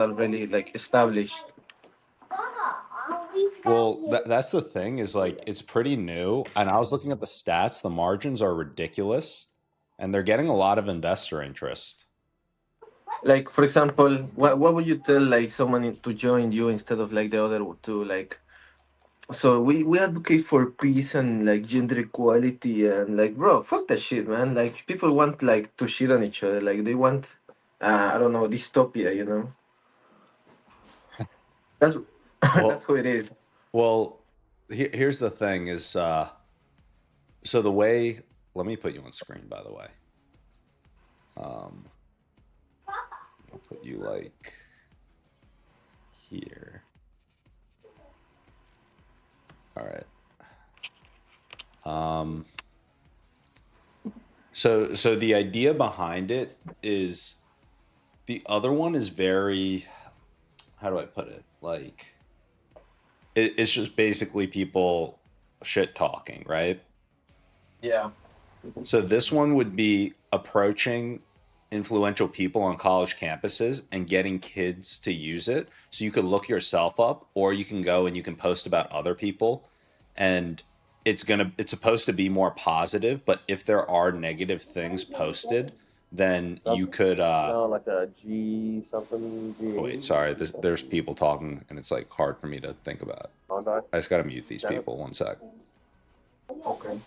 already like established. Well, that's the thing is like it's pretty new, and I was looking at the stats. The margins are ridiculous, and they're getting a lot of investor interest. Like for example, what would you tell like someone to join you instead of like the other two? Like, so we advocate for peace and like gender equality and like, bro, fuck that shit, man. Like people want like to shit on each other. Like they want, I don't know, dystopia. You know, that's that's Well, who it is. well, here's the thing: is so the way. Let me put you on screen, by the way. Um, I'll put you like here. All right. Um, so the idea behind it is the other one is very, how do I put it? Like it's just basically people shit talking, right? Yeah. So this one would be approaching influential people on college campuses and getting kids to use it. So you could look yourself up, or you can go and you can post about other people, and it's supposed to be more positive. But if there are negative things posted, then you could No, like a G something oh, wait, G80. sorry, there's people talking and it's like hard for me to think about. Honda. I just gotta mute these Damn it. people 1 sec. Okay.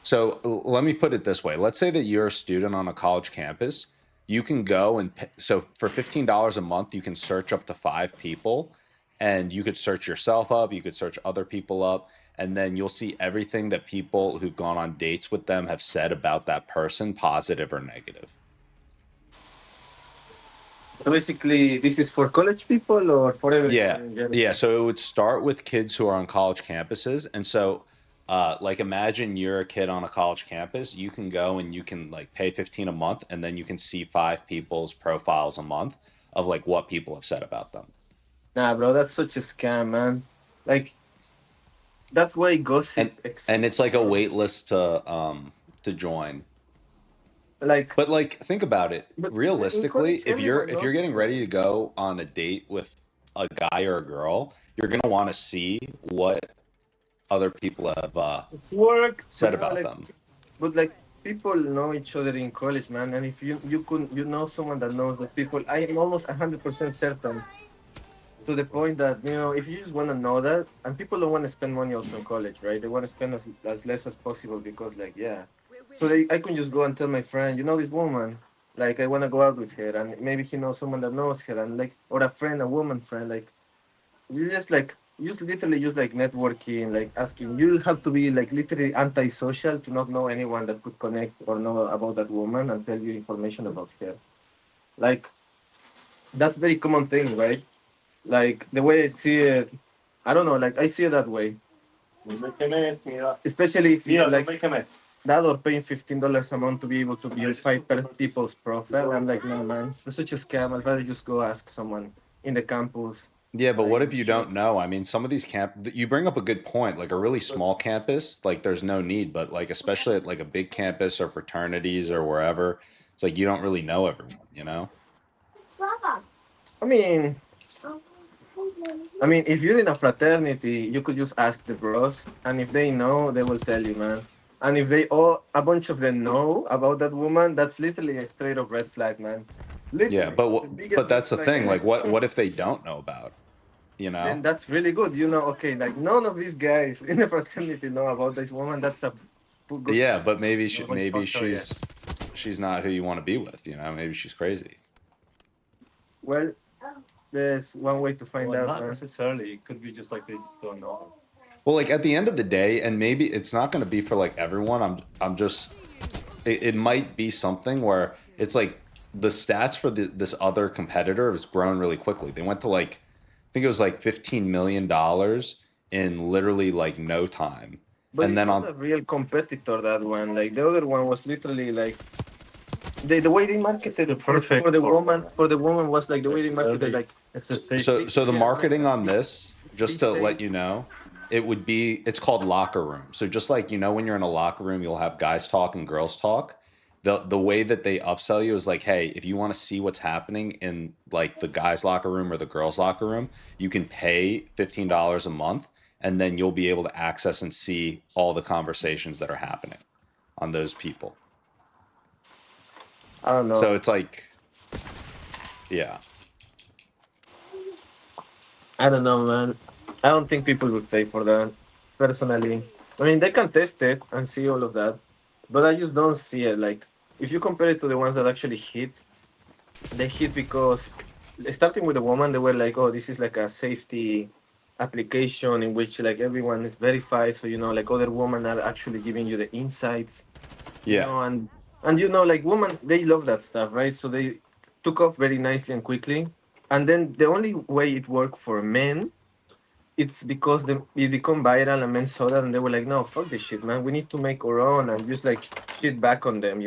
So let me put it this way. Let's say that you're a student on a college campus. You can go and so for $15 a month, you can search up to 5 people, and you could search yourself up. You could search other people up, and then you'll see everything that people who've gone on dates with them have said about that person, positive or negative. So basically, this is for college people or for everyone Yeah. in general? Yeah. So it would start with kids who are on college campuses. And so, like, imagine you're a kid on a college campus. You can go and you can, like, pay 15 a month, and then you can see 5 people's profiles a month of, like, what people have said about them. Nah, bro, that's such a scam, man. Like that's why And, gossip and exists, it's like a bro. wait list to join. Like, But like, think about it. but in Realistically, college, everyone if you're knows getting each ready other. to go on a date with a guy or a girl, you're gonna want to see what other people have It's work, but said no, about like, them. but like people know each other in college, man. And if you know someone that knows the people, I am almost 100% certain to the point that if you just want to know that, and people don't want to spend money also in college, right? They want to spend as less as possible because, like, yeah. So I can just go and tell my friend, this woman, like I want to go out with her, and maybe he knows someone that knows her, and like, or a friend, a woman friend, like you just like just literally use like networking, like asking. You have to be like literally antisocial to not know anyone that could connect or know about that woman and tell you information about her. Like that's very common thing, right? Like the way I see it, I don't know. Like I see it that way, especially if you like that or paying $15 a month to be able to view people's profile. I'm like, no, man, it's such a scam. I'd rather just go ask someone in the campus. Yeah, but what Like, if you don't know? I mean, some of these you bring up a good point. Like a really small campus, like there's no need, but like especially at like a big campus or fraternities or wherever, it's like you don't really know everyone, you know? I mean, if you're in a fraternity, you could just ask the bros, and if they know, they will tell you, man. And if they all a bunch of them know about that woman, that's literally a straight up red flag, man. Yeah, Literally, the biggest but red that's the flag thing. ever. Like what if they don't know about, you Then know? that's really good. Okay, like none of these guys in the fraternity know about this woman. That's a good Yeah, flag. but maybe Also, yeah. she's not who you want to be with, you know? Maybe she's crazy. Well, there's one way to find Well, out, not man. necessarily. It could be just like they just don't know. Well, like at the end of the day, and maybe it's not going to be for like everyone. I'm just it might be something where it's like the stats for this other competitor has grown really quickly. They went to like I think it was like $15 million in literally like no time. But And it's then not on a real competitor, that one. Like the other one was literally like the way they marketed The it for perfect the woman. formula. For the woman was like the way they marketed, like It's a so safety. so the yeah, like marketing on be, this, be just to let you safe. know, it's called locker room. So just like when you're in a locker room, you'll have guys talk and girls talk. the way that they upsell you is like, hey, if you want to see what's happening in like the guys' locker room or the girls' locker room, you can pay $15 a month, and then you'll be able to access and see all the conversations that are happening on those people. I don't know. So it's like, yeah. I don't know, man. I don't think people would pay for that, personally. I mean, they can test it and see all of that, but I just don't see it. Like, if you compare it to the ones that actually hit, they hit because, starting with the woman, they were like, oh, this is like a safety application in which like everyone is verified, so like other women are actually giving you the insights, Yeah. and like women, they love that stuff, right? So they took off very nicely and quickly, and then the only way it worked for men, it's because it become viral and men saw that and they were like, no, fuck this shit, man. We need to make our own and just like shit back on them.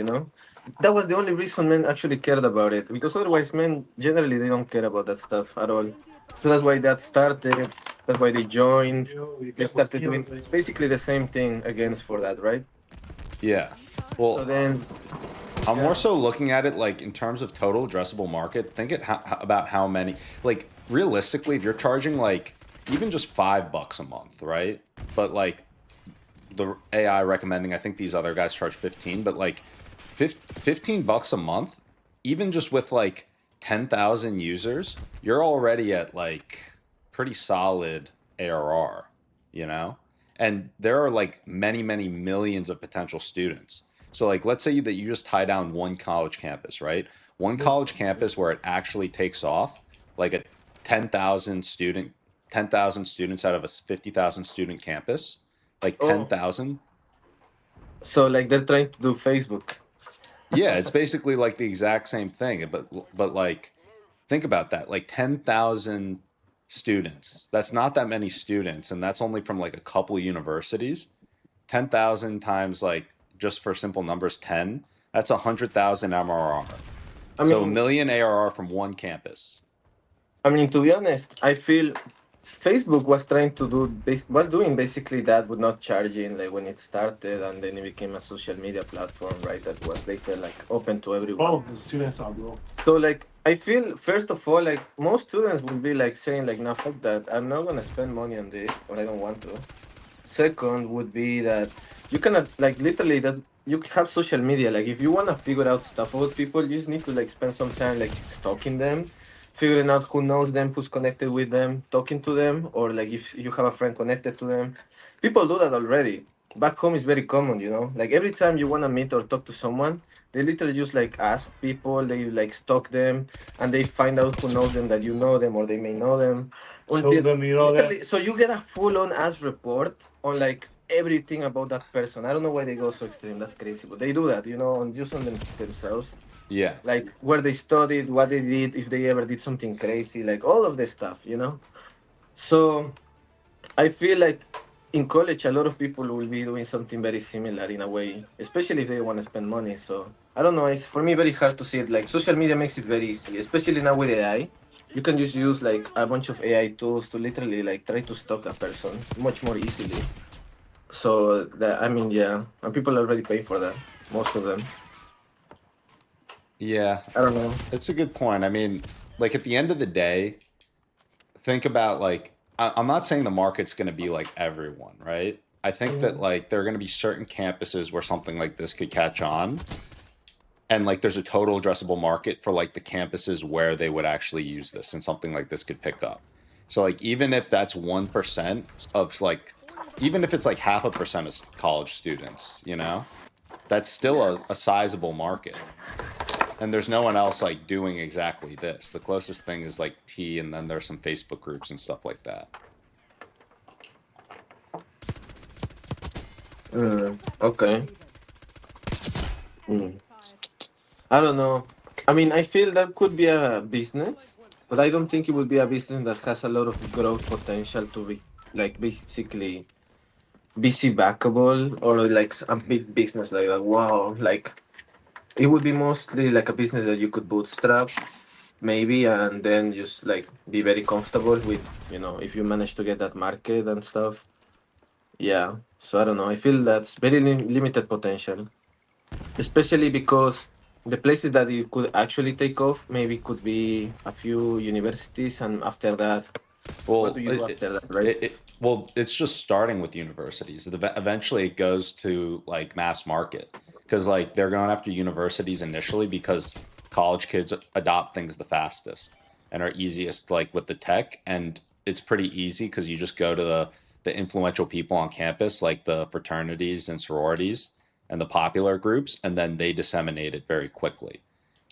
That was the only reason men actually cared about it, because otherwise men generally they don't care about that stuff at all. So that's why that started. That's why they joined. They started doing basically the same thing against for that, right? Yeah. So Well, then, I'm yeah. more so looking at it like in terms of total addressable market. Think about how many, like realistically, if you're charging like even just $5 a month, right? But like the AI recommending, I think these other guys charge 15, but like $15 a month, even just with like 10,000 users, you're already at like pretty solid ARR, you know? And there are like many, many millions of potential students. So like let's say that you just tie down one college campus, right? One college campus where it actually takes off, like a 10,000 student 10,000 students out of a 50,000 student campus, like Oh, 10,000. so like they're trying to do Facebook. Yeah, it's basically like the exact same thing, but like think about that. Like 10,000 students. That's not that many students, and that's only from like a couple universities. 10,000 times like just for simple numbers 10, that's 100,000 MRR. I So a mean, million ARR from one campus. to be honest, I feel Facebook was trying to was doing basically that, but not charging like when it started, and then it became a social media platform, right? That was later like open to everyone. Oh, the students are bro. So like I feel first of all like most students will be like saying like no, fuck that, I'm not gonna spend money on this, or I don't want to. Second would be that you cannot like literally that you have social media. Like if you wanna figure out stuff about people, you just need to like spend some time like stalking them, figuring out who knows them, who's connected with them, talking to them, or like if you have a friend connected to them. People do that already. Back home is very common. Like every time you wanna meet or talk to someone, they literally just like ask people, they like stalk them, and they find out who knows them, that you know them or they may know them. Show them you know them. Literally, so you get a full-on ass report on like everything about that person. I don't know why they go so extreme. That's crazy, but they do that, on just on themselves, Yeah. like where they studied, what they did, if they ever did something crazy, like all of this stuff. So I feel like in college, a lot of people will be doing something very similar in a way, especially if they want to spend money. So I don't know. It's for me very hard to see it. Like social media makes it very easy, especially now with AI. You can just use like a bunch of AI tools to literally like try to stalk a person much more easily. So that, I mean, yeah, and people already pay for that. Most of them. Yeah. I don't know. That's a good point. I mean, like at the end of the day, think about like I'm not saying the market's going to be like everyone, right? I think that like there are going to be certain campuses where something like this could catch on, and like there's a total addressable market for like the campuses where they would actually use this and something like this could pick up. So like even if that's 1% of like, even if it's like 0.5% of college students, that's still a sizable market. And there's no one else like doing exactly this. The closest thing is like T, and then there's some Facebook groups and stuff like that. Okay. I don't know. I mean, I feel that could be a business, but I don't think it would be a business that has a lot of growth potential to be like basically VC backable, or like a big business like that. Wow, like it would be mostly like a business that you could bootstrap maybe, and then just like be very comfortable with, if you manage to get that market and stuff. Yeah. So I don't know. I feel that's very limited potential. especially because the places that it could actually take off maybe could be a few universities, and after that, what do Well, you do after that, right? well, it's just starting with universities. Eventually, it goes to like mass market because like they're going after universities initially because college kids adopt things the fastest and are easiest like with the tech, and it's pretty easy because you just go to the influential people on campus, like the fraternities and sororities and the popular groups, and then they disseminate it very quickly.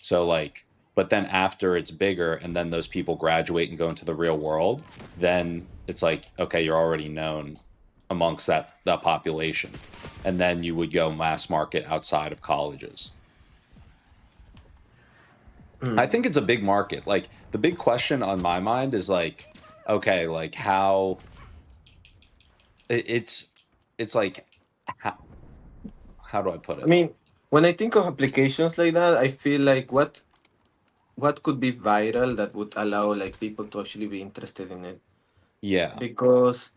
So like, but then after it's bigger and then those people graduate and go into the real world, then it's like, okay, you're already known amongst that population. And then you would go mass market outside of colleges. I think it's a big market. Like the big question on my mind is like, okay, like how it's like how do I put I it? mean, when I think of applications like that, I feel like what could be viral that would allow like people to actually be interested in it, Yeah. because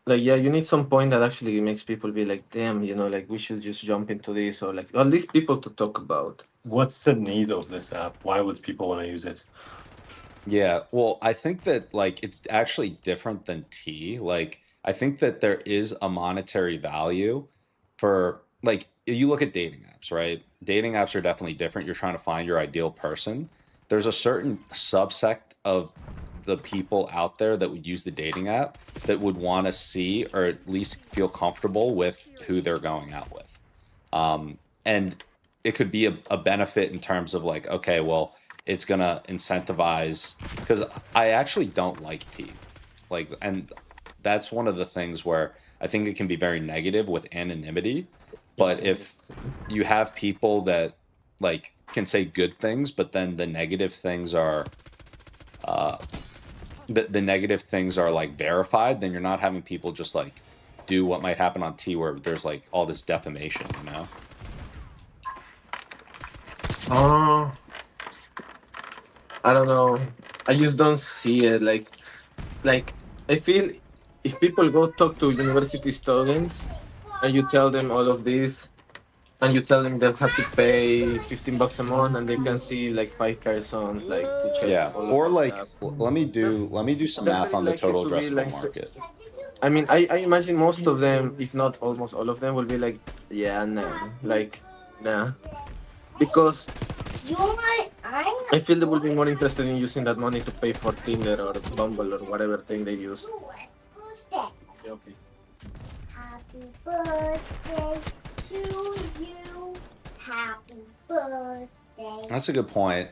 like yeah, you need some point that actually makes people be like, damn, like we should just jump into this, or like at least people to talk about. What's the need of this app? Why would people want to use it? Yeah, well, I think that like it's actually different than tea. Like I think that there is a monetary value for like you look at dating apps, right? Dating apps are definitely different. You're trying to find your ideal person. There's a certain subsect of the people out there that would use the dating app that would want to see or at least feel comfortable with who they're going out with. And it could be a benefit in terms of like, okay, well, it's gonna incentivize because I actually don't like tea, like, and that's one of the things where I think it can be very negative with anonymity. But if you have people that like can say good things, but then the negative things are uh, the negative things are like verified, then you're not having people just like do what might happen on tea where there's like all this defamation, you know? Oh, I don't know. I just don't see it. Like I feel if people go talk to university students and you tell them all of this, and you tell them they have to pay $15 a month, and they can see like 5 persons like to check Yeah. all Or about like that. let me do some They're math very on the likely total to be addressable like. market. I mean, I imagine most of them, if not almost all of them, will be like, yeah, nah, like, nah, because I feel they will be more interested in using that money to pay for Tinder or Bumble or whatever thing they use. Yeah, okay. Happy birthday to you. Happy birthday. That's a good point.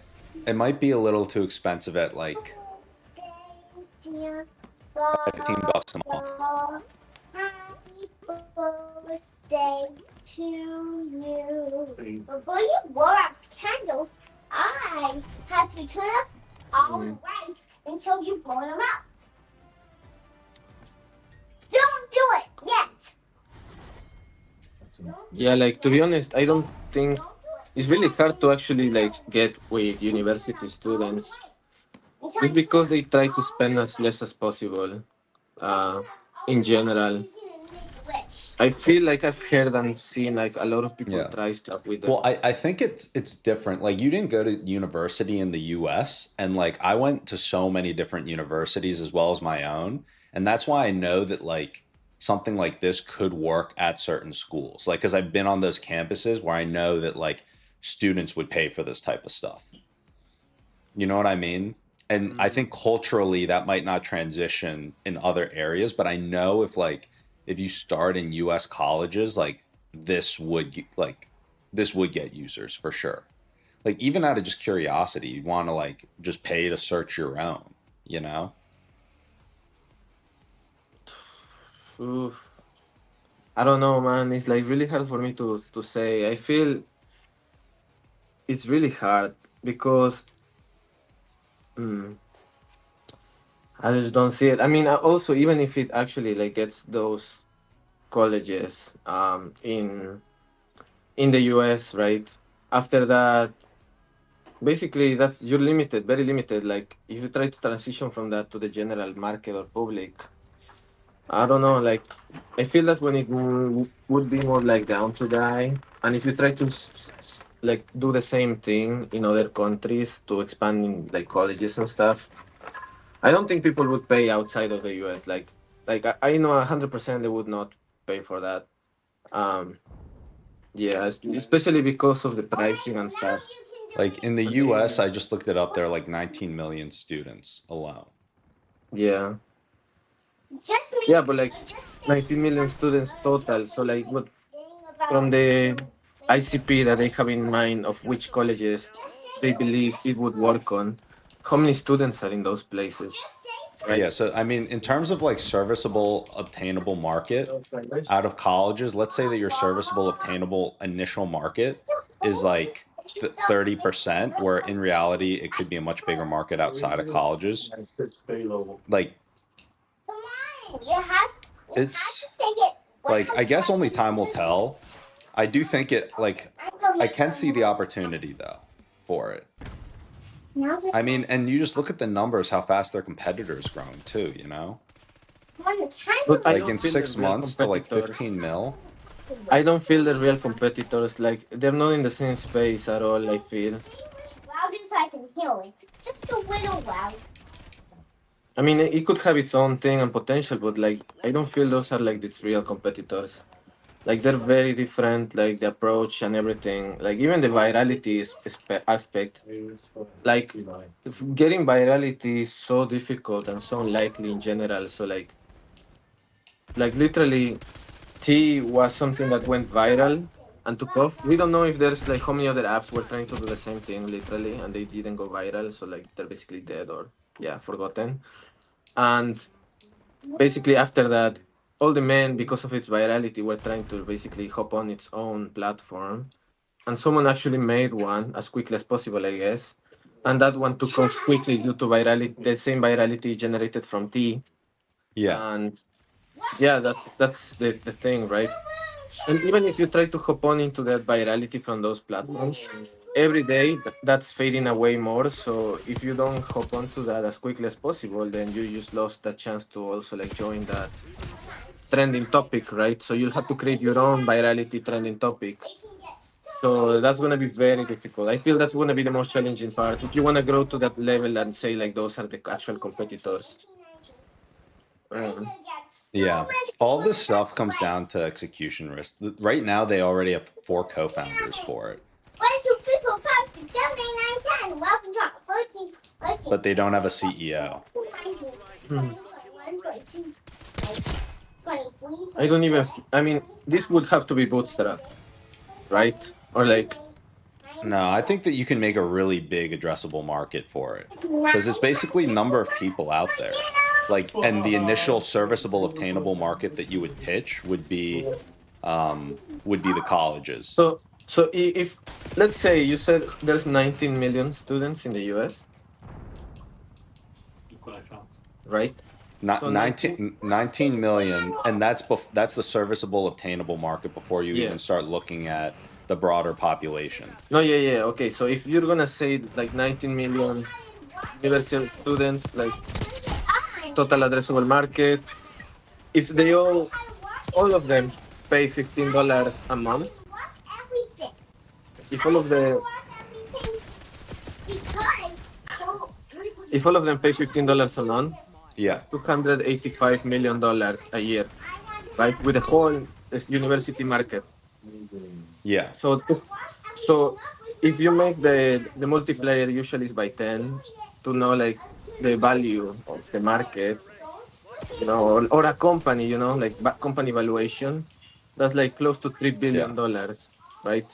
It might be a little too expensive at like Dear 15 bucks a month. Happy birthday to you. Before you blow out the candles, I had to turn up all the lights until you blow them out. Don't do it yet. Yeah, like to be honest, I don't think it's really hard to actually like get with university students. It's because they try to spend as less as possible. In general, I feel like I've heard and seen like a lot of people Yeah. try stuff with them. Well, I think it's different. Like you didn't go to university in the US, and like I went to so many different universities as well as my own. And that's why I know that like something like this could work at certain schools. Like because I've been on those campuses where I know that like students would pay for this type of stuff. You know what I mean? And I think culturally that might not transition in other areas, but I know if you start in US colleges, like this would get users for sure. Like even out of just curiosity, you'd want to like just pay to search your own, you know? Oof. I don't know, man. It's like really hard for me to say. I feel it's really hard because I just don't see it. I mean, also even if it actually like gets those colleges in the US, right? After that, basically that's you're limited, very limited. Like if you try to transition from that to the general market or public, I don't know. Like I feel that when it would be more like down to die, And if you try to like do the same thing in other countries to expand in like colleges and stuff, I don't think people would pay outside of the US. I know 100% they would not pay for that. Um, yeah, especially because of the pricing and stuff. Like in the US, I just looked it up. There are like 19 million students alone. Yeah, Just me. yeah, but like 19 million students total. So like, what from the ICP that they have in mind of which colleges they believe it would work on, how many students are in those places? Right? Yeah, so I mean, in terms of like serviceable, obtainable market out of colleges, let's say that your serviceable, obtainable initial market is like 30%, where in reality, it could be a much bigger market outside of colleges. Like, Come on, you have it's to take it. like, I guess only time will tell. I do think it, like, I can see the opportunity though for it. I mean, and you just look at the numbers, how fast their competitors growing too, you know? But I Like don't in feel 6 they're real months to like competitors. 15 mil. I don't feel the real competitors. Like they're not in the same space at all. I feel. Loud as I can hear it. Just a little loud. I mean, it could have its own thing and potential, but like I don't feel those are like its real competitors. Like they're very different. Like the approach and everything. Like even the virality aspect. Like getting virality is so difficult and so unlikely in general. So like literally, tea was something that went viral and took off. We don't know if there's like how many other apps were trying to do the same thing literally and they didn't go viral. So like they're basically dead or yeah, forgotten. And basically after that, all the men, because of its virality, were trying to basically hop on its own platform. And someone actually made one as quickly as possible, I guess. And that one took off quickly due to virality, the same virality generated from tea. Yeah. And yeah, that's the thing, right? And even if you try to hop on into that virality from those platforms, every day that's fading away more. So if you don't hop onto that as quickly as possible, then you just lost that chance to also like join that trending topic, right? So you'll have to create your own virality trending topic. So that's gonna be very difficult. I feel that's gonna be the most challenging part. If you wanna grow to that level and say like those are the actual competitors. Yeah. All this stuff comes down to execution risk. Right now, they already have 4 co-founders for it. 1, 2, 3, 4, 5, 6, 7, 8, 9, 10. Welcome to 13. But they don't have a CEO. I don't even. I mean, this would have to be bootstrapped, right? Or like, No, I think that you can make a really big addressable market for it. Because it's basically number of people out there. Like, and the initial serviceable, obtainable market that you would pitch would be the colleges. so if let's say you said there's 19 million students in the U.S., right? Not So 19 million, and that's the serviceable, obtainable market before you Yeah. even start looking at the broader population. No, yeah. Okay, so if you're gonna say like 19 million university students, like total addressable market, if they all of them pay $15 a month, if all of them pay $15 a month, Yeah. $285 million a year, right? With the whole university market. Yeah. So if you make the multiplier usually is by 10 to know like the value of the market, you know, or a company, you know, like company valuation, that's like close to $3 billion, right?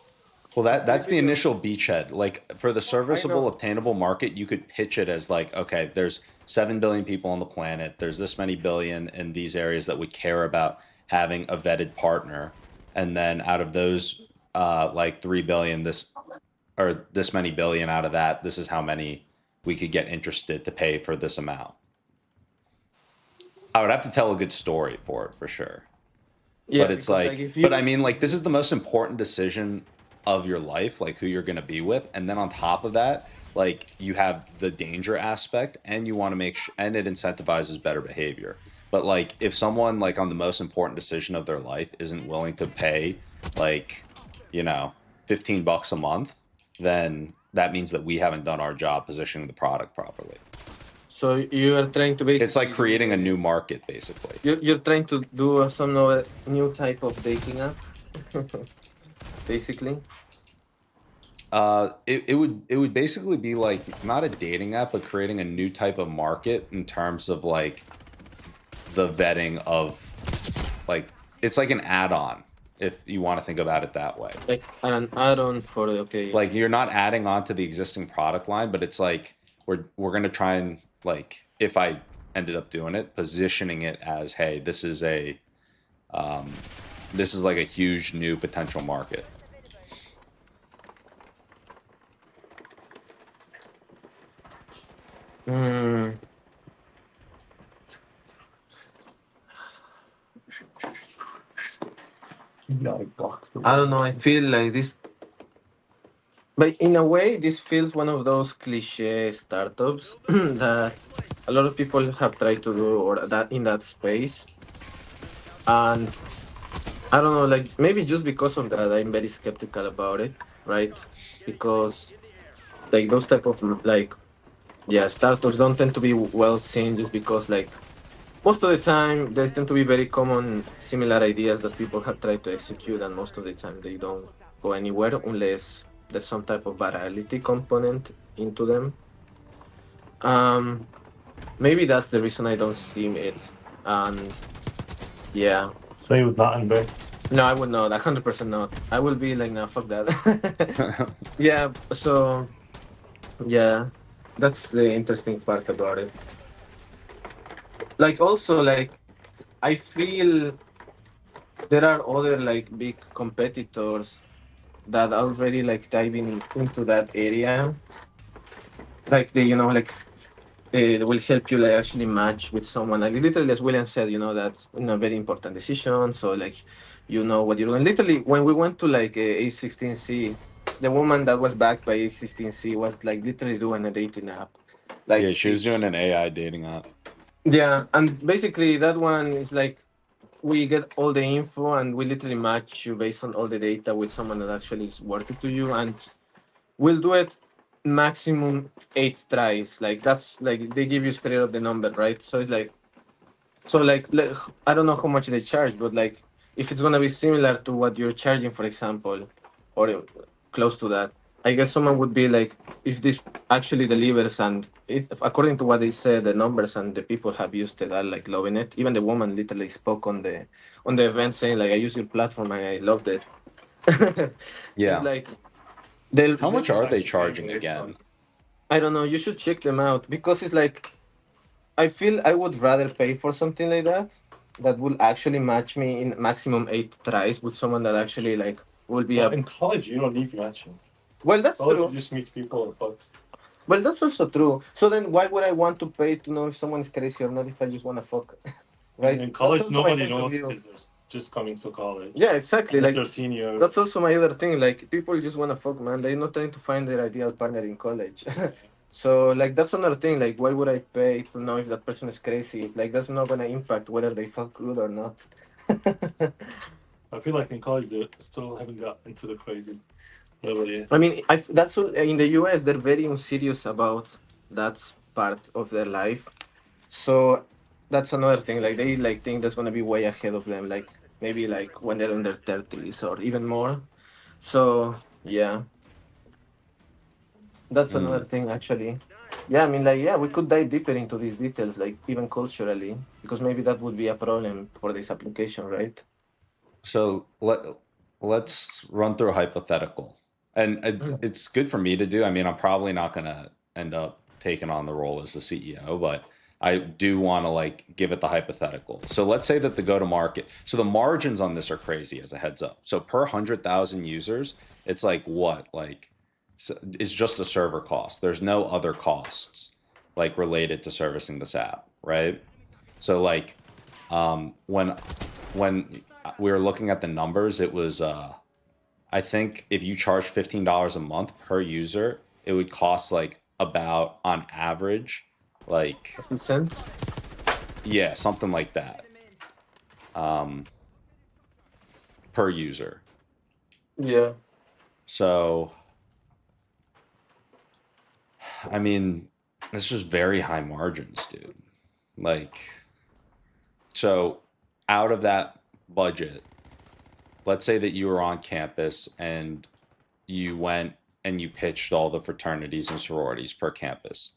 Well, that's the initial beachhead. Like for the serviceable, obtainable market, you could pitch it as like, okay, there's 7 billion people on the planet. There's this many billion in these areas that would care about having a vetted partner. And then out of those, like 3 billion, this many billion out of that, this is how many we could get interested to pay for this amount. I would have to tell a good story for it, for sure. Yeah, But it's because, like, but I mean, like, this is the most important decision of your life, like who you're going to be with. And then on top of that, like you have the danger aspect and you want to make and it incentivizes better behavior. But like if someone like on the most important decision of their life isn't willing to pay like you know, $15 a month, then that means that we haven't done our job positioning the product properly. So you are trying to basically It's like creating a new market, basically. You're trying to do some new type of dating app, basically. It would basically be like not a dating app, but creating a new type of market in terms of like the vetting of like it's like an add-on if you want to think about it that way. Like an add-on for okay. Like you're not adding on to the existing product line, but it's like we're gonna try and like if I ended up doing it, positioning it as hey, this is like a huge new potential market. Hmm. I don't know. I feel like this, but in a way, this feels one of those cliche startups that a lot of people have tried to do, or that in that space. And I don't know, like maybe just because of that, I'm very skeptical about it, right? Because like those type of like yeah, startups don't tend to be well seen just because like most of the time they tend to be very common similar ideas that people have tried to execute, and most of the time they don't go anywhere unless there's some type of virality component into them. Um, Maybe that's the reason I don't see it. And yeah, So you would not invest. no, I would not. 100% not. I will be like, no, fuck that. Yeah. So yeah, that's the interesting part about it. Like also like I feel there are other like big competitors that are already like diving into that area. Like they, like it will help you like actually match with someone. Like literally, as William said, that's a very important decision. So like, what you're doing. Literally, when we went to like A16C, the woman that was backed by A16C was like literally doing a dating app. Like Yeah, she was doing an AI dating app. Yeah, and basically that one is like we get all the info and we literally match you based on all the data with someone that actually is worth it to you, and we'll do it maximum 8 tries. Like that's like they give you straight up the number, right? So it's like like I don't know how much they charge, but like if it's gonna be similar to what you're charging, for example, or close to that, I guess someone would be like, if this actually delivers, and according to what they said, the numbers and the people have used it are like loving it. Even the woman literally spoke on the event saying like, I use your platform and I loved it. Yeah. It's like How much they'll are they actually charging make this again? one. I don't know. You should check them out because it's like I feel I would rather pay for something like that will actually match me in maximum 8 tries with someone that actually like will be Well, in college, you don't need matching. Well, that's College, true. you just meet people and fuck. Well, that's also true. So then, why would I want to pay to know if someone's crazy or not if I just want to fuck? Right? In college, That's also my nobody point of knows view. because they're just coming to college. Yeah, exactly. Unless Like they're senior. that's also my other thing. Like people just want to fuck, man. They're not trying to find their ideal partner in college. So like that's another thing. Like why would I pay to know if that person is crazy? Like that's not gonna impact whether they fuck good or not. I feel like in college, they still haven't got into the crazy level yet. I mean, in the US. They're very unserious about that part of their life. So that's another thing. Like they like think that's gonna be way ahead of them. Like maybe like when they're in their 30s or even more. So yeah, that's another thing actually. Yeah, I mean, like, yeah, we could dive deeper into these details, like even culturally, because maybe that would be a problem for this application, right? So let's run through a hypothetical, and it's good for me to do. I mean, I'm probably not gonna end up taking on the role as the CEO, but I do want to like give it the hypothetical. So let's say that the go to market. So the margins on this are crazy as a heads up. So per 100,000 users, it's like what like. So it's just the server cost. There's no other costs like related to servicing this app, right? So like when we were looking at the numbers, it was I think if you charge $15 a month per user, it would cost like about on average like A few cents. yeah, something like that per user. Yeah. So, I mean, it's just very high margins, dude. Like, so out of that budget, let's say that you were on campus and you went and you pitched all the fraternities and sororities per campus.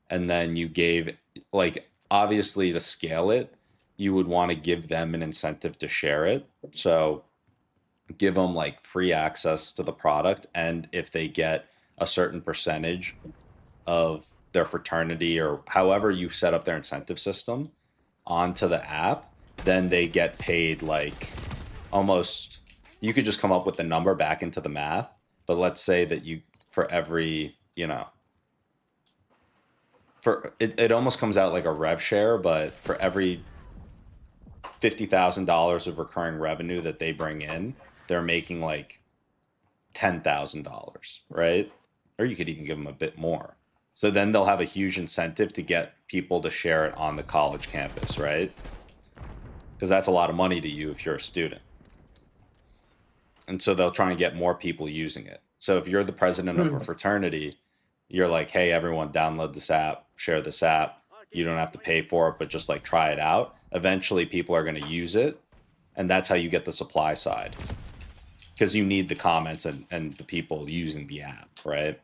And then you gave, like, obviously to scale it, you would want to give them an incentive to share it. So give them like free access to the product. And if they get a certain percentage of their fraternity or however you set up their incentive system onto the app, then they get paid like almost, you could just come up with the number back into the math. But let's say that you, for every, for it almost comes out like a rev share, but for every $50,000 of recurring revenue that they bring in, they're making like $10,000, right? Or you could even give them a bit more. So then they'll have a huge incentive to get people to share it on the college campus, right? Because that's a lot of money to you if you're a student. And so they'll try and get more people using it. So if you're the president of a fraternity, you're like, hey, everyone, download this app, share this app. You don't have to pay for it, but just like try it out. Eventually, people are going to use it. And that's how you get the supply side. Because you need the comments and the people using the app, right?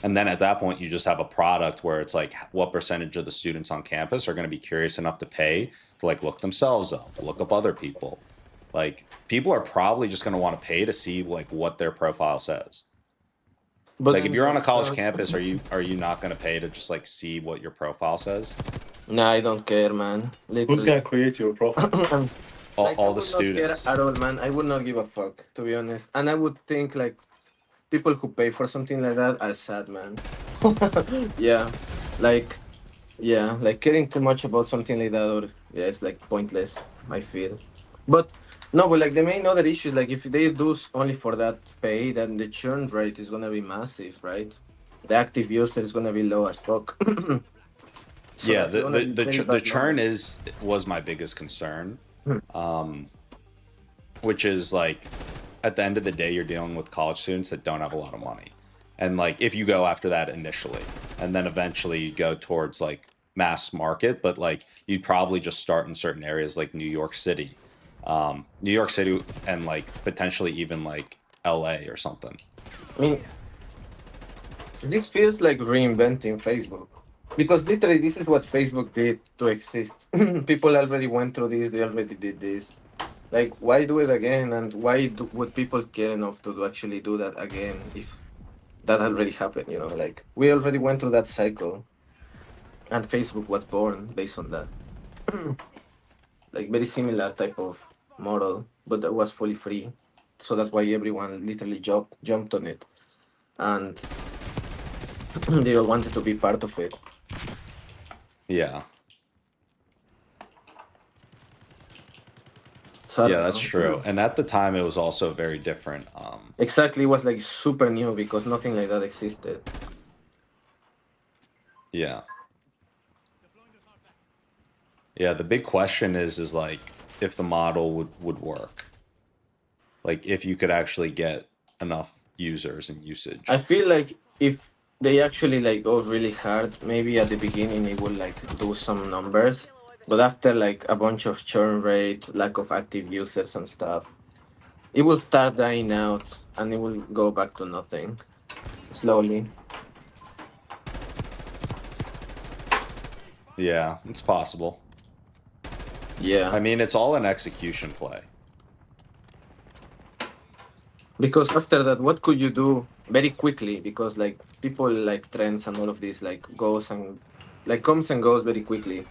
And then at that point, you just have a product where it's like, what percentage of the students on campus are going to be curious enough to pay to like look themselves up, look up other people. Like people are probably just going to want to pay to see like what their profile says. But Like if then you're on a that's college campus, are you not going to pay to just like see what your profile says? Nah, I don't care, man. Who's Literally. gonna create your profile? Like, I All the would not care students. at all, man. I would not give a fuck, to be honest. And I would think like people who pay for something like that are sad, man. Yeah, like like caring too much about something like that, or yeah, it's like pointless. I feel, but no, but like the main other issue is like if they do only for that pay, then the churn rate is gonna be massive, right? The active user is gonna be low as fuck. So Yeah, that's gonna be very the bad churn numbers. was my biggest concern. Hmm. Which is like at the end of the day you're dealing with college students that don't have a lot of money. And like if you go after that initially and then eventually you go towards like mass market, but like you'd probably just start in certain areas like New York City. New York City and like potentially even like LA or something. I mean, this feels like reinventing Facebook. Because literally, this is what Facebook did to exist. People already went through this, they already did this. Like, why do it again? And why would people care enough to actually do that again if that already happened? You know, like, we already went through that cycle. And Facebook was born based on that. Like, very similar type of model, but that was fully free. So that's why everyone literally jumped on it. And they all wanted to be part of it. Yeah. So I Yeah, don't that's know. true. And at the time it was also very different. Exactly, it was like super new because nothing like that existed. Yeah. Yeah, the big question is like if the model would work. Like if you could actually get enough users and usage. I feel like if they actually like go really hard, maybe at the beginning it will like do some numbers, but after like a bunch of churn rate, lack of active users and stuff, it will start dying out and it will go back to nothing slowly. Yeah, it's possible. Yeah, I mean, it's all an execution play. because after that, what could you do very quickly? Because like people like trends and all of this like goes and like comes and goes very quickly.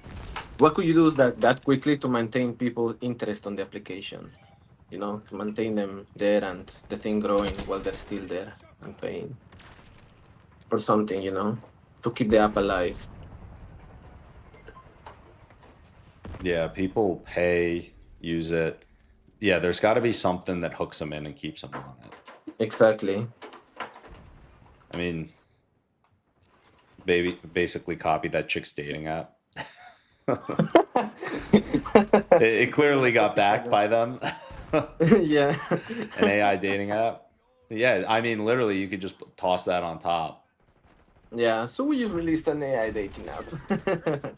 What could you do that quickly to maintain people's interest on the application? You know, to maintain them there and the thing growing while they're still there and paying or something, you know, to keep the app alive. Yeah, people pay, use it. Yeah, there's got to be something that hooks them in and keeps them on it. Exactly. I mean, basically copy that chick's dating app. It clearly got backed by them. Yeah. An AI dating app. Yeah, I mean, literally, you could just toss that on top. Yeah, so we just released an AI dating app.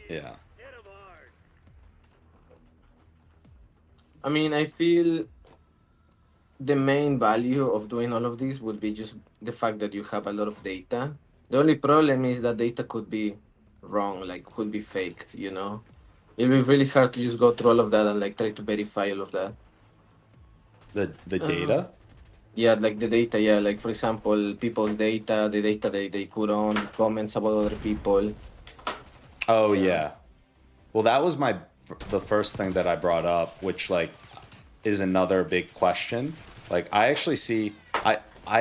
Yeah. I mean, I feel the main value of doing all of this would be just the fact that you have a lot of data. The only problem is that data could be wrong, like could be faked, you know? It'll be really hard to just go through all of that and like try to verify all of that. The Uh, data. yeah, like the data, yeah, like for example, people's data, the data they put on, comments about other people. Oh Yeah. yeah. Well, that was the first thing that I brought up, which like is another big question. Like I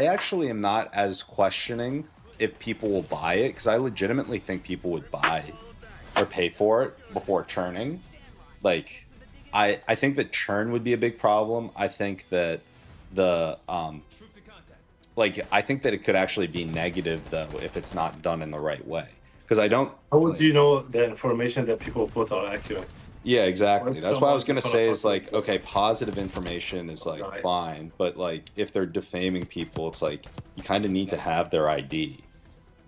actually am not as questioning if people will buy it because I legitimately think people would buy or pay for it before churning. Like I think that churn would be a big problem. I think that the like I think that it could actually be negative though if it's not done in the right way. Because I don't How would like you know the information that people put are accurate? yeah, Or exactly. if That's what I was someone gonna just wanna say put is like, like okay, positive information is like right. fine, but like if they're defaming people, it's like you kind of need to have their ID.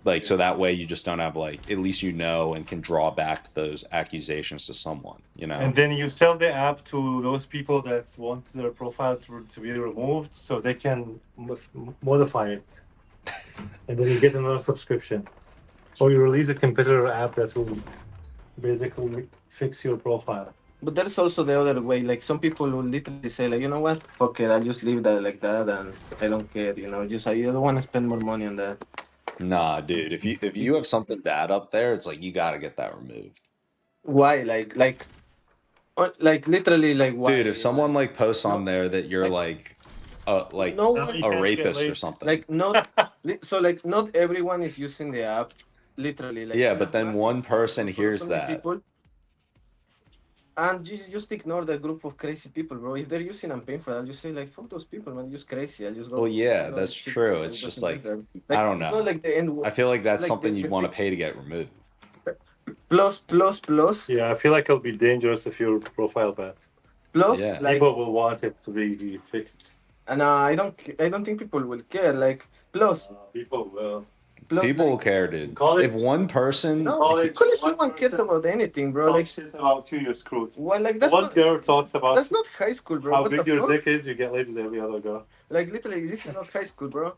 Like so that way you just don't have like at least you know and can draw back those accusations to someone, you know? And then you sell the app to those people that want their profile to be removed so they can modify it. And then you get another subscription. Or you release a competitor app that will basically fix your profile. But there's also the other way. Like some people will literally say, like, you know what, fuck it, I'll just leave that like that, and I don't care. You know, just I don't want to spend more money on that. Nah, dude, if you have something bad up there, it's like you gotta get that removed. Why? Like literally, like Dude, if why? someone like posts on No, there that you're like like no Now one. you a can't get rapist or laid. something. Like not. So like not everyone is using the app. Literally, like Yeah, you but have then massive one numbers person who follow so hears many that. people, and just ignore that group of crazy people, bro. If they're using and paying for that, just say like, fuck those people, man. Just crazy. I'll just Well, go find yeah, another that's shit true. that It's just doesn't use like that. I Like don't it's not know. like the end. I feel like that's Like something you'd the want to thing. pay to get removed. Plus, Yeah, I feel like it'll be dangerous if your profile bad. Yeah. like, People will want it to be fixed. and I don't think people will care. Like, People will. People will like, care, In dude. If college, one person, no, if you, if college, no one cares about anything, bro. talk Like, shit about you, you're screwed. well, like One girl talks about that's not high school, bro. how What the big your fuck? dick is, you get laid with every other girl. Like, literally, this is not high school, bro.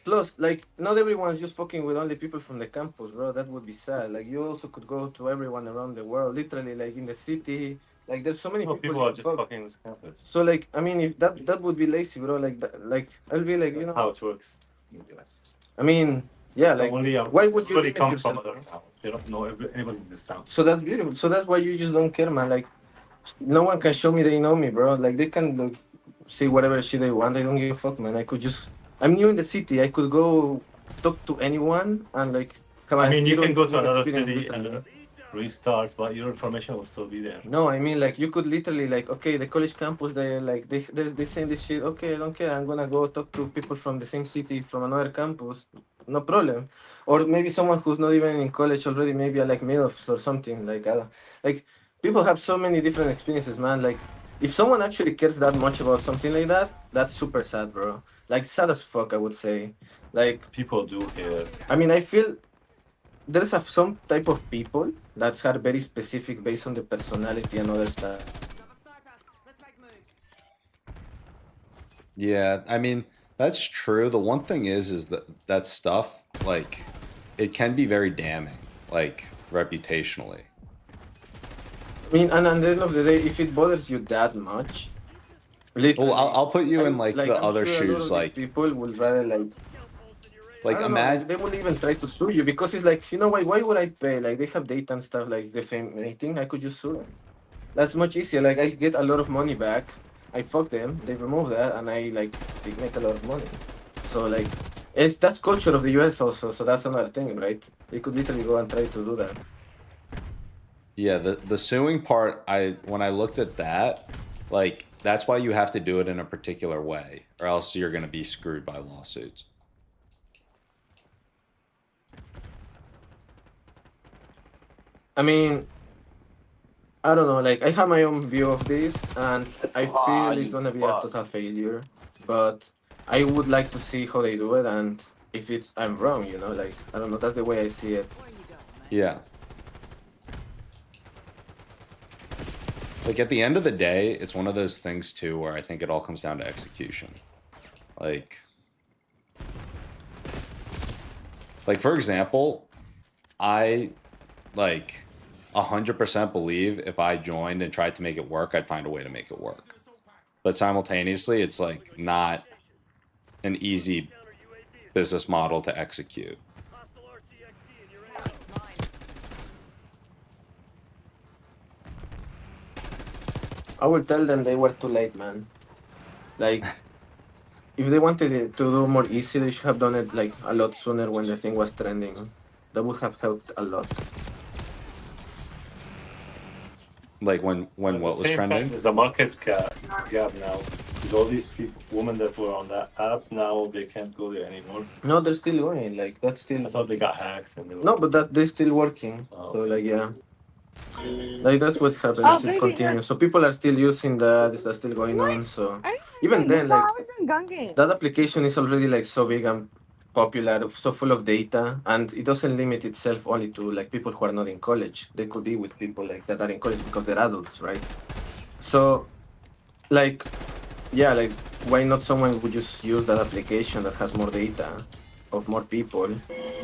Plus, like, not everyone's just fucking with only people from the campus, bro. That would be sad. Like, you also could go to everyone around the world, literally, like in the city. Like, there's so many No, people people you are could just fuck. fucking with campus. So, like, I mean, if that would be lazy, bro. Like, like I'll be like, you That's know, how it works in the US. I mean, yeah, So like, only why would you everybody limit comes from yourself? other towns. They don't know anybody in this town. So that's beautiful. So that's why you just don't care, man. Like, no one can show me they know me, bro. Like, they can like, say whatever shit they want. I don't give a fuck, man. I could just. I'm new in the city. I could go talk to anyone and like. Come I on, mean, you can don't go to even another experience city literally. and restart, but your information will still be there. No, I mean like you could literally like okay, the college campus they like they saying this shit. Okay, I don't care. I'm gonna go talk to people from the same city from another campus. No problem. Or maybe someone who's not even in college already. Maybe I like MILFs or something like like people have so many different experiences, man. Like if someone actually cares that much about something like that, that's super sad, bro. Like sad as fuck, I would say. Like People do here. I mean, I feel there's some type of people that are very specific based on the personality and other stuff. yeah, I mean, that's true. The one thing is that that stuff, like, it can be very damning, like, reputationally. I mean, and at the end of the day, if it bothers you that much, Well, literally, I'll put you in like the I'm other sure a lot shoes, of these people would rather I don't know, like imagine. they would even try to sue you because it's like, you know, why would I pay? Like they have data and stuff like defamating. I could just sue them. That's much easier. Like I get a lot of money back. I fuck them. They remove that, and I like they make a lot of money. So like, that's culture of the U.S. also. So that's another thing, right? They could literally go and try to do that. Yeah, the suing part, when I looked at that, like that's why you have to do it in a particular way, or else you're going to be screwed by lawsuits. I mean, I don't know. Like I have my own view of this, and I feel it's gonna be a total failure. But I would like to see how they do it, and if it's I'm wrong, you know, like I don't know. That's the way I see it. Yeah. Like at the end of the day, it's one of those things too where I think it all comes down to execution. Like for example, I like 100% believe if I joined and tried to make it work, I'd find a way to make it work. But simultaneously, it's like not an easy business model to execute. I will tell them they were too late, man. Like, if they wanted it to do more easy, they should have done it like a lot sooner when the thing was trending. That would have helped a lot. Like when what was trending? There's a market gap now. With all these people, women that were on that app now, they can't go there anymore. No, they're still going. Like that's I still. thought they got hacked. And they were... No, but that they're still working. Oh, So like yeah. Like that's what happens. It continues. So people are still using that. It's still going on. So even then, like that application is already like so big and popular, so full of data, and it doesn't limit itself only to like people who are not in college. They could be with people like that are in college because they're adults, right? So, like, yeah, like why not someone would just use that application that has more data of more people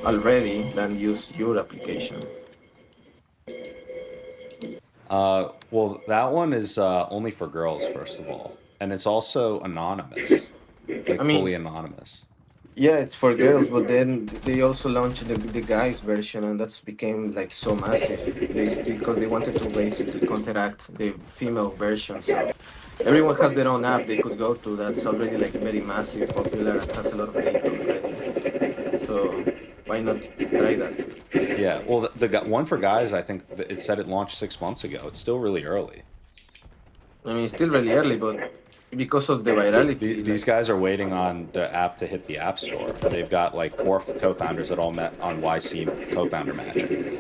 already than use your application? Well, that one is only for girls, first of all, and it's also anonymous, like I mean- fully anonymous. Yeah, it's for girls, but then they also launched the guys version, and that's became like so massive because they wanted to basically counteract the female version. So everyone has their own app they could go to that's already like very massive, popular, and has a lot of data already. So why not try that? Yeah, well, the one for guys, I think it said it launched 6 months ago. It's still really early. I mean, it's still really early, but because of the virality, These guys are waiting on the app to hit the App Store. They've got like 4 co-founders that all met on YC co-founder matching.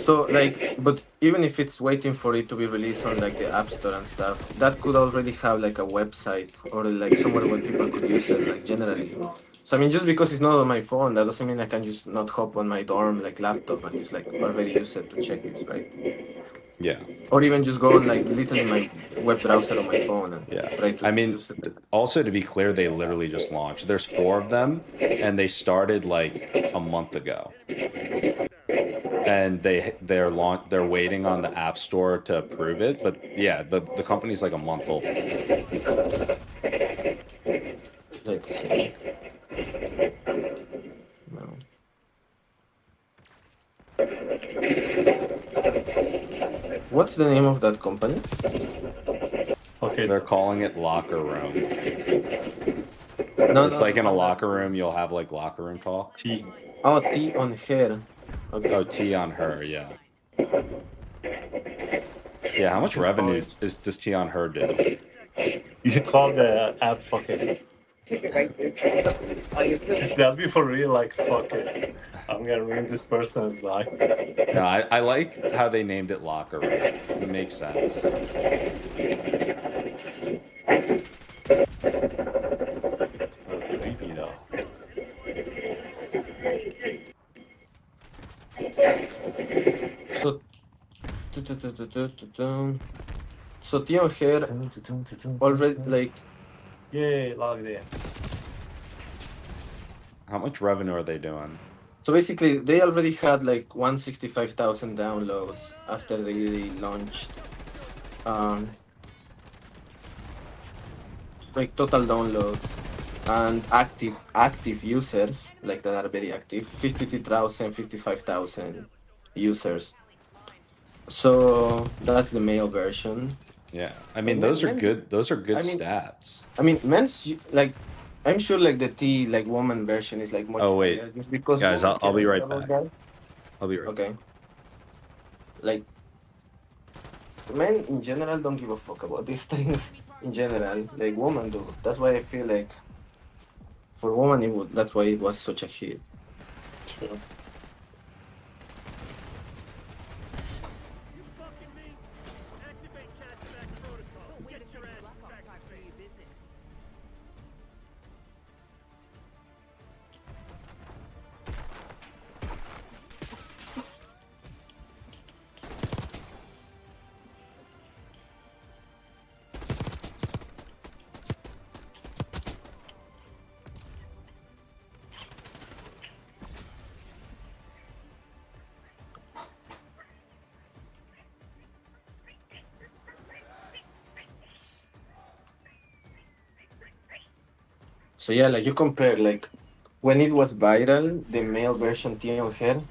so like, but even if it's waiting for it to be released on like the App Store and stuff, that could already have like a website or like somewhere where people could use it like generally. So I mean, just because it's not on my phone, that doesn't mean I can just not hop on my dorm like laptop and just like already use it to check it, right? Yeah, Or even just go on like literally my web browser on my phone and yeah. try to I mean, use it. also to be clear, they literally just launched. There's 4 of them, and they started like a month ago. And they're waiting on the App Store to approve it. But yeah, the company's like a month old. Let's see. No. What's the name of that company? okay. They're calling it Locker Room. No, It's like in a locker room, you'll have like locker room talk. T. Oh, T on hair. Okay. Oh, T on her, yeah. Yeah, how much revenue does T on her do? You should call the app fuck it. That'd be for real, like fuck it. I'm gonna ruin this person's life. No, I like how they named it Locker Room. It makes sense. Oh, creepy though. So, so T on hair already like Yay, logged in. How much revenue are they doing? so basically they already had like 165,000 downloads after they launched. Like total downloads and active users like that are very active 52,000 55,000 users. So that's the male version. Yeah, I mean So those are men- good. Those are good I mean- stats. I mean men's like I'm sure like the T like woman version is like much Oh, wait. higher, just because Guys, women I'll be care right about back. that. I'll be right. Okay. Like men in general don't give a fuck about these things in general. Like women do. That's why I feel like for women it would that's why it was such a hit. True. So yeah, like you compare like when it was viral, the male version Tion Hair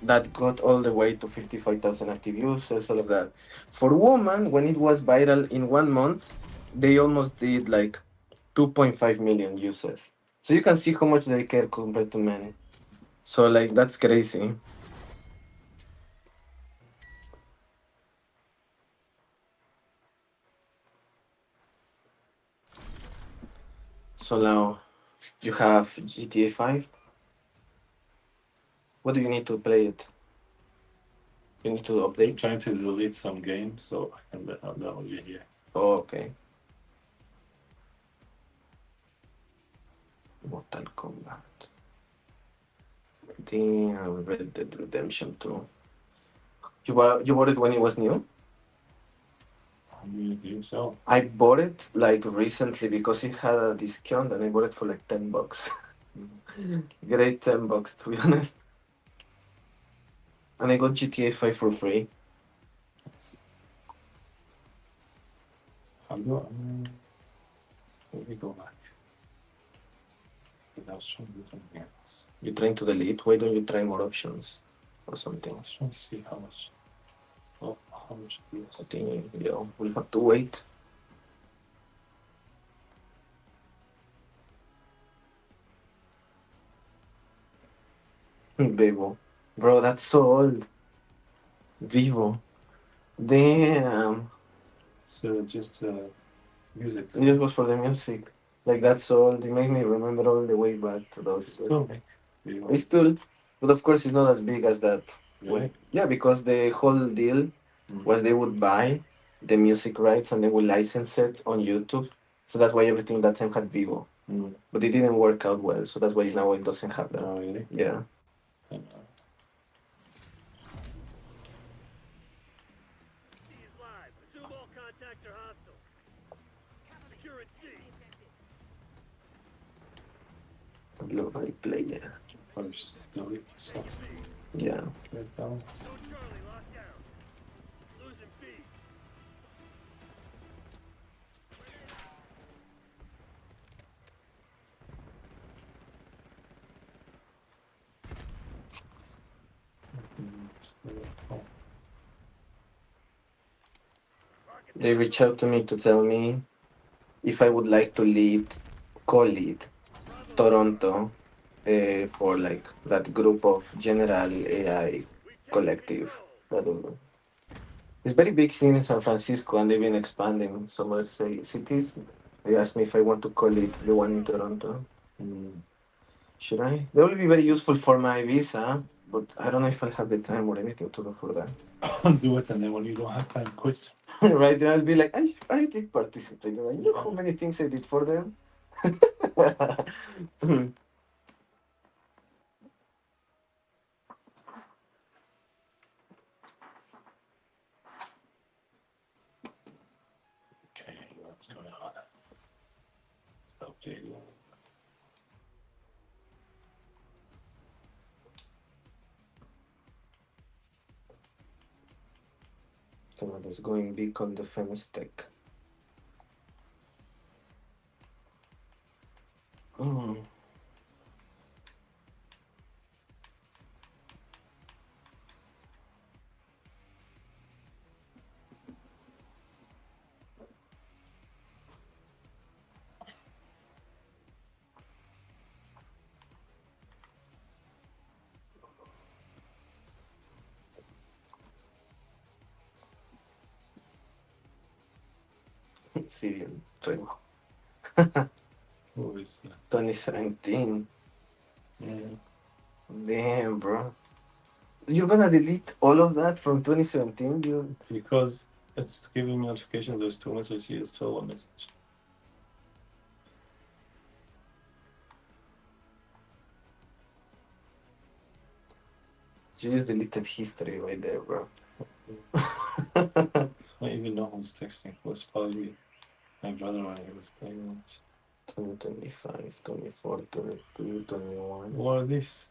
that got all the way to 55,000 active users, all of that. For woman, when it was viral in 1 month, they almost did like 2.5 million users. So you can see how much they care compared to men. So like that's crazy. So now you have GTA 5. What do you need to play it? You need to I'm update. trying to delete some games so I can download GTA. Oh, okay. Mortal Kombat. Damn, Red Dead Redemption 2. You bought it when it was new? I think so. I bought it like recently because it had a discount and I bought it for like $10. Great $10 to be honest. And I got GTA 5 for free. How do I... Let me go back. That was trying to do something else. You're trying to delete? Why don't you try more options or I something? was trying to see how much. Oh, how much it is. I think yeah, we'll have to wait. Vivo. Bro, that's so old. Vivo. Damn. So just music. It was for the music. Like that's so old. It made me remember all the way back to those. Still make. You It's still, but of course it's not as big as that. really? Yeah, because the whole deal was they would buy the music rights and they would license it on YouTube. So that's why everything that time had Vivo. Mm. But it didn't work out well, so that's why now it doesn't have that. Oh, really? Yeah. Uh, Is live. Assume all contacts are hostile. Secure C. Global player. First, delete this one. Yeah. Click down. No Charlie, locked down. Losing B. Oh, They reached out to me to tell me if I would like to co-lead Toronto for like that group of general AI collective. It's very big scene in San Francisco and they've been expanding some other cities. They asked me if I want to co-lead the one in Toronto. Should I? That will be very useful for my visa, but I don't know if I'll have the time or anything to do for that. do it, and then when you don't have time, quit. Right, then I'll be like, I did participate. You know how many things I did for them? Okay, what's going on? Okay. Canada's going big on defense tech. Mm. Syrian Trevo. Who is that? 2017. Yeah. Damn, bro. You're gonna delete all of that from 2017, dude? Because it's giving me notification there's two messages here, still one message. You just deleted history right there, bro. I don't even know who's texting. It was probably my brother when he was playing it. 2025, 24, 22, 21. What are these?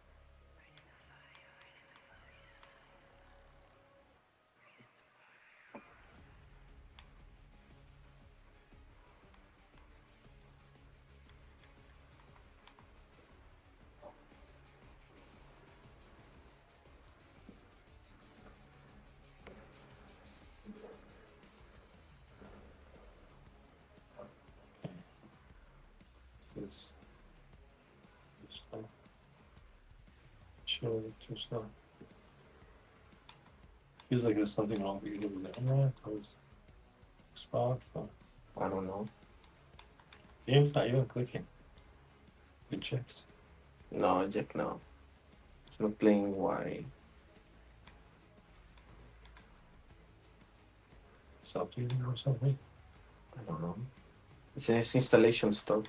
Sure, too slow. Feels like there's something wrong with either the internet or his Xbox. Or I don't know. game's not even clicking. It checks. No, Jack, no. It's not playing. Why? It's updating or something. I don't know. It's installation stuff.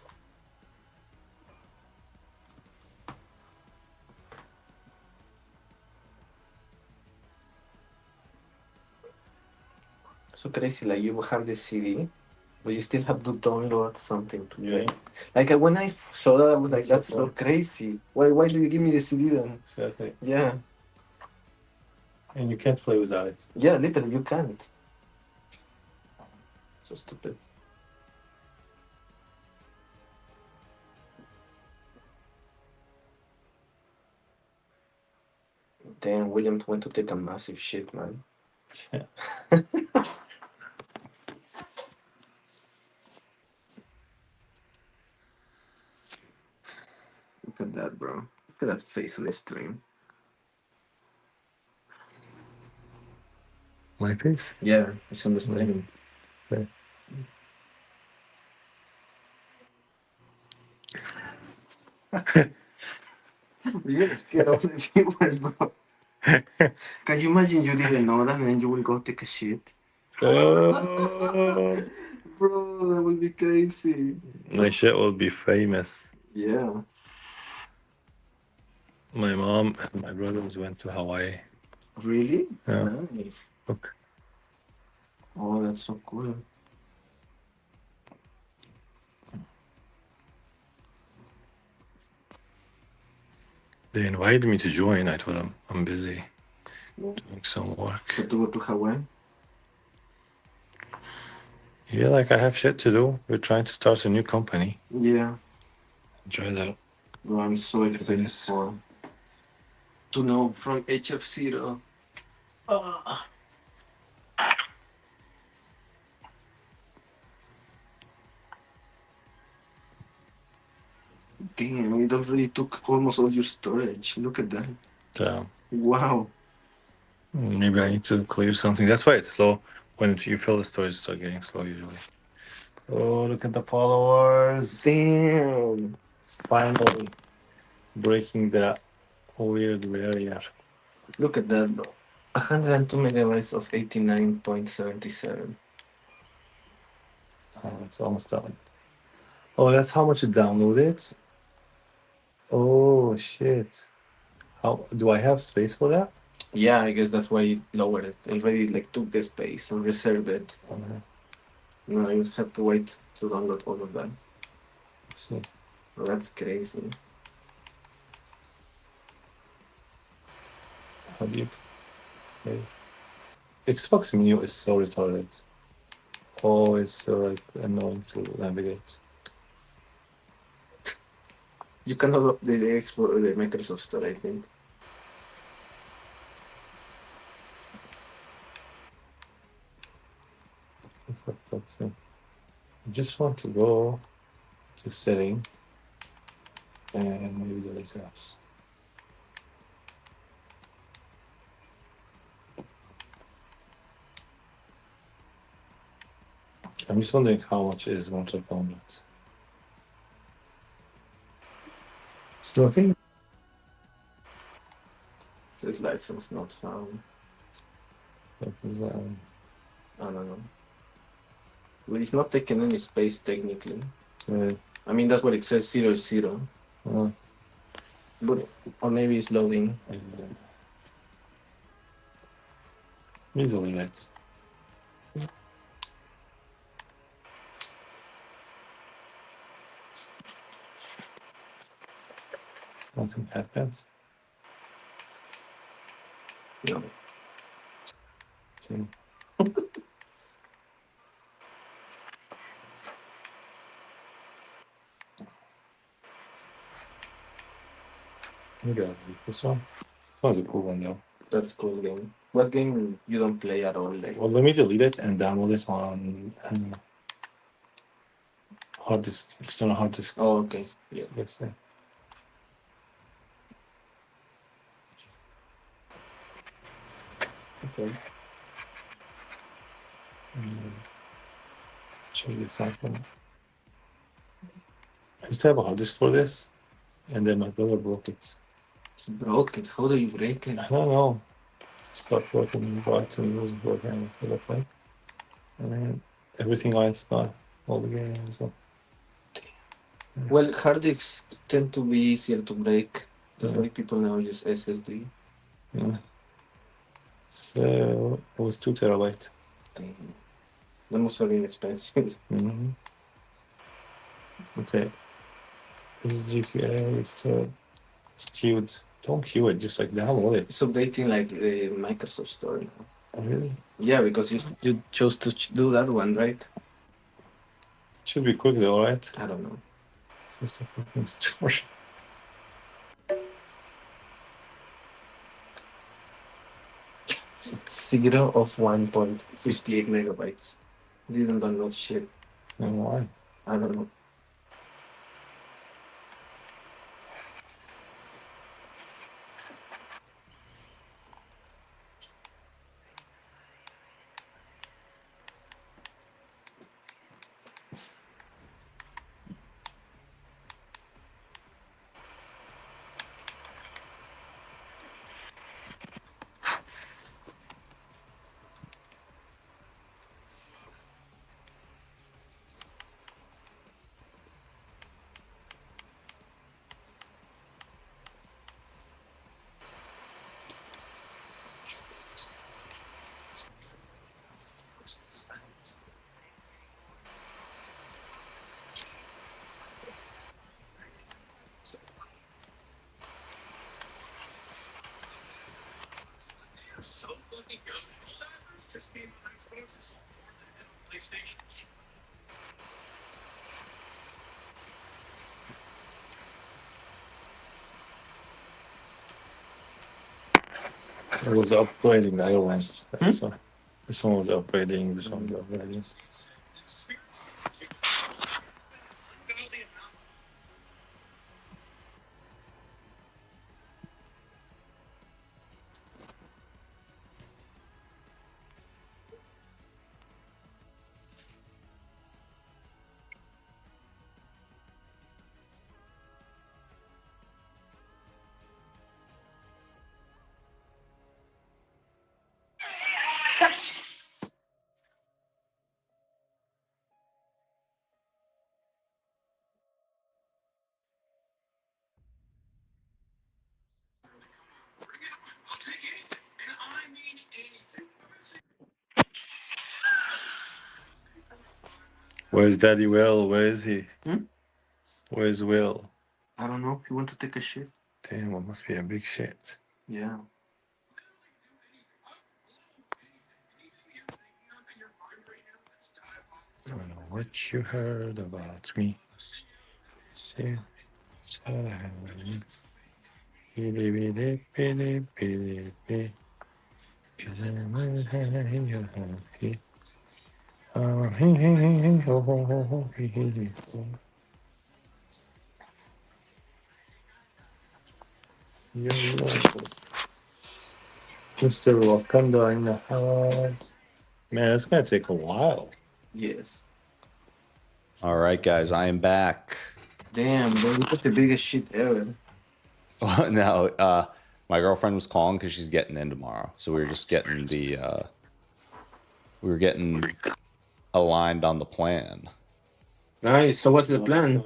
So crazy, like you have the CD, but you still have to download something to play. Yeah. Like when I saw that, I was like, That's "That's so so cool. crazy. Why do you give me the CD then?" Exactly. Yeah, And you can't play without it. yeah, literally, you can't. So stupid. Damn, William went to take a massive shit, man. Yeah. Look at that, bro. Look at that face on the stream. My face? Yeah, it's on the stream. Okay. You're gonna scare off the viewers, bro. Can you imagine you didn't know that and then you will go take a shit? Oh, Bro, that would be crazy. my shit will be famous. Yeah. My mom and my brothers went to Hawaii. Really? Yeah. Nice. Look. Oh, that's so cool. They invited me to join. I told them I'm busy doing some work. To go to Hawaii? Yeah, like I have shit to do. We're trying to start a new company. Yeah. Try that. Bro, I'm so excited Yes. to know from HF0. Damn, it already took almost all your storage. Look at that. Wow. Maybe I need to clear something. That's why it's slow. When you fill the storage, it starts getting slow usually. Oh, look at the followers. Damn. It's finally breaking that weird barrier. Look at that, bro. 102 megabytes of 89.77. Oh, it's almost done. Oh, that's how much it downloaded? Oh, shit. How do I have space for that? Yeah, I guess that's why it lowered it. It already like took the space and reserved it. No, you just have to wait to download all of that. See. Oh, that's crazy. How do you play? Xbox menu is so retarded. Oh, it's so like annoying to navigate. You cannot update the Xbox or the Microsoft Store, I think. I just want to go to setting and maybe delete apps. I'm just wondering how much is 100 downloads. It's nothing. Says license not found. Like, I don't know. But it's not taking any space technically. Right. I mean, that's what it says 00. But, or maybe it's loading. Me delete it. Nothing happens. No. See. Maybe I'll delete this one. This one's a cool one though. That's cool game. What game you don't play at all? Like, Well, let me delete it and download it on hard disk, external hard disk. oh, okay. Yeah. Let's see. Okay. Change the function. I used to have a hard disk for this, and then my brother broke it. He broke it. How do you break it? I don't know. Stopped working, brought it to me, it wasn't working, I left it. And then everything on it's gone. All the games. Well, hard disks tend to be easier to break. That's Yeah. why people now use SSD. Yeah. So it was 2 terabyte. Damn. That must have been expensive. Mm-hmm. Okay. This is GTA. It's queued. Don't queue it. Just like download it. It's updating like the Microsoft Store now. Oh, really? Yeah, because you chose to do that one, right? Should be quick though, right? I don't know. Just a fucking store. 0 of 1.58 megabytes. Didn't download shit. And why? I don't know. It was upgrading the other ones. That's why. This one was upgrading. This one was upgrading. Where's Daddy Will? Where is he? Where's Will? I don't know. You want to take a shit? Damn, it must be a big shit. Yeah. I don't know what you heard about me. Say, Mr. Wakanda in the house. Man, it's gonna take a while. Yes. All right, guys, I am back. Damn, bro, you got the biggest shit ever. No, my girlfriend was calling because she's getting in tomorrow, so we were just getting we were getting aligned on the plan. Nice. So what's the plan?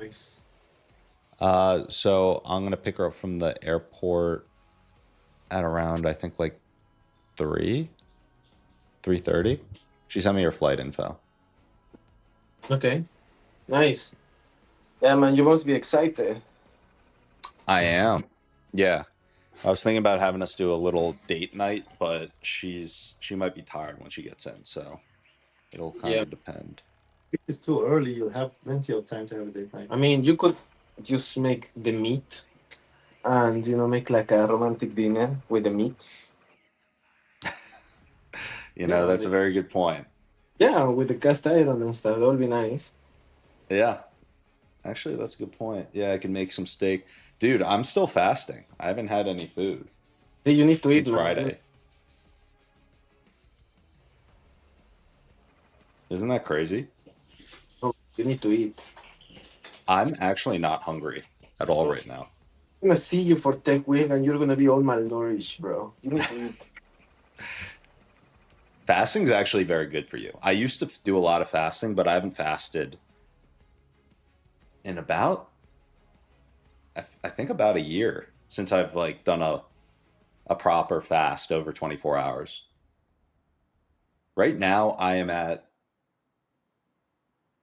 So I'm gonna pick her up from the airport at around, I think, like 3:30. She sent me her flight info. Okay. Nice. Yeah, man, you must be excited. I am. Yeah. I was thinking about having us do a little date night, but she might be tired when she gets in, so it'll kind of depend. If it's too early, you'll have plenty of time to have a date night. I mean, you could just make the meat and, make like a romantic dinner with the meat. That's a very good point. Yeah, with the cast iron and stuff. That would be nice. Yeah. Actually, that's a good point. Yeah, I can make some steak. Dude, I'm still fasting. I haven't had any food You need to eat, since man. Friday. Isn't that crazy? Oh, you need to eat. I'm actually not hungry at all right now. I'm gonna see you for Tech Week and you're gonna be all malnourished, bro. You need to eat. Fasting is actually very good for you. I used to do a lot of fasting, but I haven't fasted in about, I think about a year since I've like done a proper fast over 24 hours. Right now, I am at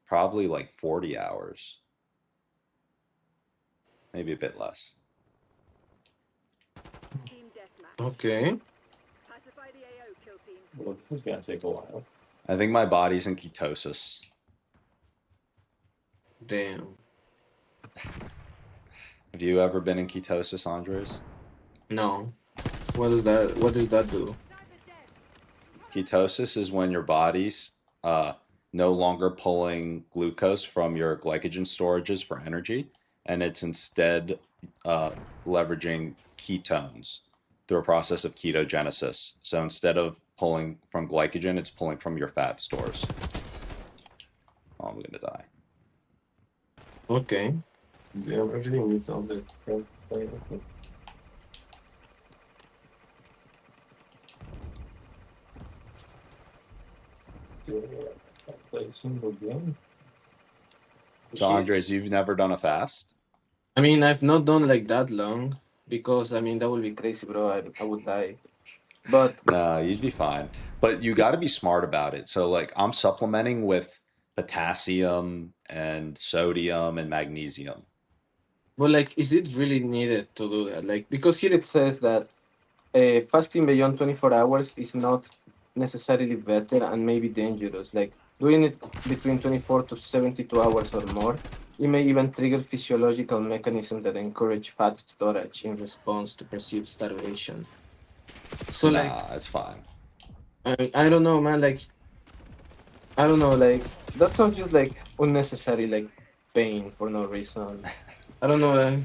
probably like 40 hours, maybe a bit less. Team deathmatch. Okay. Pacify the AO, kill team. Well, this is gonna take a while. I think my body's in ketosis. Damn. Have you ever been in ketosis, Andres? No. What does that do? Ketosis is when your body's no longer pulling glucose from your glycogen storages for energy, and it's instead leveraging ketones through a process of ketogenesis. So instead of pulling from glycogen, it's pulling from your fat stores. Oh, I'm gonna die. Okay. Yeah, everything is on the front. Play a single game. So Andres, you've never done a fast? I mean, I've not done like that long because I mean that would be crazy, bro. I would die. But No, you'd be fine. But you got to be smart about it. So like I'm supplementing with potassium and sodium and magnesium. like, is it really needed to do that? Like, because here it says that fasting beyond 24 hours is not necessarily better and may be dangerous. Like, doing it between 24 to 72 hours or more, it may even trigger physiological mechanisms that encourage fat storage in response to perceived starvation. So, like, Nah, it's fine. I don't know, man. Like, I don't know. Like, that sounds just like unnecessary, like, pain for no reason. I don't know.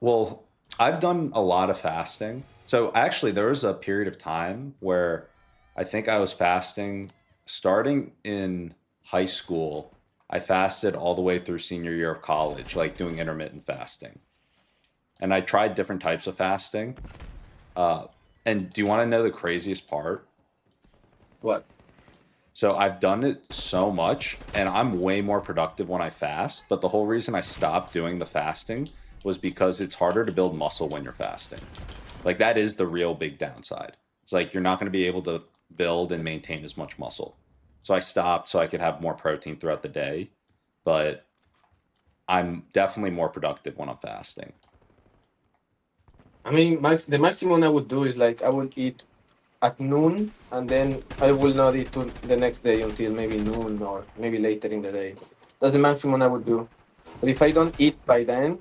Well, I've done a lot of fasting. So actually, there was a period of time where I think I was fasting starting in high school. I fasted all the way through senior year of college, like doing intermittent fasting. And I tried different types of fasting. And do you want to know the craziest part? What? So I've done it so much, and I'm way more productive when I fast. But the whole reason I stopped doing the fasting was because it's harder to build muscle when you're fasting. Like that is the real big downside. It's like you're not going to be able to build and maintain as much muscle. So I stopped so I could have more protein throughout the day. But I'm definitely more productive when I'm fasting. I mean, the maximum I would do is like I would eat at noon, and then I will not eat to the next day until maybe noon or maybe later in the day. That's the maximum I would do. But if I don't eat by then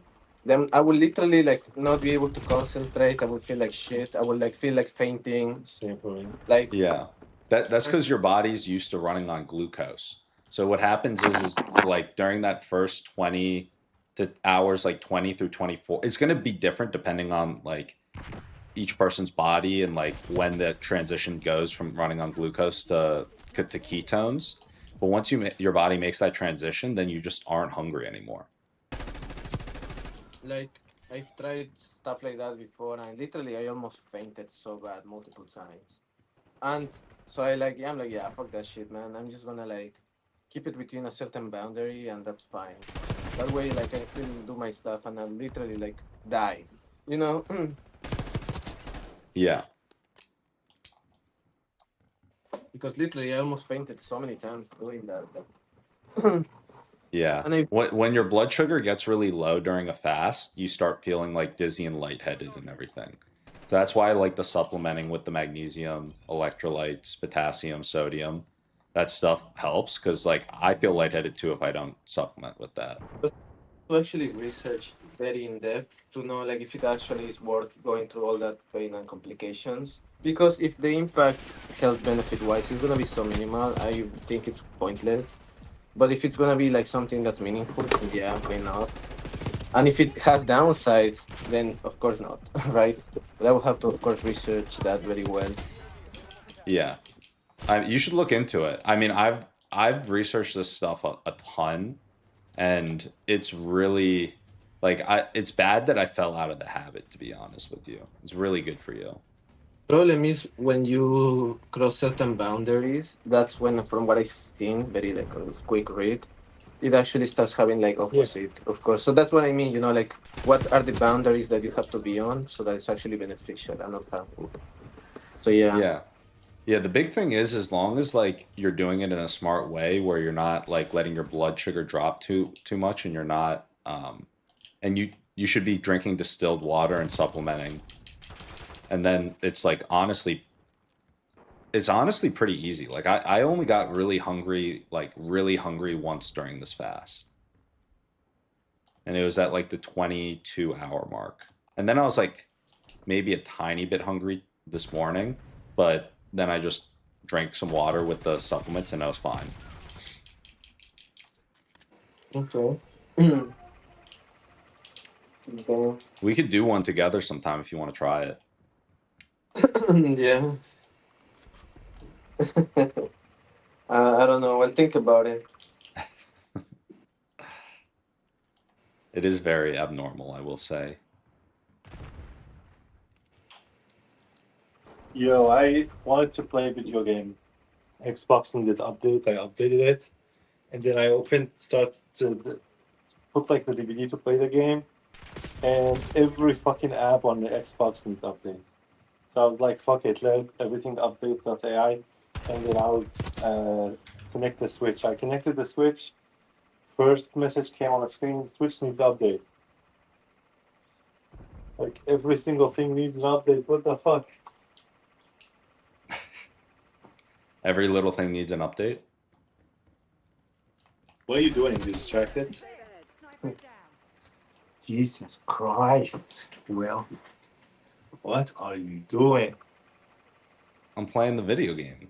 I will literally like not be able to concentrate. I would feel like shit. I would like feel like fainting. Same for me. Like Yeah, that's because your body's used to running on glucose. So what happens is like during that first 20 to hours, like 20 through 24, it's going to be different depending on like each person's body and like when the transition goes from running on glucose to ketones. But once your body makes that transition, then you just aren't hungry anymore. like I've tried stuff like that before, and literally I almost fainted so bad multiple times. And so I'm like, yeah, fuck that shit, man. I'm just gonna like keep it within a certain boundary, and that's fine. That way, like I still do my stuff, and I literally like die. You know? Yeah. Because literally I almost fainted so many times doing that. Like, Yeah. And When your blood sugar gets really low during a fast, you start feeling like dizzy and lightheaded and everything. So that's why I like the supplementing with the magnesium, electrolytes, potassium, sodium. That stuff helps because like I feel lightheaded too if I don't supplement with that. to actually research very in depth to know like if it actually is worth going through all that pain and complications. Because if the impact health benefit wise is gonna be so minimal, I think it's pointless. But if it's gonna be like something that's meaningful, then yeah, why not? And if it has downsides, then of course not, right? But I will have to of course research that very well. Yeah. You should look into it. I mean, I've researched this stuff a ton, and it's really like it's bad that I fell out of the habit, to be honest with you. It's really good for you. Problem is when you cross certain boundaries, that's when, from what I've seen, very like a quick read, it actually starts having like opposite, of course. So that's what I mean, like what are the boundaries that you have to be on so that it's actually beneficial and not harmful. So yeah. Yeah. Yeah, the big thing is as long as like you're doing it in a smart way where you're not like letting your blood sugar drop too much and you're not and you should be drinking distilled water and supplementing. And then it's like honestly pretty easy. Like I only got really hungry once during this fast. And it was at like the 22-hour mark. And then I was like maybe a tiny bit hungry this morning, but then I just drank some water with the supplements and I was fine. Okay. Okay. We could do one together sometime if you want to try it. Yeah. I don't know. I'll think about it. It is very abnormal, I will say. Yo, I wanted to play a video game. Xbox needed update. I updated it, and then I started to put like the DVD to play the game, and every fucking app on the Xbox needs update. So I was like, fuck it, let everything update.ai, and then I'll connect the Switch. I connected the Switch. First message came on the screen, Switch needs update. Like every single thing needs an update. What the fuck? Every little thing needs an update. What are you doing? You distracted? Jesus Christ, Will. What are you doing? I'm playing the video game.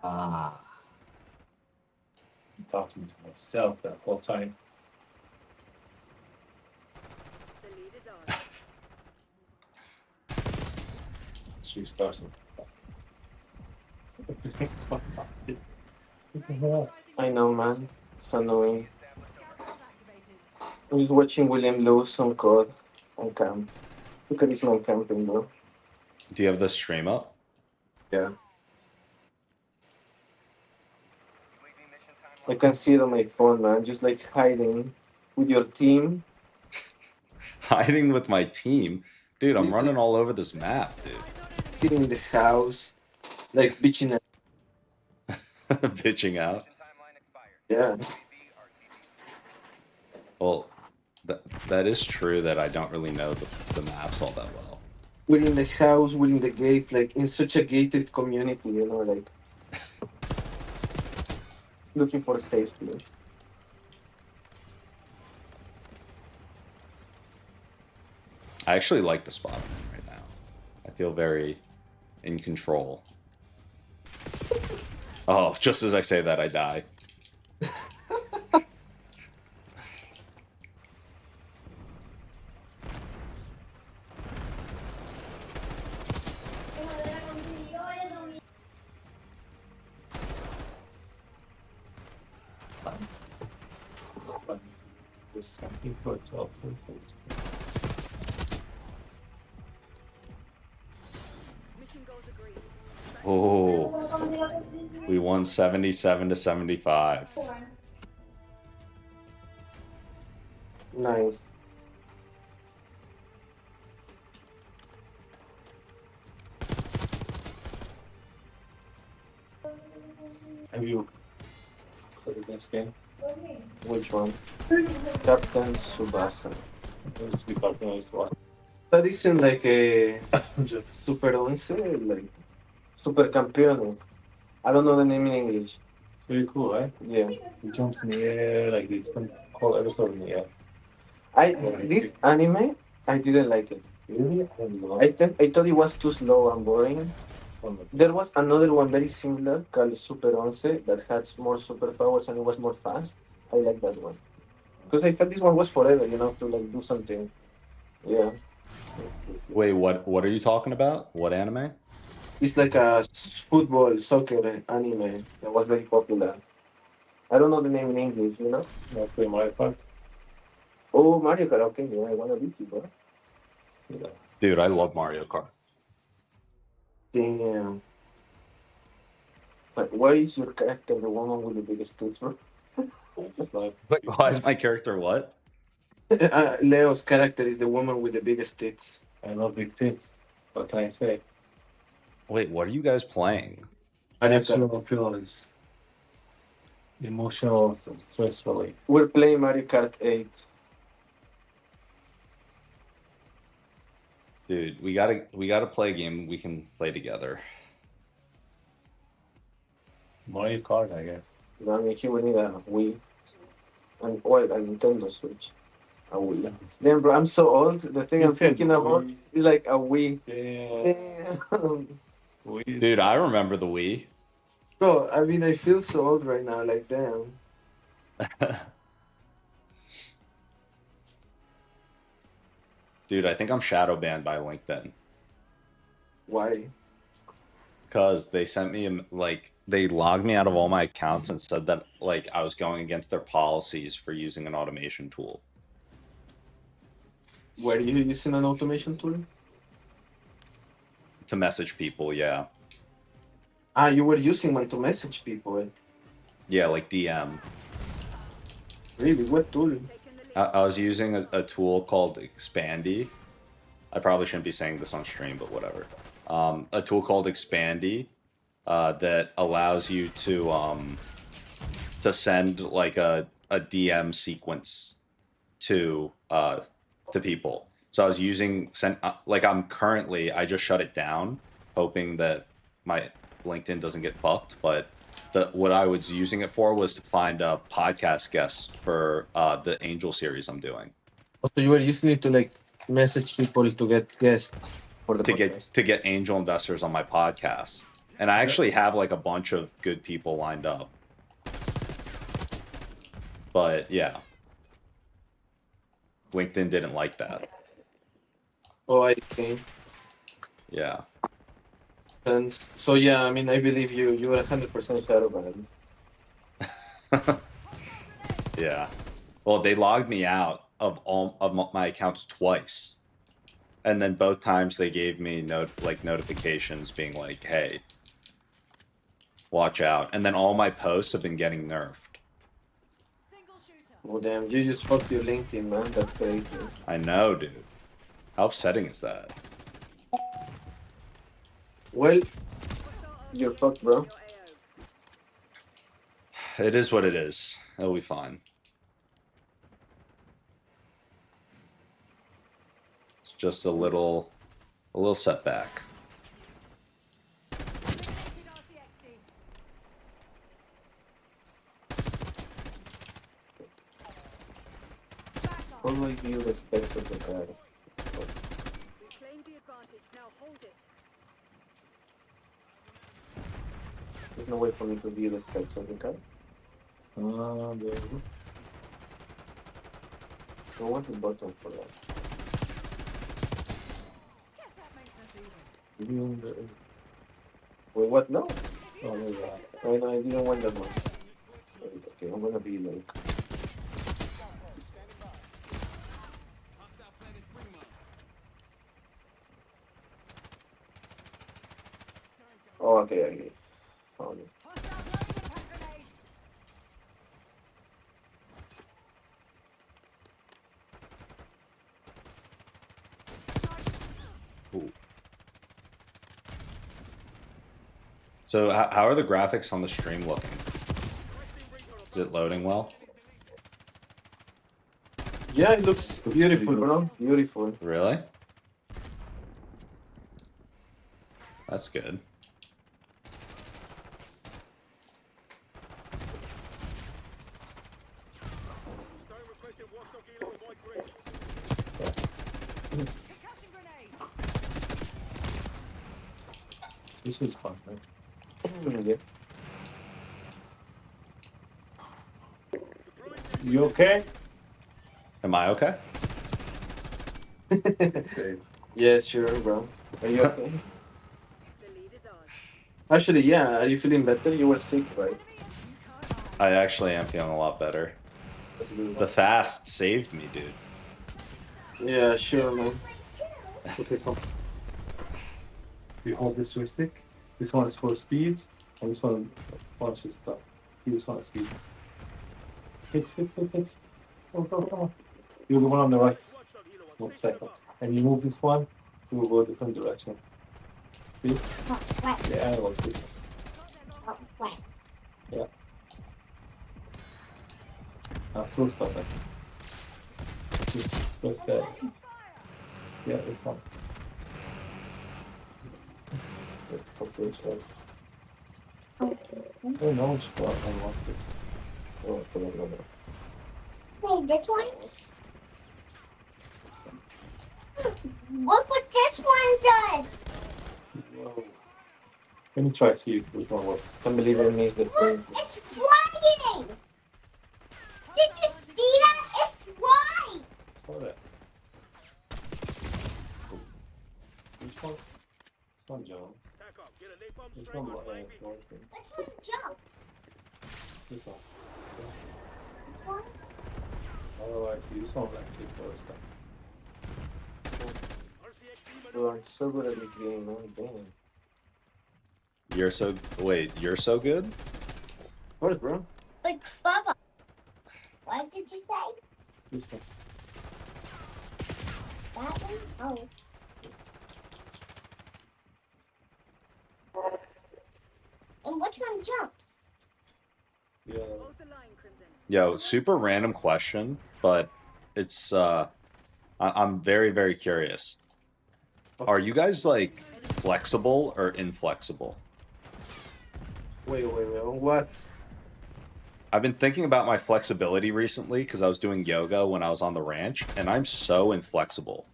I'm talking to myself that whole time. The lead is on. She's starting. I know, man. It's annoying. I'm just watching William lose some code on camp. Look at this man camping, bro. Do you have the stream up? Yeah. I can see it on my phone, man. Just like hiding with your team. Hiding with my team? Dude, I'm running all over this map, dude. Sitting in the house. Like bitching at. Bitching out. Yeah. Well, that is true that I don't really know the maps all that well. We're in the house, we're in the gates, like in such a gated community, like looking for safety. I actually like the spot I'm in right now. I feel very in control. Oh, just as I say that, I die. Mission goals agreed. Oh, we won 77 to 75. Nice. Have you played this game? Which one? Captain Subasa. Let's be cartoonist one. That isn't like a Super 11, like Super Campeón. I don't know the name in English. It's really cool, right? Yeah. He jumps in the air like this whole episode in the air. This anime, I didn't like it. Really? I thought it was too slow and boring. There was another one very similar called Super 11 that had more superpowers and it was more fast. I like that one. Because I felt this one was forever, to like do something. Yeah. Wait, what are you talking about? What anime? It's like a football, soccer anime that was very popular. I don't know the name in English, you know? I play Mario Kart. Oh, Mario Kart. Okay, yeah, I wanna beat you, bro. Yeah. Dude, I love Mario Kart. Damn. But why is your character the one with the biggest tits, bro? Like, Wait, why is my character what? Leo's character is the woman with the biggest tits. I love big tits. What can I say? Wait, what are you guys playing? Mario Kart. Natural appearance. Emotional stress relief. We're playing Mario Kart 8. Dude, we gotta play a game we can play together. Mario Kart, I guess. I mean, he would need a Wii. And, well, a Nintendo Switch. A Wii. Damn, bro, I'm so old. The thing You I'm said thinking about Wii. is like a Wii. Yeah. Damn. Dude, I remember the Wii. Bro, I mean, I feel so old right now. Like, damn. Dude, I think I'm shadow banned by LinkedIn Why? because they sent me they logged me out of all my accounts and said that like I was going against their policies for using an automation tool. Were you using an automation tool? To message people, yeah. Ah, you were using one to message people. Yeah, like DM. Really? What tool? I was using a tool called Expandy. I probably shouldn't be saying this on stream, but whatever. A tool called Expandy that allows you to send like a DM sequence to people. So I was using I just shut it down, hoping that my LinkedIn doesn't get fucked, but what I was using it for was to find podcast guests for the Angel series I'm doing. So you were using it to like message people to get guests for the podcast. To get angel investors on my podcast. And I actually have like a bunch of good people lined up. But yeah. LinkedIn didn't like that. Oh, I see. Yeah. And so yeah, I mean, I believe you. You were 100% shadow banned. Yeah. Well, they logged me out of all of my accounts twice. And then both times they gave me notifications being like, "Hey, watch out." And then all my posts have been getting nerfed. Oh damn, you just fucked your LinkedIn, man. That's crazy. I know, dude. How upsetting is that? Well, you're fucked, bro. It is what it is. It'll be fine. It's just a little setback. How do I view the specs of the card? Reclaim the advantage. Now hold it. There's no way for me to view the specs of the card. There you go. I want the button for that. Wait, what? No. Oh, there you are. I didn't want that one. Okay, I'm gonna be like. Oh, okay. Found it. Ooh. So how are the graphics on the stream looking? Is it loading well? Yeah, it looks beautiful, bro. Beautiful. Really? That's good. Stone requested watchdog healer with white grid. This is fun, right? Yeah. You okay? Am I okay? That's great. Yeah, sure, bro. Are you okay? The lead is Actually, yeah. Are you feeling better? You were sick, right? I actually am feeling a lot better. That's good. The fast saved me, dude. Yeah, sure, man. Okay, come. You hold this joystick. This one is for speed, and this one wants to stop. This one is speed. Hit. Go. You're the one on the right. One second. And you move this one to go a different direction. See? Oh, right. Yeah, I want to. Oh, right. Full stop. Press that. Yeah, it's fine. Okay, so. Okay. Oh no, it's fine. I want this. Oh, no. Wait, this one? Look what this one does. Whoa. Let me try to see if which one works. Can't believe I missed the Look, thing. it's flying. Did you see that? It's flying. Saw that. Cool. Which one? This one, John. Tack off. Get a napalm This strike one, on flying V. Northern. Which one jumps? This one. This one? Oh, I see. This one will actually throw stuff. RCXD Bro, I'm so good at this game, man. Damn. You're so you're so good? Of course, bro. But Bubba, what did you say? This one. That one? Oh. And which one jumps? Yeah. Yo, super random question, but it's I'm very, very curious. Are you guys like flexible or inflexible? Wait. What? I've been thinking about my flexibility recently because I was doing yoga when I was on the ranch, and I'm so inflexible.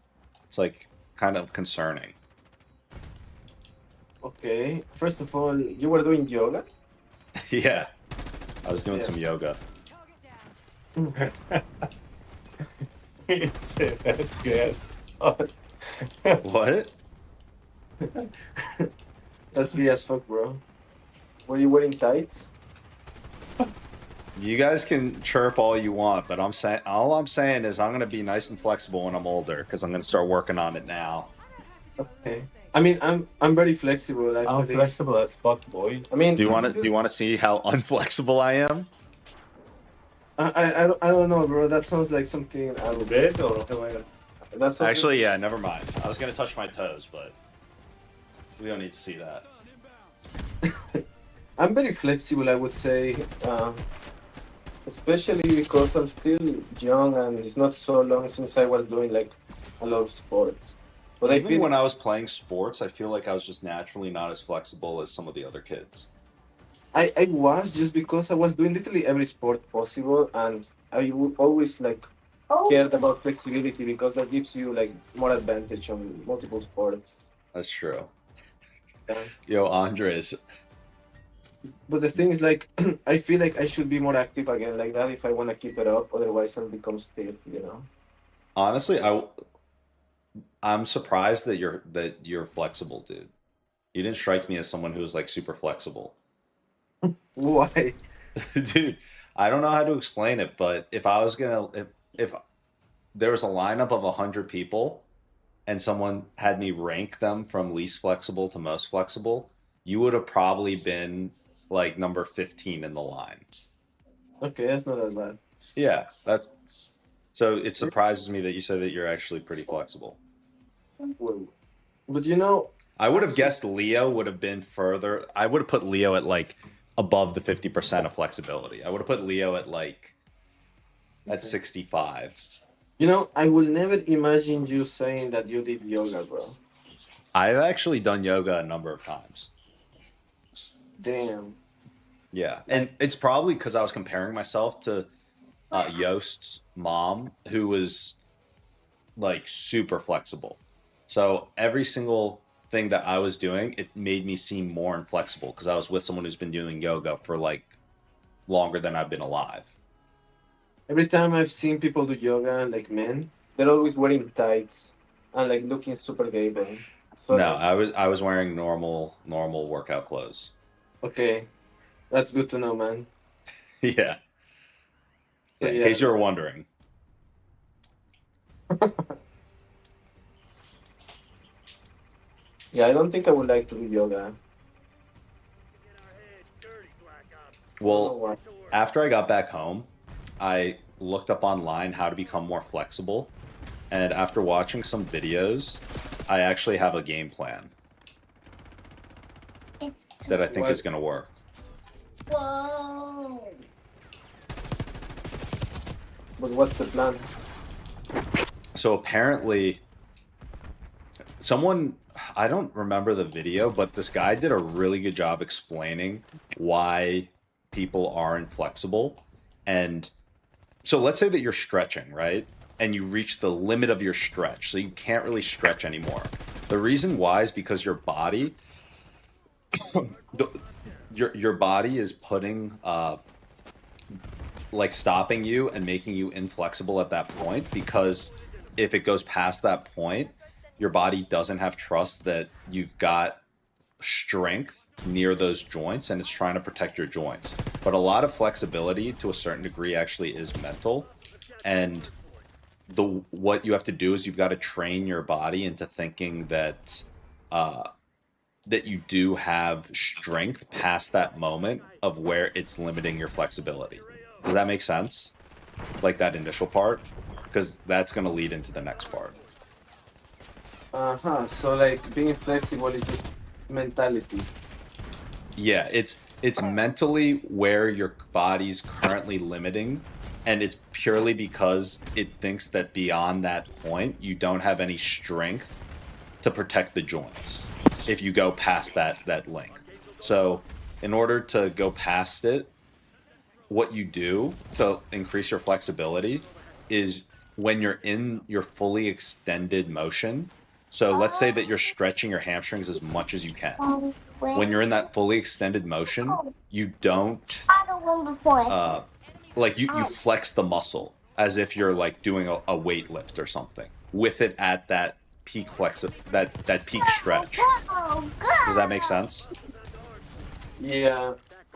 It's like kind of concerning. Okay. First of all, you were doing yoga? Yeah, I was doing Yeah. some yoga. Yes. What? That's me as fuck, bro. Were you wearing tights? You guys can chirp all you want, but all I'm saying is I'm gonna be nice and flexible when I'm older because I'm gonna start working on it now. Okay. I mean, I'm very flexible. I'm Actually. flexible as fuck, boy. I mean, Do you want to see how unflexible I am? I don't know, bro. That sounds like something I would. ¿Ves o no te vayas? That's something- Actually, yeah, never mind. I was gonna touch my toes, but we don't need to see that. I'm very flexible, I would say, especially because I'm still young and it's not so long since I was doing like a lot of sports. But I Even feel when I was playing sports, I feel like I was just naturally not as flexible as some of the other kids. I was just because I was doing literally every sport possible, and I would always like Oh. cared about flexibility because that gives you like more advantage on multiple sports. That's true. Yeah. Yo, Andres, But the thing is, like, I feel like I should be more active again like that if I want to keep it up. Otherwise, I'll become stiff, you know. honestly, I'm surprised that you're flexible, dude. You didn't strike me as someone who was like super flexible. Why? Dude, I don't know how to explain it, but if I was gonna if there was a lineup of 100 people and someone had me rank them from least flexible to most flexible, you would have probably been like number 15 in the line. Okay, that's not that bad. Yeah, that's so it surprises me that you say that you're actually pretty flexible. Well, but you know, I would have guessed Leo would have been further. I would have put Leo at like above the 50% of flexibility. I would have put Leo at like at 65. you know, I will never imagine you saying that you did yoga, bro. I've actually done yoga a number of times. Damn. Yeah, and it's probably because I was comparing myself to Yost's mom, who was like super flexible. So every single thing that I was doing, it made me seem more inflexible because I was with someone who's been doing yoga for like longer than I've been alive. Every time I've seen people do yoga, like men, they're always wearing tights and like looking super gay, bro. So, No, I was wearing normal workout clothes. okay, that's good to know, man. Yeah. So, Yeah, in yeah, case you were wondering. yeah, I don't think I would like to do yoga. Get our heads dirty, Black Ops. I don't know Well, why. after I got back home, I looked up online how to become more flexible. And after watching some videos, I actually have a game plan It's that I think What? is going to work. whoa. But what's the plan? So apparently, someone, I don't remember the video, but this guy did a really good job explaining why people are inflexible. And so let's say that you're stretching, right? And you reach the limit of your stretch, so you can't really stretch anymore. The reason why is because your body, your body is putting like stopping you and making you inflexible at that point, because if it goes past that point, your body doesn't have trust that you've got strength near those joints, and it's trying to protect your joints. But a lot of flexibility to a certain degree actually is mental, and what you have to do is you've got to train your body into thinking that that you do have strength past that moment of where it's limiting your flexibility. Does that make sense? Like that initial part? Because that's going to lead into the next part. So like being flexible is just mentality. Yeah, it's mentally where your body's currently limiting, and it's purely because it thinks that beyond that point you don't have any strength to protect the joints if you go past that length. So in order to go past it, what you do to increase your flexibility is when you're in your fully extended motion. So let's say that you're stretching your hamstrings as much as you can. When you're in that fully extended motion, you don't I don't want before. like you flex the muscle as if you're like doing a weight lift or something with it at that peak that peak stretch. Go, Does that make sense? Yeah.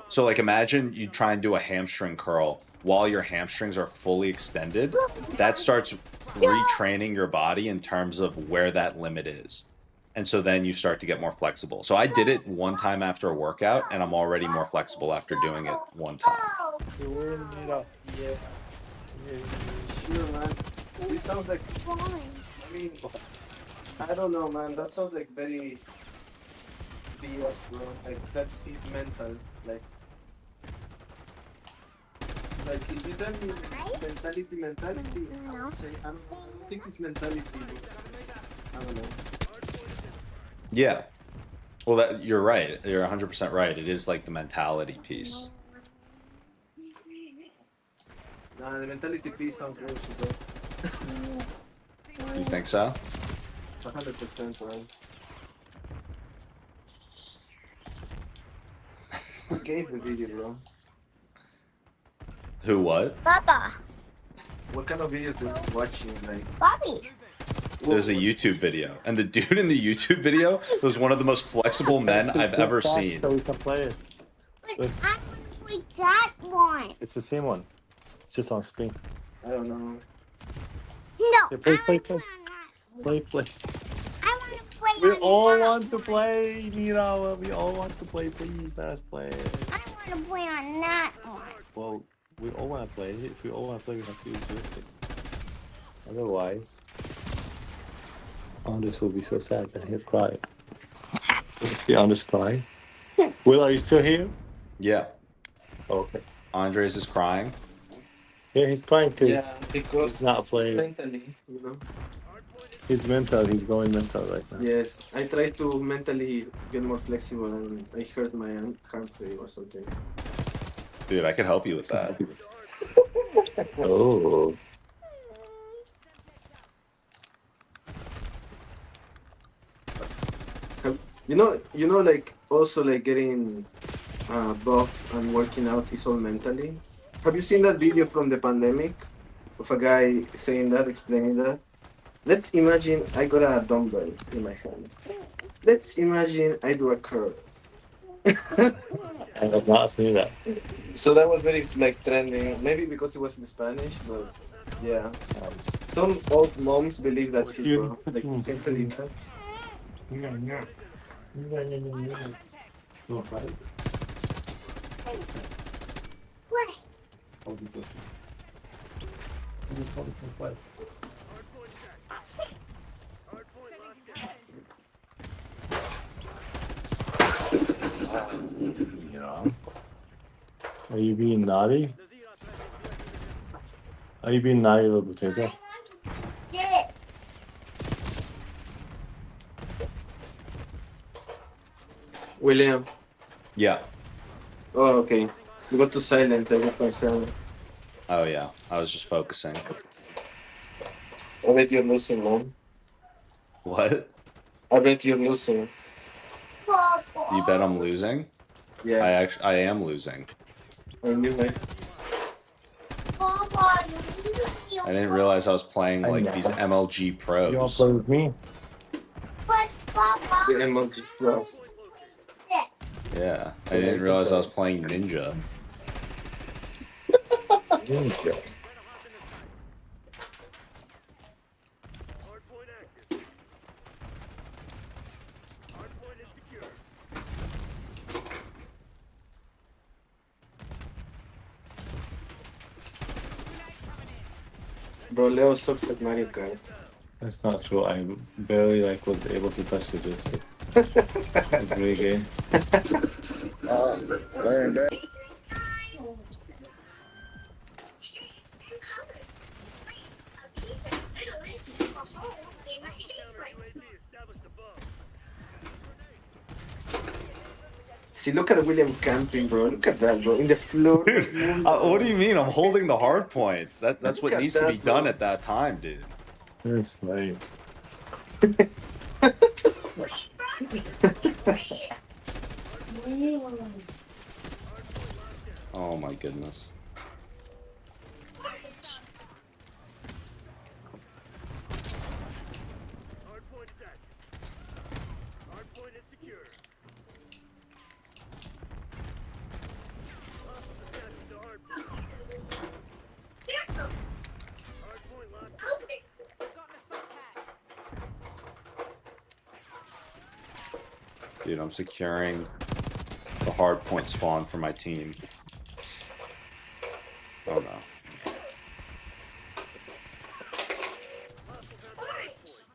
So like imagine you try and do a hamstring curl while your hamstrings are fully extended. That starts retraining your body in terms of where that limit is. And so then you start to get more flexible. So I did it one time after a workout, and I'm already more flexible after doing it one time. Go. Yeah. Sure, man. This sounds like, Fine. I mean, I don't know, man. That sounds like very BS, bro. Like, that's deep mental. Like if you tell me mentality, I would say, I don't think it's mentality, but I don't know. Yeah. Well, that you're right. You're 100% right. It is like the mentality piece. Nah, the mentality piece sounds bullshit, bro. You think so? 100%, man. Who gave the video, bro? Who what? Baba. What kind of videos are you watching? Like, Bobby. There's a YouTube video, and the dude in the YouTube video was one of the most flexible men I've ever seen. So we can play it. But Look. I want to play that one. It's the same one. It's just on screen. I don't know. No. Yeah, play, I play, want to play. play on that. Play. I want to play We on all that want to one. play, Nina. We all want to play. Please let us play. I want to play on that one. Well, we all want to play. If we all want to play, we have to use joystick. Otherwise, Anders will be so sad that he'll cry. Let's see Anders cry. Will, are you still here? Yeah. Oh, okay. Andres is crying. Yeah, he's crying because Yeah, because he's not playing. mentally, you know. He's mental. He's going mental right now. Yes, I try to mentally get more flexible, and I hurt my hamstring or something. Dude, I could help you with that. Oh. You know, like also like getting buff and working out is all mentally. Have you seen that video from the pandemic of a guy saying that, explaining that? Let's imagine I got a dumbbell in my hand. Let's imagine I do a curl. I have not seen that. So that was very like trending. Maybe because it was in Spanish, but yeah. Some old moms believe that shit, bro. Like you can't believe that. No, right? What? You know? Are you being naughty? Are you being naughty, little potato? This. William. Yeah. Oh, okay. You got to silent. I got myself. Oh yeah. I was just focusing. I bet you're losing, man. What? I bet you're losing. You bet I'm losing? Yeah. I am losing. I knew it. I didn't realize I was playing I like know. these MLG You want pros. to play with me? The emoji frost. Yeah. I didn't realize I was playing Ninja. Ninja. Hardpoint active. Hardpoint is secure. Bro, Leo sucks at Mario Kart. That's not true. I barely like was able to touch the joystick. It's a great game. UAV established above. See, look at William camping, bro. Look at that, bro. In the floor. What do you mean? I'm holding the hard point. That's Look what at needs to that, be done bro. at that time, dude. That's right. Oh my goodness. Hardpoint is active. Hardpoint is secure. Hostiles attached to hardpoint. Hardpoint locked down. Dude, I'm securing the hard point spawn for my team. Oh no. Hostiles have the hardpoint.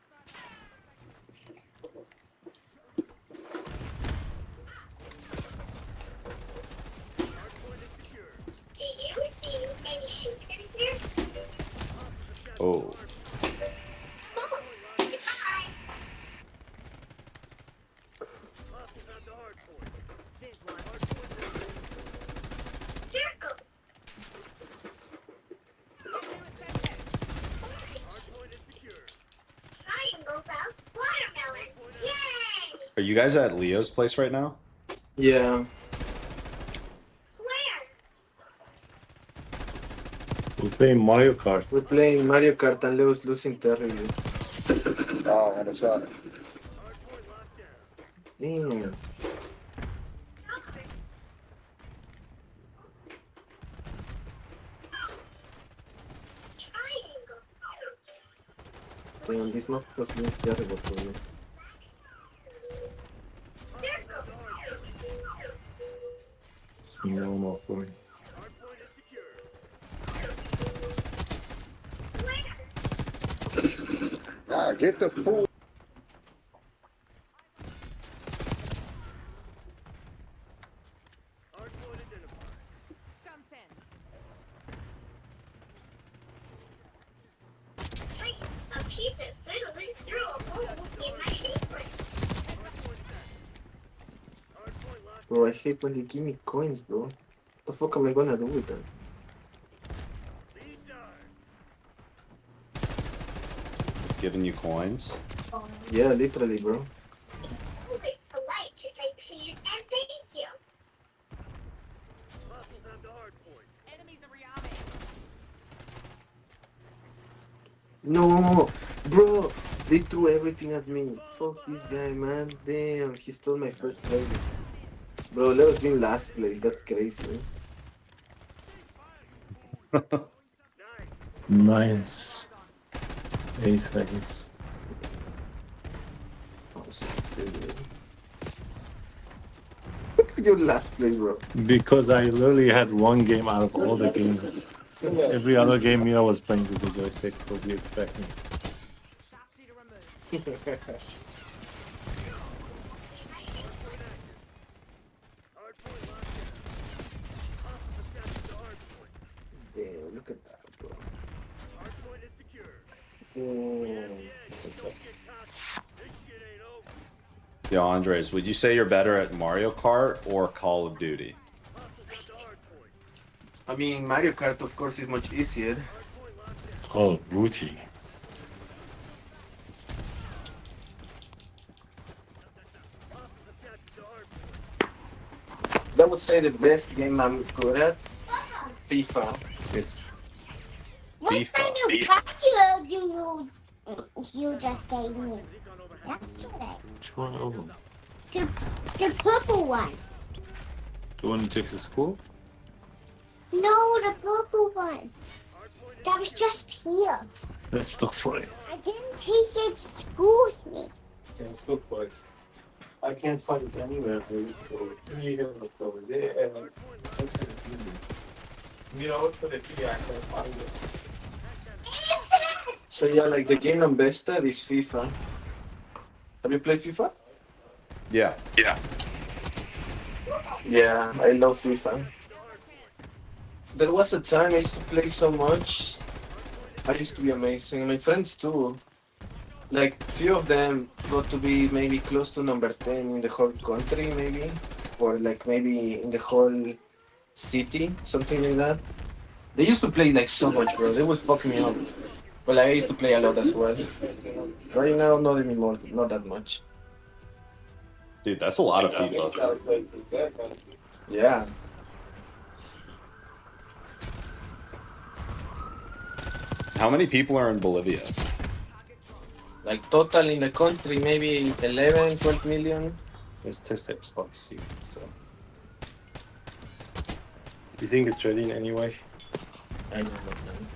Hardpoint is secure. Oh. Hostiles have the hardpoint. Hardpoint is hardpoint is secure. Are you guys at Leo's place right now? Yeah. We're playing Mario Kart. We're playing Mario Kart and Leo's losing terribly. Oh, and it's up. Hardpoint locked down. Damn. Damn, this map was being terrible for me. It's normal for me. Hardpoint is secure. Get the fool. Hardpoint identified. Hardpoint locked. Bro, I hate when they give me coins, bro. What the fuck am I gonna do with them? Lead dive. It's giving you coins. Yeah, literally, bro. Hostiles have the hardpoint. No! Bro, they threw everything at me. Fuck this guy, man. Damn, he stole my first place. Bro, let us be in last place. That's crazy. Nice. 8 seconds. Oh, stupid. Look at your last place, bro. Because I literally had one game out of all the games. Every other game Mira was playing with a joystick. What do you expect me? Damn, look at that, bro. Hardpoint is secure. Damn. Don't get cocky. This shit ain't over. Yo, Andres, would you say you're better at Mario Kart or Call of Duty? Hostiles got the hardpoint. I mean, Mario Kart, of course, is much easier. Hardpoint locked down. Oh, booty. Hostiles have captured the hardpoint. I would say the best game I'm good at, FIFA. Yes. What FIFA. kind of capture you just gave me Recon overhead. yesterday? Which one? Oh. The purple one. Do you want to take to school? No, the purple one. Hardpoint is That was just here. Let's look for it. I didn't take it to school with me. Yeah, let's look for it. I can't find it anywhere. You can look over there. Mira, look for the key. I can't find it. So yeah, like the game I'm best at is FIFA. Have you played FIFA? Yeah. Yeah, I love FIFA. There was a time I used to play so much. I used to be amazing. My friends too. Like few of them got to be maybe close to number 10 in the whole country, maybe, or like maybe in the whole city, something like that. They used to play like so much, bro. They would fuck me up. But like, I used to play a lot as well. Right now, not anymore, not that much. Dude, that's a lot of FIFA. Yeah. How many people are in Bolivia? Like total in the country, maybe 11, 12 million. Let's test Xbox. See. So. You think it's ready in any way? I don't know, man.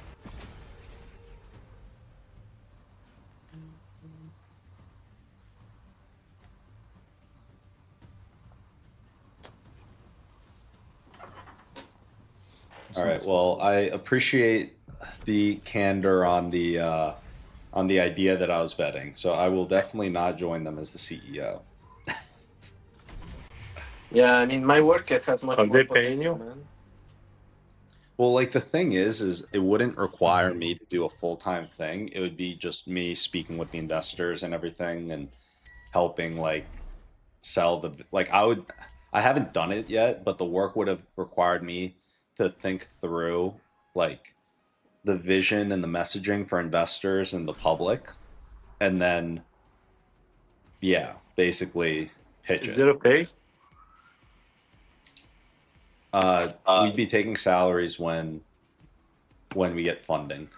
All right. Well, I appreciate the candor on the idea that I was betting. So I will definitely not join them as the CEO. Yeah, I mean, my work has much Are more they paying potential, you? man. Well, like the thing is it wouldn't require me to do a full-time thing. It would be just me speaking with the investors and everything and helping like sell the like I haven't done it yet, but the work would have required me to think through like the vision and the messaging for investors and the public and then yeah, basically pitch Is it. it okay? We'd be taking salaries when we get funding.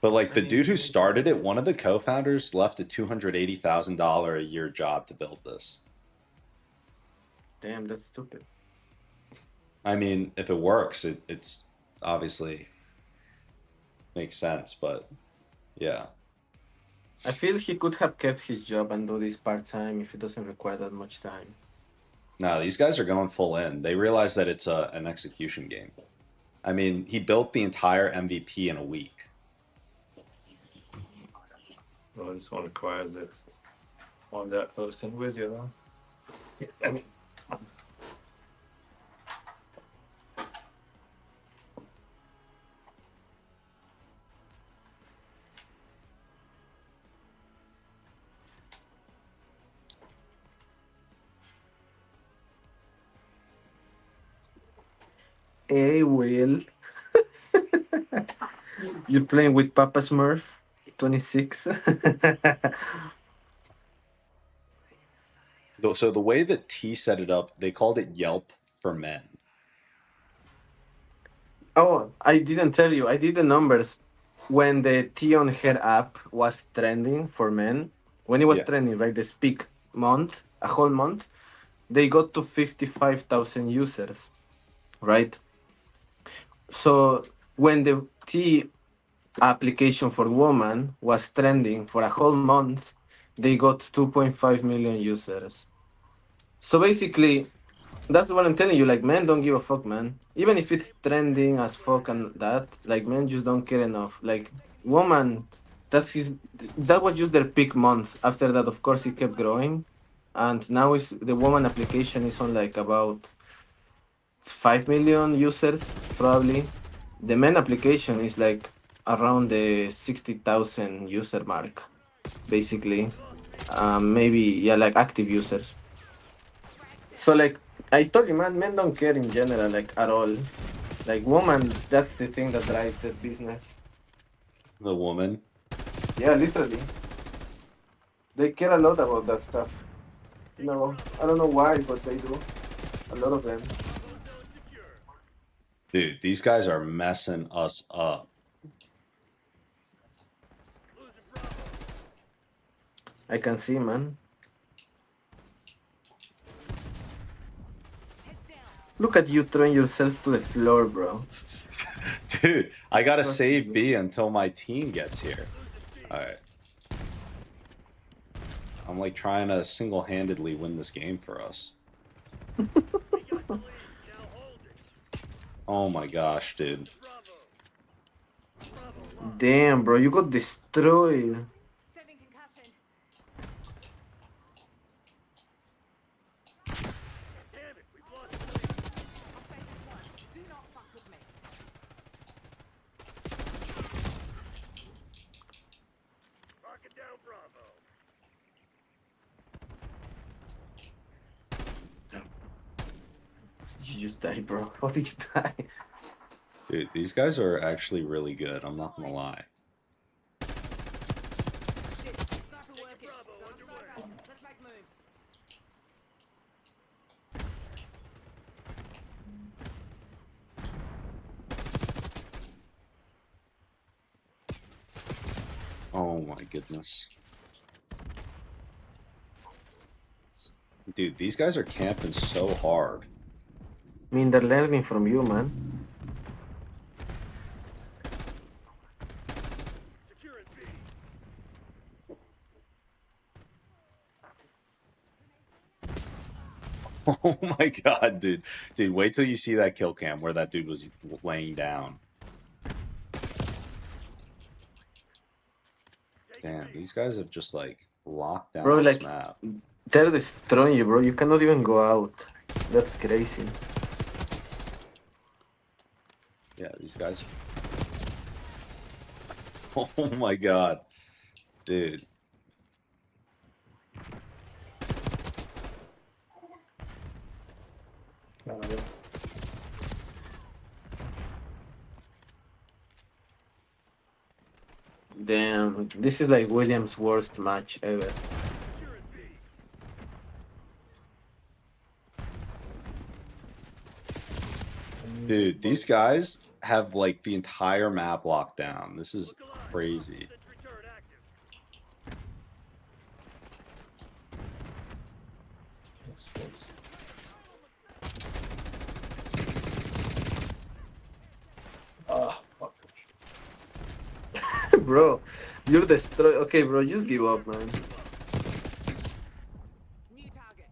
But like the dude who started it, one of the co-founders left a $280,000 a year job to build this. Damn, that's stupid. I mean, if it works, it's obviously makes sense, but yeah. I feel he could have kept his job and do this part-time if it doesn't require that much time. No, these guys are going full in. They realize that it's an execution game. I mean, he built the entire MVP in a week. No, this one requires it on that person. Where's the other one? I mean, Hey, Will. You're playing with Papa Smurf, 26. So the way that T set it up, they called it Yelp for men. Oh, I didn't tell you. I did the numbers. when the tea on hair app was trending for men, when it was Yeah. trending, right, this peak month, a whole month, they got to 55,000 users, right? So when the tea application for woman was trending for a whole month, they got 2.5 million users. So basically, that's what I'm telling you. Like, men don't give a fuck, man. Even if it's trending as fuck and that, like, men just don't care enough. Like, woman, that's his. That was just their peak month. After that, of course, it kept growing, and now is the woman application is on like about 5 million users probably. The men application is like around the 60,000 user mark, basically. Maybe yeah, like active users. So like I told you, man, men don't care in general, like at all. Like woman, that's the thing that drives the business. The woman. Yeah, literally, they care a lot about that stuff. No, I don't know why, but they do. A lot of them. Dude, these guys are messing us up. I can see, man. Look at you throwing yourself to the floor, bro. Dude, I gotta Trust save me. B until my team gets here. Alright. I'm like trying to single-handedly win this game for us. Oh my gosh, dude. Damn, bro, you got destroyed. Sending concussion. Damn it, we've lost the lead. I'll say this once. Do not fuck with me. Locking down Bravo. You just died, bro. How did you die? Dude, these guys are actually really good. I'm not gonna lie. Shit, sniper working. Bravo, Got a underway. sniper. Let's make moves. Oh my goodness. Dude, these guys are camping so hard. I mean, they're learning from you, man. Securing B. Oh my god, dude. Dude, wait till you see that kill cam where that dude was laying down. Damn, these guys have just like locked down Bro, this like, map. they're destroying you, bro. You cannot even go out. That's crazy. Yeah, these guys. Oh my god. Dude. Damn, this is like Williams' worst match ever. Securing B. Dude, these guys have like the entire map locked down. This is Look alive. crazy. Sentry turret active. Ah, fuck. Bro, you're destroyed. Okay, bro, just give up, man. New target.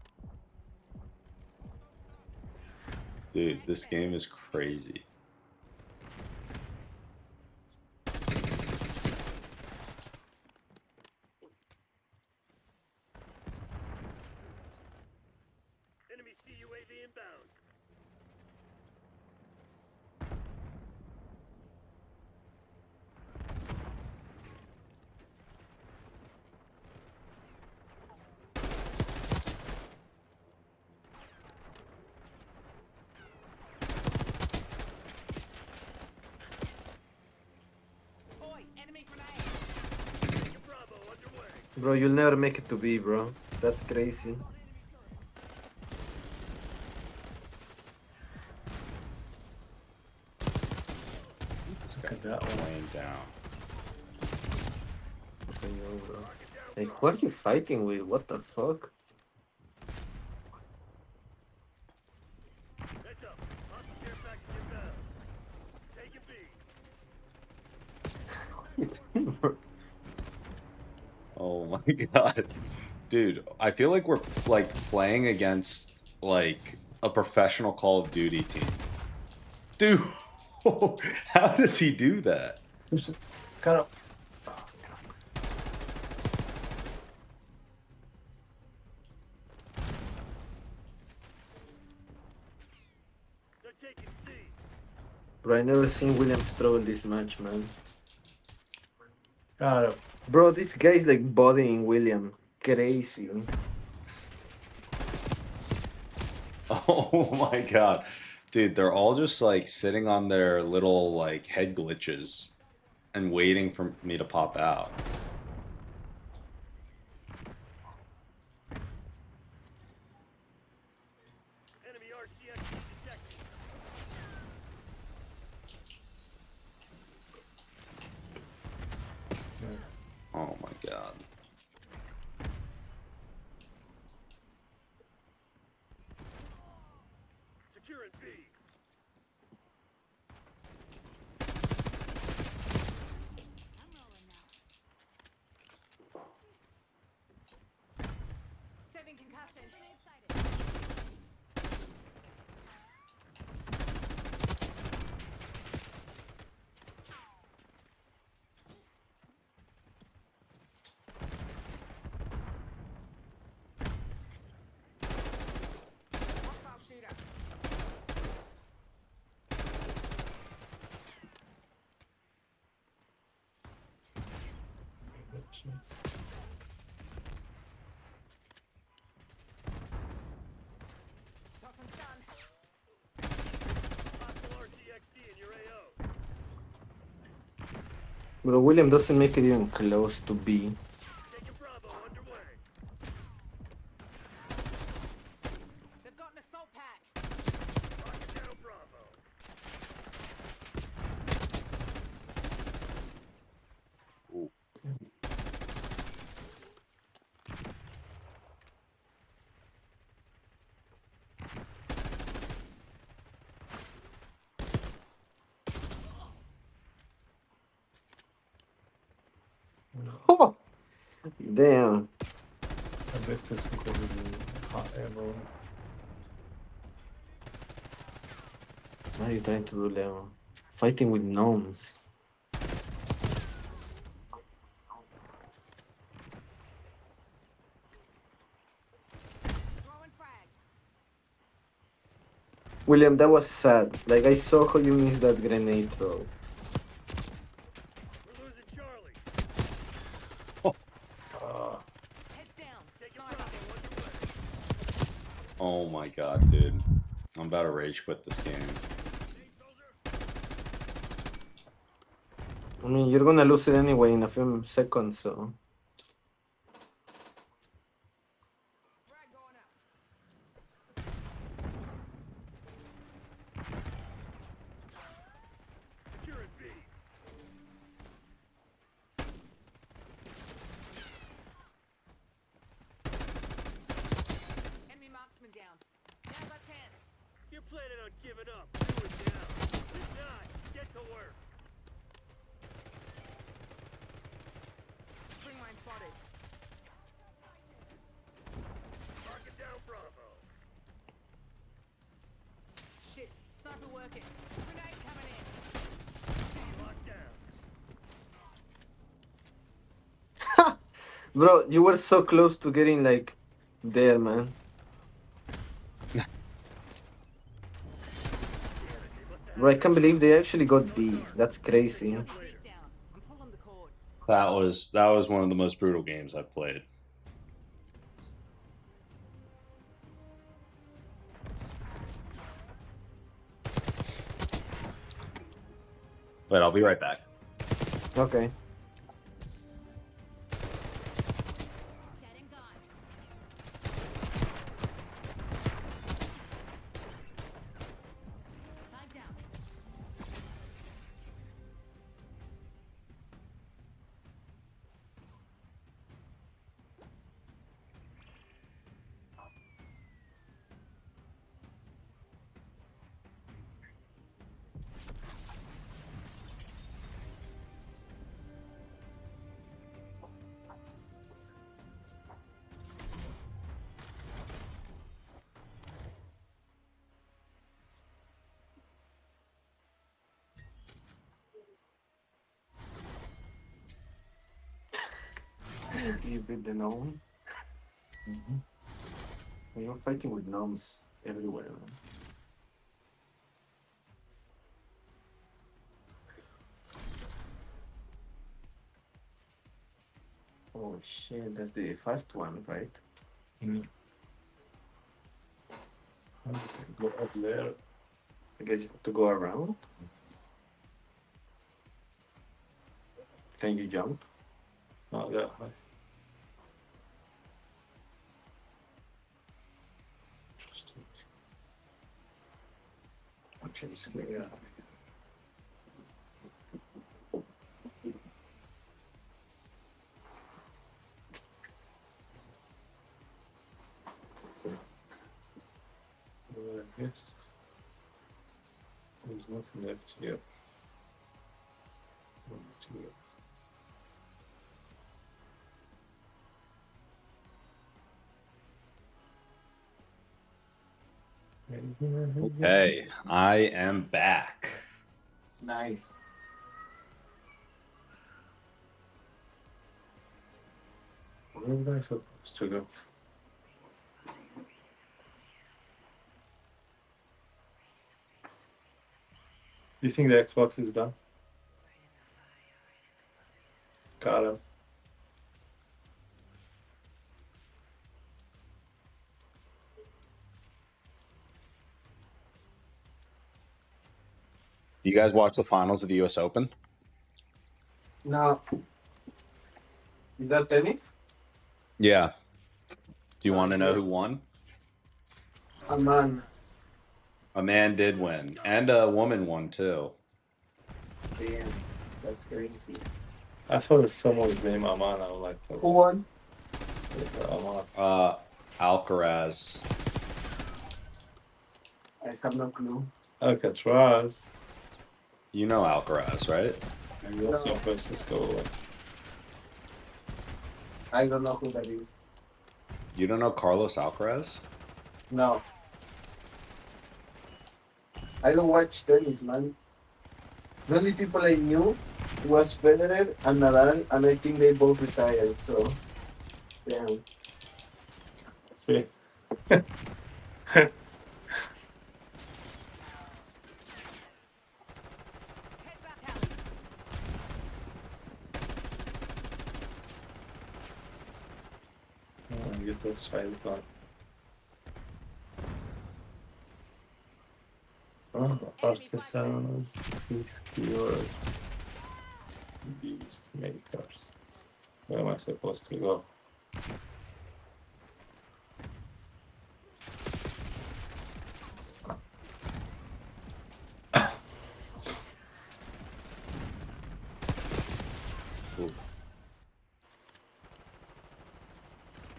Dude, this game is crazy. Enemy CUAV inbound. Oi, enemy grenade. Taking Bravo underway. Bro, you'll never make it to B, bro. That's crazy. This guy Look at that one. laying down. KO, bro. Like, who are you fighting with? What the fuck? Heads up. Hostile care package inbound. Taking B. Oh my god. Dude, I feel like we're like playing against like a professional Call of Duty team. Dude, how does he do that? Kind of. They're taking C. Bro, I never seen William struggle this much, man. Kind of. Bro, this guy is like bodying William. Crazy. Oh my god. Dude, they're all just like sitting on their little like head glitches and waiting for me to pop out. Enemy RCX detected. Oh my god. Securing B. Sending concussion. Hostile shooter. Tossing stun. Hostile RCXD in your AO. Bro, William doesn't make it even close to B. Taking Bravo underway. They've got an assault pack. Locking down Bravo. Ooh. Oh, damn. A bit physical with hot air balloon. What are you trying to do, Leo? Fighting with gnomes. Throwing frag. William, that was sad. Like, I saw how you missed that grenade throw. We're losing Charlie. Heads down. Taking Sniper. Bravo underway. Oh my god, dude. I'm about to rage quit this game. Hey, soldier. I mean, you're gonna lose it anyway in a few seconds, so. Frag going up. Securing B. Enemy marksman down. Now's our chance. You're planning on giving up. Do it now. If not, get to work. Spring mine spotted. Marking down Bravo. Shit. Sniper working. Grenade coming in. Locked down. Bro, you were so close to getting, like, there, man. Bro, I can't believe they actually got B. That's crazy. Beat down. I'm pulling the cord. That was one of the most brutal games I've played. Wait, I'll be right back. Okay. Dead and gone. Five down. You beat the gnome. You're fighting with gnomes everywhere. Man. Oh shit, that's the first one, right? Go up there. I guess you have to go around. Can you jump? Oh, yeah. Okay, so yeah. Yes. There's nothing left here. Okay, I am back. Nice. Where am I supposed to go? You think the Xbox is done? Got him. Do you guys watch the finals of the U.S. Open? Now, is that tennis? Yeah. Do you Oh, want to know who yes. won? A man. A man did win, and a woman won too. Damn, that's crazy. I thought it's someone's name Aman. I was like, Who won? Aman. Alcaraz. I have no clue. Alcatraz. You know Alcaraz, right? And you also No. Francisco. I don't know who that is. You don't know Carlos Alcaraz? No. I don't watch tennis, man. The only people I knew was Federer and Nadal, and I think they both retired, so... Damn. See? Heads that alley. Get this right on. Oh, artisans, peacekeepers, beast makers. Where am I supposed to go?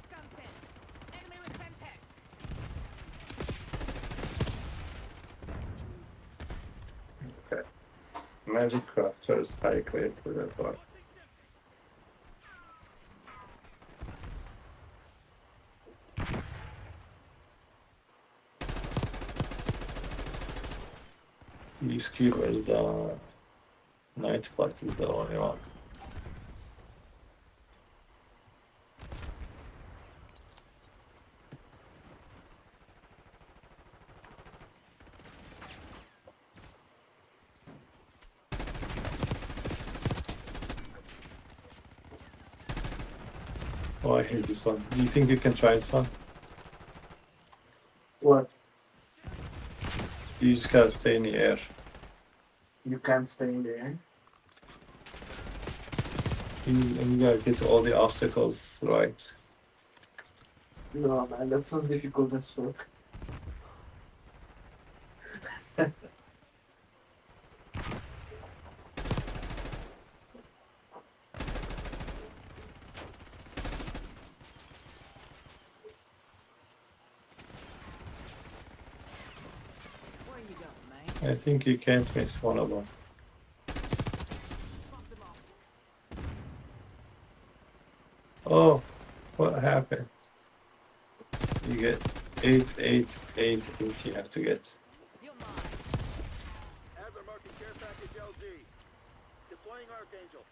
Stun set. Enemy with Semtex. Magic crafters, high grade to that one. Peacekeeper is the night flight is the only one. Oh, I hate this one. Do you think you can try this one? What? You just gotta stay in the air. You can't stay in there? You gotta get all the obstacles right. No, man, that sounds difficult as fuck. Where you going, mate? I think you can't miss one of them. Bumped him off. Oh, what happened? You get 8, 8, 8 each you have to get. You're mine. Adler marking care package LG. Deploying Archangel.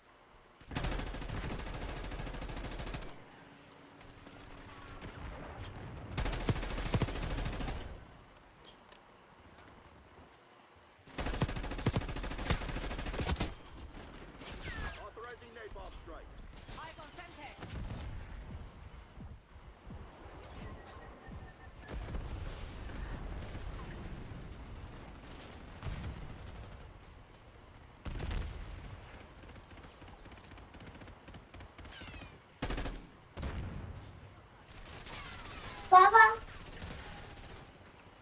Baba,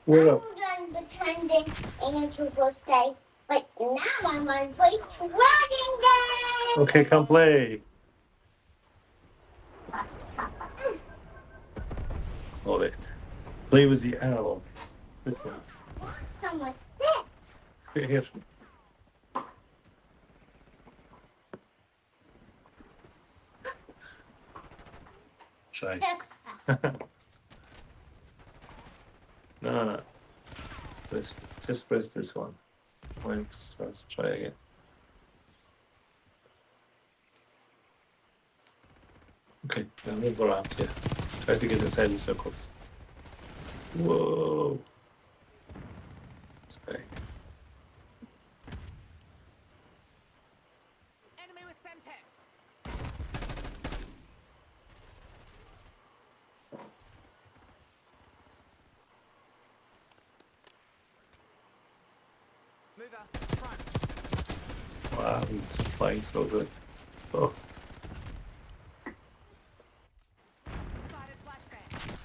Where I'm up? done pretending in a triple stay, but now I'm on play Dragon Game. Okay, come play. Love it. Play with the arrow. This one. I want somewhere sit. Sit here. Try. No. Just press this one. Wait, let's try again. Okay, now move around here. Try to get inside the circles. Whoa. Okay. Enemy with Semtex. Mover, front. Wow, he's playing so good. Oh, Sided flashbang.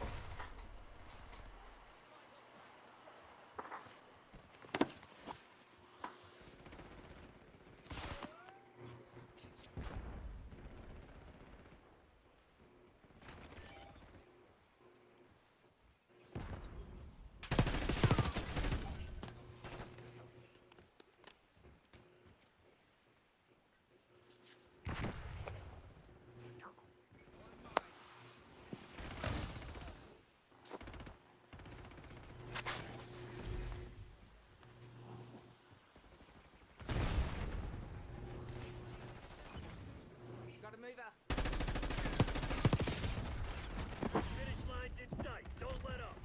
Got a mover. Finish line's in sight. Don't let up.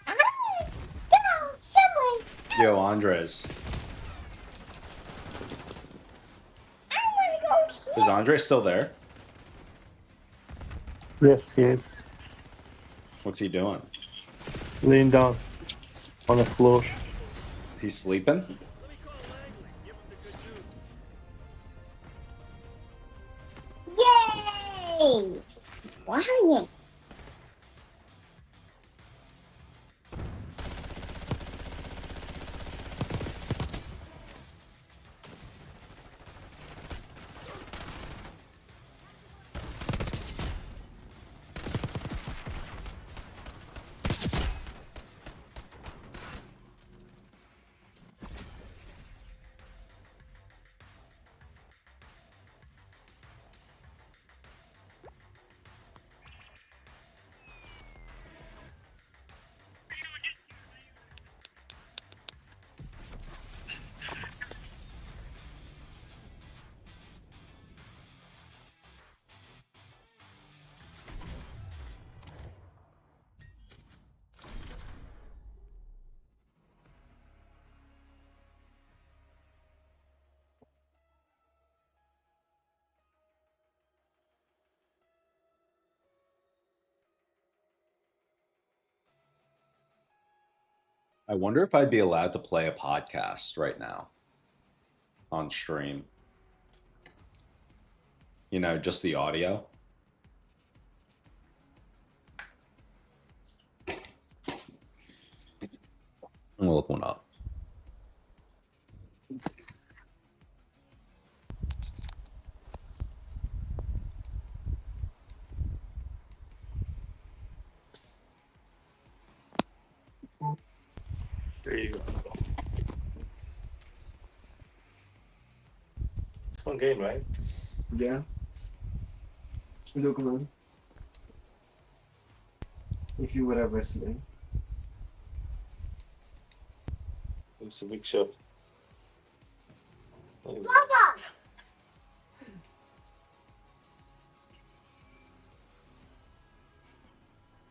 Go somewhere. Yo, Andres. I want to go sit. Is Andre still there? yes, yes. What's he doing? Laying down on the floor. He's sleeping? Let me call Langley. Give him the good news. Yay! Wow. I wonder if I'd be allowed to play a podcast right now on stream. You know, just the audio. I'm gonna look one up. There you go. It's a fun game, right? Yeah. Look, man. If you were ever sleep. It's a big shot. Baba!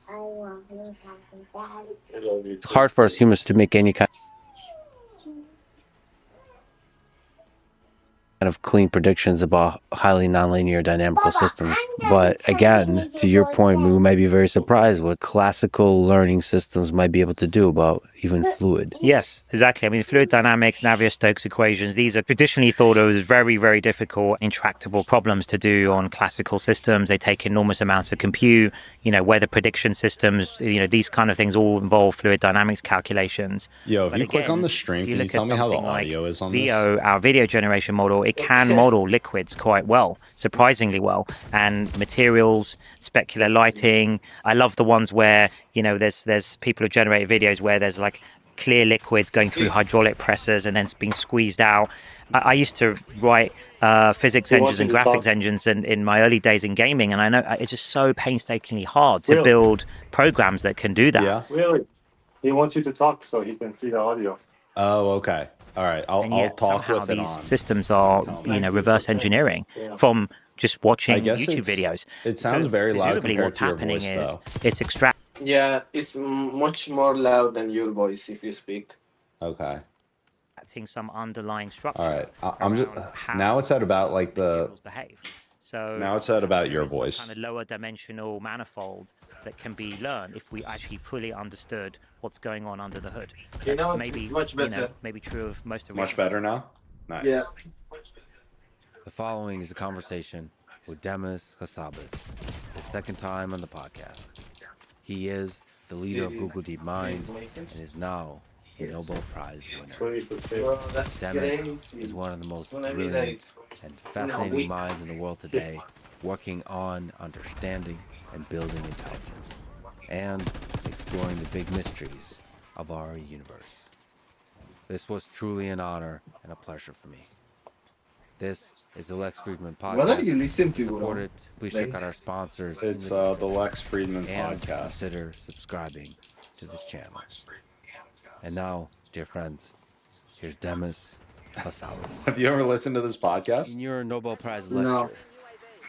I want to have Daddy. I love it. It's hard for us humans to make any kind. of clean predictions about highly nonlinear dynamical systems. But again, to your point, we might be very surprised what classical learning systems might be able to do about even fluid. Yes, exactly. I mean, fluid dynamics, Navier-Stokes equations, these are traditionally thought of as very, very difficult, intractable problems to do on classical systems. They take enormous amounts of compute, weather prediction systems, these kind of things all involve fluid dynamics calculations. Yo, if But you click on again, the stream, if you can you look tell at me how the something like audio is on this? VO, our video generation model, it can model liquids quite well, surprisingly well, and materials, specular lighting. I love the ones where, there's people who generate videos where there's like clear liquids going through hydraulic presses and then being squeezed out. I used to write physics engines and graphics engines in my early days in gaming, and I know it's just so painstakingly hard to build programs that can do that. Yeah. Really? He wants you to talk so he can see the audio. Oh, okay. All right. I'll talk somehow with it these on. systems are, reverse engineering from just watching I guess YouTube videos. It sounds very loud presumably compared what's to your happening voice, is though. It's extract. Yeah, it's much more loud than your voice if you speak. Okay. Some underlying structure. All right. I'm just around how now it's at about like the materials behave. So now it's at about your there's voice. kind of lower dimensional manifold that can be learned if we actually fully understood what's going on under the hood. That's it's maybe much better. maybe true of most of Much better now. Nice. Yeah. The following is a conversation with Demis Hassabis, the second time on the podcast. He is the leader of Google DeepMind and is now a Nobel Prize winner. Demis is one of the most brilliant and fascinating minds in the world today, working on understanding and building intelligence, and exploring the big mysteries of our universe. This was truly an honor and a pleasure for me. This is the Lex Friedman podcast. What are you listening to, Support bro? it. Please check out our sponsors. in It's the the Lex Friedman and podcast. consider subscribing to this channel. And now, dear friends, here's Demis Hassabis. Have you ever listened to this podcast? In your Nobel Prize No. lecture,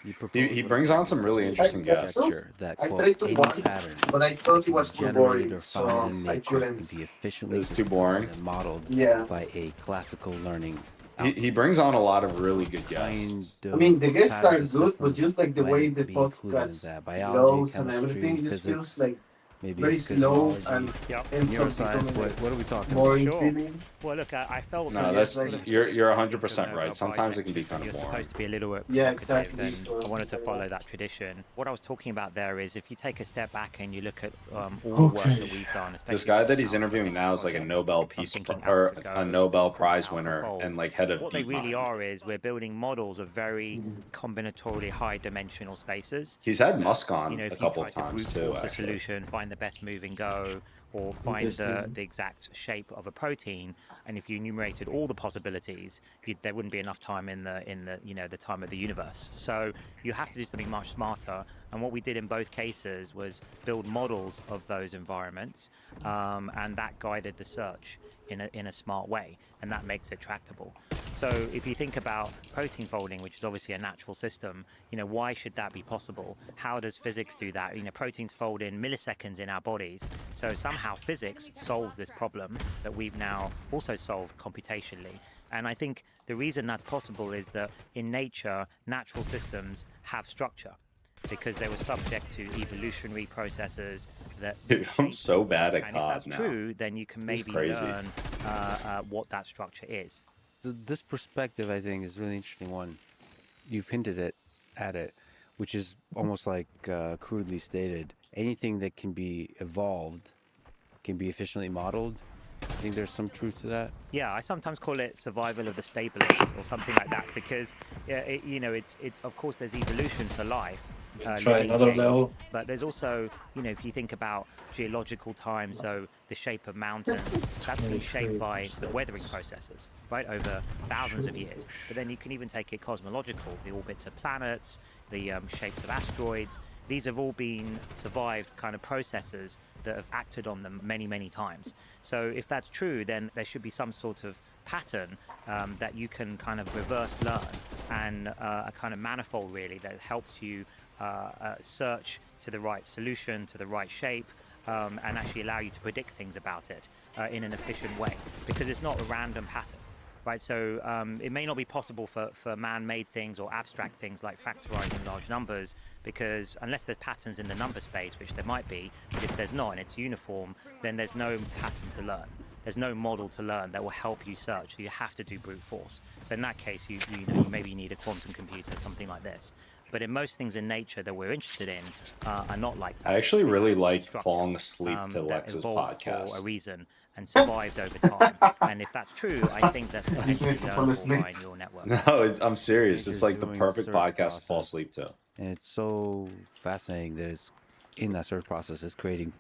you propose He what brings is on some really interesting guests. conjecture that, I quote, tried to any watch it, pattern but I thought it was too generated boring, or so found in I nature can couldn't. be efficiently It's too boring. described and modeled Yeah. by a classical learning He brings on a lot of really good kind guests. of I mean, the guests are patterns good, and but just like the might way it the be included in podcast that? Biology, flows and chemistry, everything just physics, feels like maybe very slow physiology, and Yep. ends up neuroscience. becoming What are we talking more about? Sure. intriguing. Well, look, I felt No, that's you're 100% right. Sometimes it can be kind You're of boring. supposed to be a little bit Yeah, provocative, exactly, and so- I wanted to follow that tradition. What I was talking about there is if you take a step back and you look at all the work that we've done, especially This guy that he's interviewing now is like a Nobel Peace or a Nobel Prize winner and like head of what they really DeepMind. are is we're building models of very combinatorially high dimensional spaces. He's had Musk on If a you couple try of times to too. brute force a Actually, solution, find the best move and go, or find the exact shape of a protein, and if you enumerated all the possibilities, there wouldn't be enough time in the time of the universe. So you have to do something much smarter. And what we did in both cases was build models of those environments, and that guided the search in a smart way, and that makes it tractable. So if you think about protein folding, which is obviously a natural system, why should that be possible? How does physics do that? Proteins fold in milliseconds in our bodies. So somehow physics solves this problem that we've now also solved computationally. And I think the reason that's possible is that in nature, natural systems have structure, because they were subject to evolutionary processes that Dude, I'm so bad at and if COD that's now. true, then you can It's maybe crazy. learn what that structure is. So this perspective, I think, is a really interesting one. You've hinted at it, which is almost like crudely stated. Anything that can be evolved can be efficiently modeled. I think there's some truth to that. Yeah, I sometimes call it survival of the stablest or something like that, because it's of course there's evolution for life. Try living another beings, level. But there's also, if you think about geological time, so the shape of mountains, that's been shaped by the weathering processes, right, over thousands of years. But then you can even take it cosmological, the orbits of planets, the shapes of asteroids. These have all been survived kind of processes that have acted on them many, many times. So if that's true, then there should be some sort of pattern that you can kind of reverse learn, and a kind of manifold really that helps you search to the right solution, to the right shape, and actually allow you to predict things about it in an efficient way, because it's not a random pattern. right? So it may not be possible for man-made things or abstract things like factorizing large numbers, because unless there's patterns in the number space, which there might be, but if there's not and it's uniform, then there's no pattern to learn. There's no model to learn that will help you search. So you have to do brute force. So in that case, you maybe need a quantum computer, something like this. But in most things in nature that we're interested in are not like that. I actually They really have like structure, falling asleep to that Lex's evolved for a podcast. reason and survived over time. And if that's true, I think that's potentially learnable by neural network. No, I'm serious. It's Nature's like the doing perfect search podcast to fall process. asleep to. And it's so fascinating that it's in that search process is creating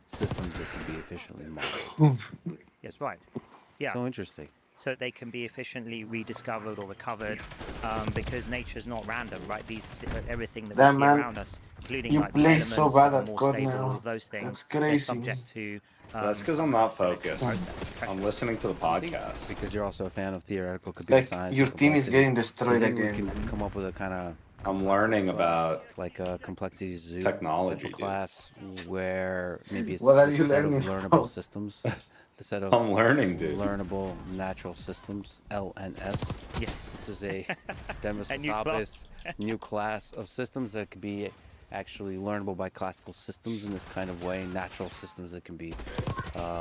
systems that can be efficiently modeled. Yes, right. Yeah. So interesting. So they can be efficiently rediscovered or recovered, because nature's not random, right? Everything that Damn, we see man. around us, including You like play elements so that bad are at more code stable, all now. of those things, That's they're crazy. subject to. That's because I'm not selection focused. process. I'm listening to the podcast. Because you're also a fan of theoretical computer Like science. your and team is complexity. getting Do you destroyed think we again. can come up with a kind of I'm learning about like a complexity zoo technology, type of dude. class where maybe it's What are a you set of learning learnable from? systems, the set of I'm learning, dude. learnable natural systems (LNS). Yeah. This is a Demis A new Hassabis new class of systems that could be actually learnable by classical systems in this kind of way, natural systems that can be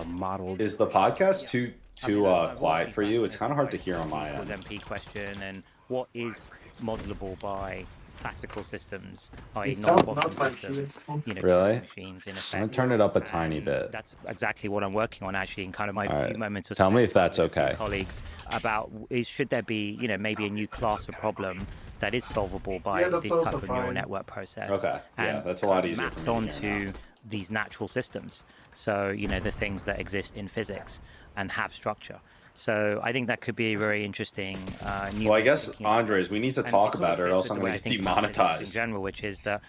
modeled. Is the podcast too I mean, I'm quiet mostly for you? It's fascinated kind of hard by to hear on the my equals end. MP question and what is modelable by classical systems, i.e. It sounds non-quantum not like systems, Really? machines in I'm effect. gonna turn it up a tiny And bit. That's exactly what I'm working on actually in kind of my All few right. moments of Tell me spare if that's with a few okay. colleagues about should there be maybe a new class of problem that is solvable by Yeah, that's this also type of neural fine. network process. Okay. Yeah, and that's a lot kind of easier for mapped me to hear onto these natural systems. So the things that exist in physics and have structure. So I think that could be a very interesting new. Well, I way of guess, thinking about Andres, we need to And talk it sort of about it, or fits else with I'm the way going I to get think about physics in demonetized. general, which is that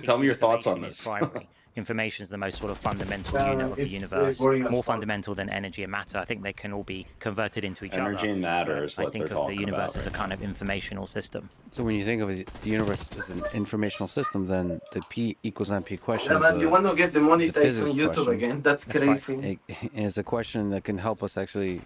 Tell me your thoughts on information is this. primary. Information is the most sort of fundamental Yeah, unit of the it's universe, boring as more fuck. fundamental than energy and matter. I think they can all be converted into each Energy other. and matter but is I what think they're of the talking universe about as a right kind now. of informational system. So when you think of the universe as an informational system, then the P equals NP question Yeah, man, you want to get demonetized physics on YouTube question. again? That's That's right. crazy. is a question that can help us actually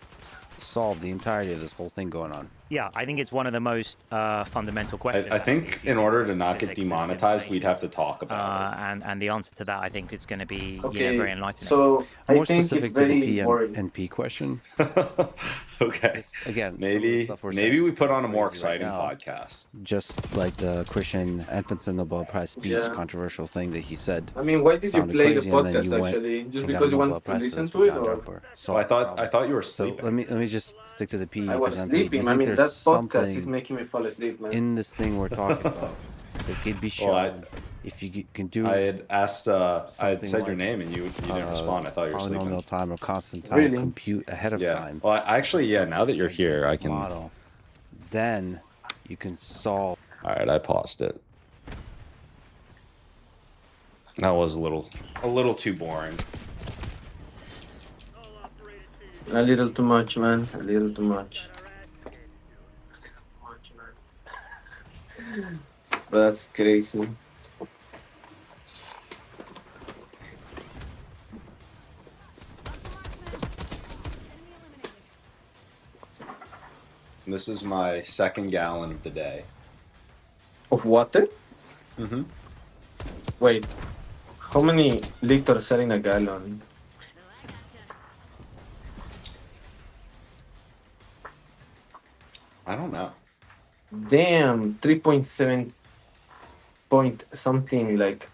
solve the entirety of this whole thing going on. Yeah, I think it's one of the most fundamental questions. I think actually, in if order you to think not of get physics as demonetized, we'd information. have to talk about And the answer to that, I think, is going to be Okay, very enlightening. so I More think it's specific to the very P boring. and P question. it. Okay. It's, again, some of the Maybe stuff we're maybe saying we is put on a more crazy right exciting now. podcast. Just like the Christian Anfinson Nobel Prize speech, Yeah. controversial thing that he said. I mean, why did you Sounded play the crazy, and then podcast you went actually? Just and got because a you Nobel wanted to Prize for listen this to with it, John or? Draper. Oh, Solved the I problem. thought you were So sleeping. let me just stick to the P I was equals NP. Do you sleeping. I think mean, that there's podcast is something making me fall asleep, man. in this thing we're talking about that could be shown Well, if you can do I had asked. I had Something said your like, name and you didn't respond. I thought you were sleeping. polynomial time or constant time Really? compute ahead of Yeah. time. Well, actually, yeah. Now that you're here, I can. All model, then you can solve. right, I paused it. That was a little too boring. A little too much, man. A little too much. But that's crazy. This is my second gallon of the day. Of water? Mm-hmm. Wait. How many liters are in a gallon? I don't know. Damn, 3.7 point something like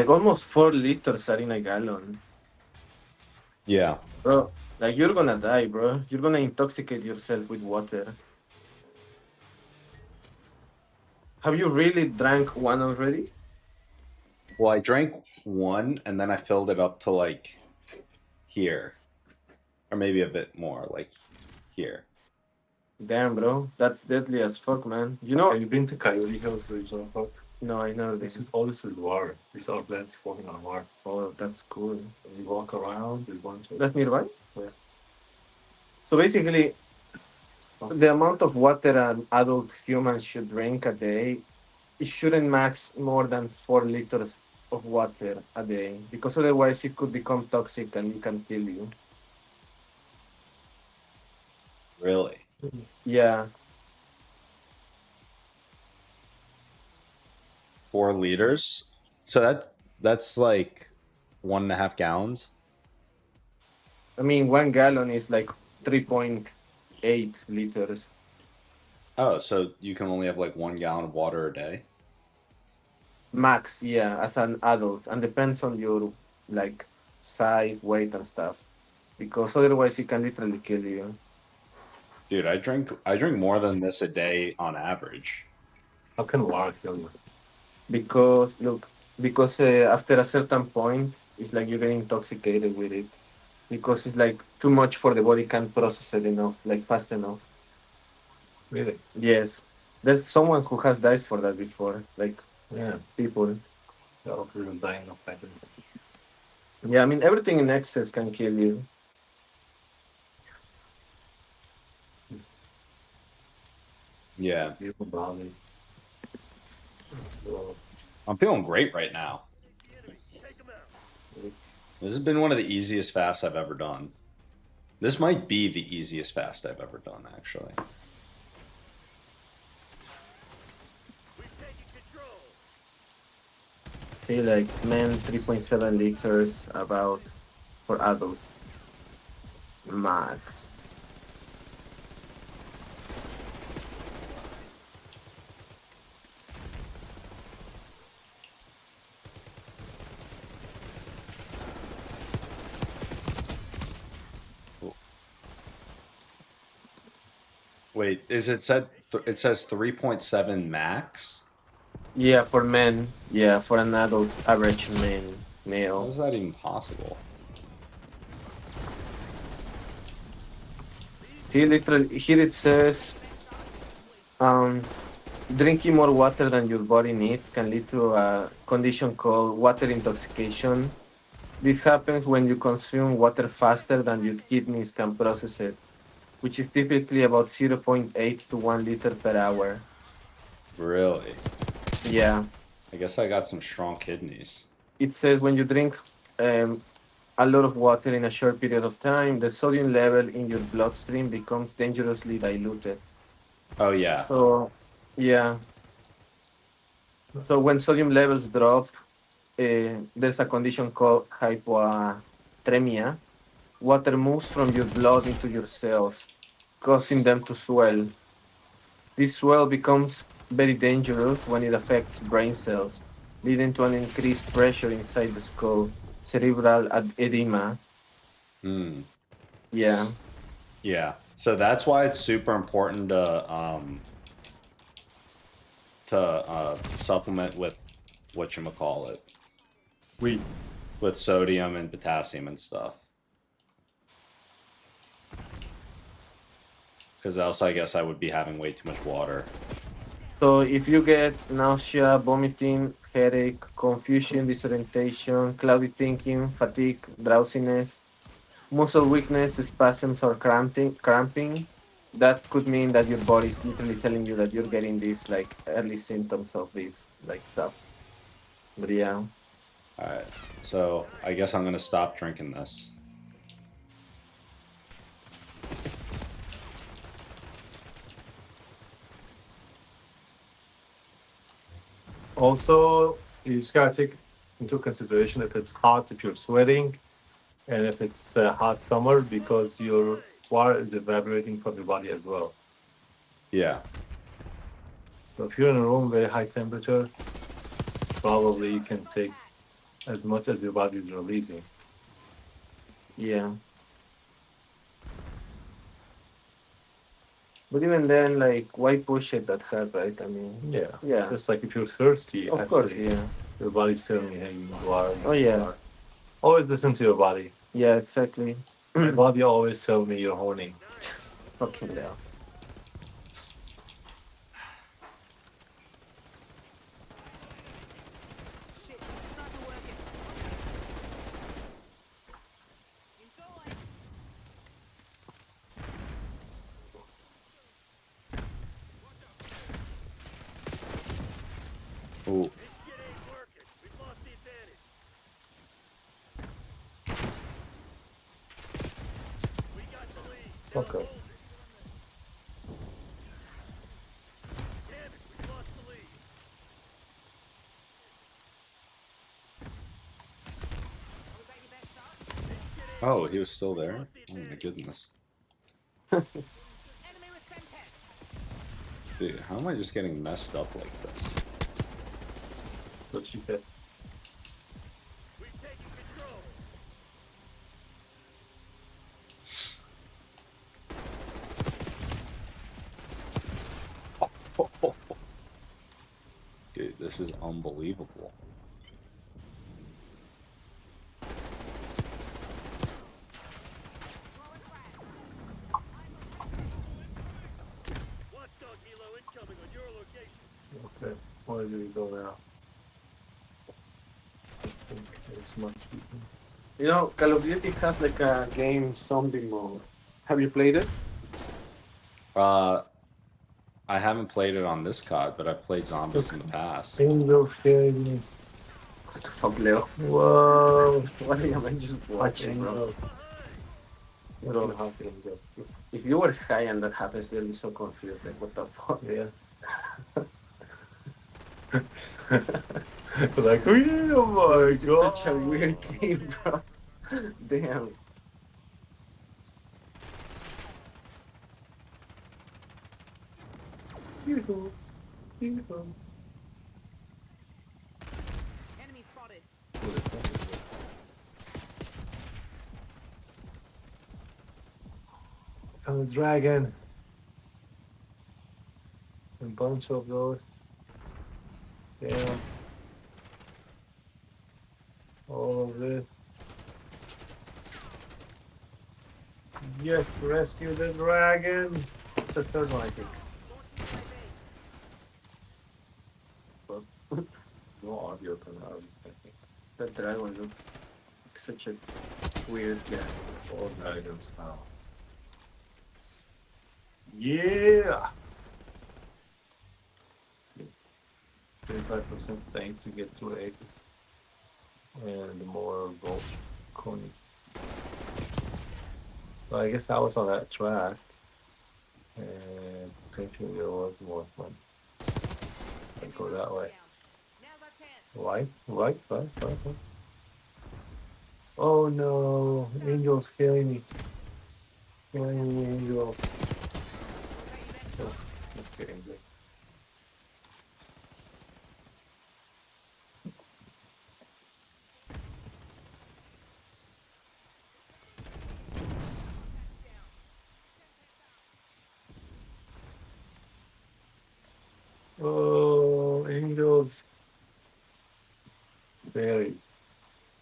almost 4 liters are in a gallon. Yeah. Bro, like you're gonna die, bro. You're gonna intoxicate yourself with water. Have you really drank one already? Well, I drank one and then I filled it up to like here, or maybe a bit more, like here. Damn, bro. That's deadly as fuck, man. You know? Have you been to Coyote Hills Regional Park? No, I know This this. is all this is water. These are plants forming on water. Oh, that's cool. When you walk around, there's one. That's nearby? Yeah. So basically, the amount of water an adult humans should drink a day, it shouldn't max more than 4 liters of water a day, because otherwise it could become toxic and it can kill you. Really? Yeah. 4 liters. So that's like 1.5 gallons. I mean, 1 gallon is like 3.8 liters. Oh, so you can only have like 1 gallon of water a day. Max, yeah, as an adult. And depends on your like size, weight, and stuff. Because otherwise, it can literally kill you. Dude, I drink more than this a day on average. How can water kill you? Because, look, because after a certain point, it's like you get intoxicated with it. Because it's like too much for the body can't process it enough, like fast enough. Really? Yes. There's someone who has died for that before, like Yeah. people. So people dying of that. Yeah, I mean, everything in excess can kill you. Yeah. Your body. So, I'm feeling great right now. This has been one of the easiest fasts I've ever done. This might be the easiest fast I've ever done, actually. See, like, men, 3.7 liters about for adults. Max. Wait, it says 3.7 max? Yeah, for men. Yeah, for an adult average How male. is that even possible? See, literally, here it says, um, drinking more water than your body needs can lead to a condition called water intoxication. This happens when you consume water faster than your kidneys can process it, which is typically about zero point 0.8 to 1 liter per hour. Really? Yeah. I guess I got some strong kidneys. It says when you drink um, a lot of water in a short period of time, the sodium level in your bloodstream becomes dangerously diluted. Oh, yeah. So, yeah. So when sodium levels drop, there's a condition called hypoatremia. Water moves from your blood into your cells, causing them to swell. This swell becomes very dangerous when it affects brain cells, leading to an increased pressure inside the skull, cerebral edema. Hmm. Yeah. Yeah. So that's why it's super important to supplement with whatchamacallit, we with sodium and potassium and stuff. Because else, I guess I would be having way too much water. So if you get nausea, vomiting, headache, confusion, disorientation, cloudy thinking, fatigue, drowsiness, muscle weakness, spasms, or cramping, that could mean that your body is literally telling you that you're getting these like early symptoms of this like stuff. But yeah. All right. So I guess I'm gonna stop drinking this. also you just gotta take into consideration if it's hot, if you're sweating, and if it's hot summer because your water is evaporating from your body as well. Yeah. So if you're in a room very high temperature, probably you can take as much as your body is releasing. Yeah. But even then, like, why push it that hard, right? I mean, Yeah. yeah. Just like if you're thirsty, Of course, actually, yeah. your body's telling you, hey, you need water. Oh, yeah. Always listen to your body. Yeah, exactly. My body always tells me you're horny. Fucking hell. Shit, sniper working. Enjoy. Ooh. Shit ain't working. We've lost the advantage. We got the lead. Okay. Oh, he was still there? Oh my goodness. Enemy with Semtex. Dude, how am I just getting messed up like this? What she said. We've taken control. Dude, this is unbelievable. Watchdog helo incoming on your location. Okay, where do we go now? I think it's much easier. You know, Call of Duty has like a game zombie mode. Have you played it? I haven't played it on this COD, but I've played zombies in the past. Angels scaring me. What the fuck, Leo? Whoa! What am I just Watch watching, bro? angels. What don't have angels. If you were high and that happens, you'll be so confused. Like, what the fuck? Yeah. Like, oh my It's god! such a weird game, bro. Damn. Beautiful. Beautiful. Enemy spotted. Found a dragon. A bunch of those. Yeah. All of this. Yes, rescue the dragon. The third one, I think. No audio coming out. I think. That dragon looks like such a weird guy. All dragons now. Yeah. 25% tank to get 2 eggs. And more gold coin. So I guess I was on that track. And potentially there was more fun. I go that way. Now's our chance. Right. Oh no, angels killing me. Killing me, angels. Oh, that's getting good. Oh, angels. Berries.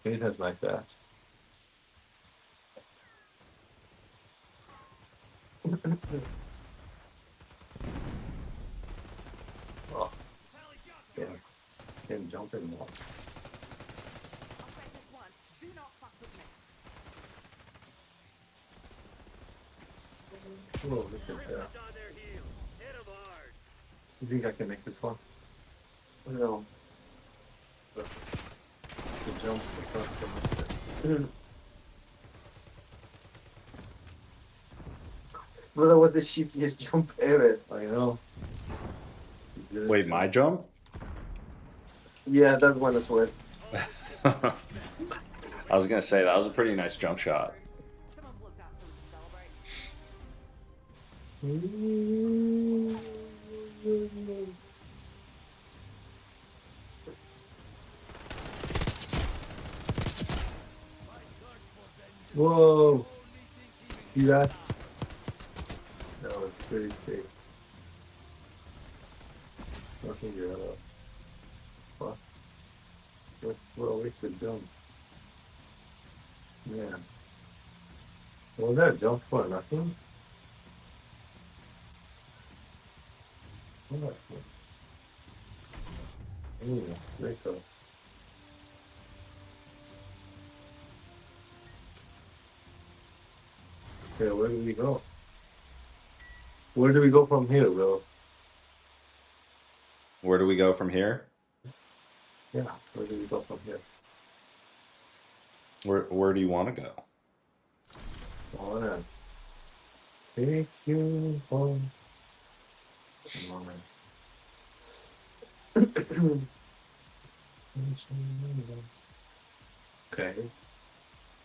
It has nice ass. Oh, can't jump anymore. I'll say this once. Do not fuck with me. Oh, look at that. Rippers on their heels. Hit 'em hard. You think I can make this one? No. To jump across the Brother, what the shittiest jump ever. I know. Wait, my jump? Yeah, that one as well. I was gonna say that was a pretty nice jump shot. Someone pull us out so we can celebrate. Whoa! See that? That was pretty safe. Nothing good at all. What? What a wasted jump. Yeah. Was that jump for nothing? What? Ooh, there you go. Okay, where do we go? Where do we go from here, bro? Where do we go from here? Yeah, where do we go from here? Where do you want to go? I wanna take you home. Come on, man. Okay.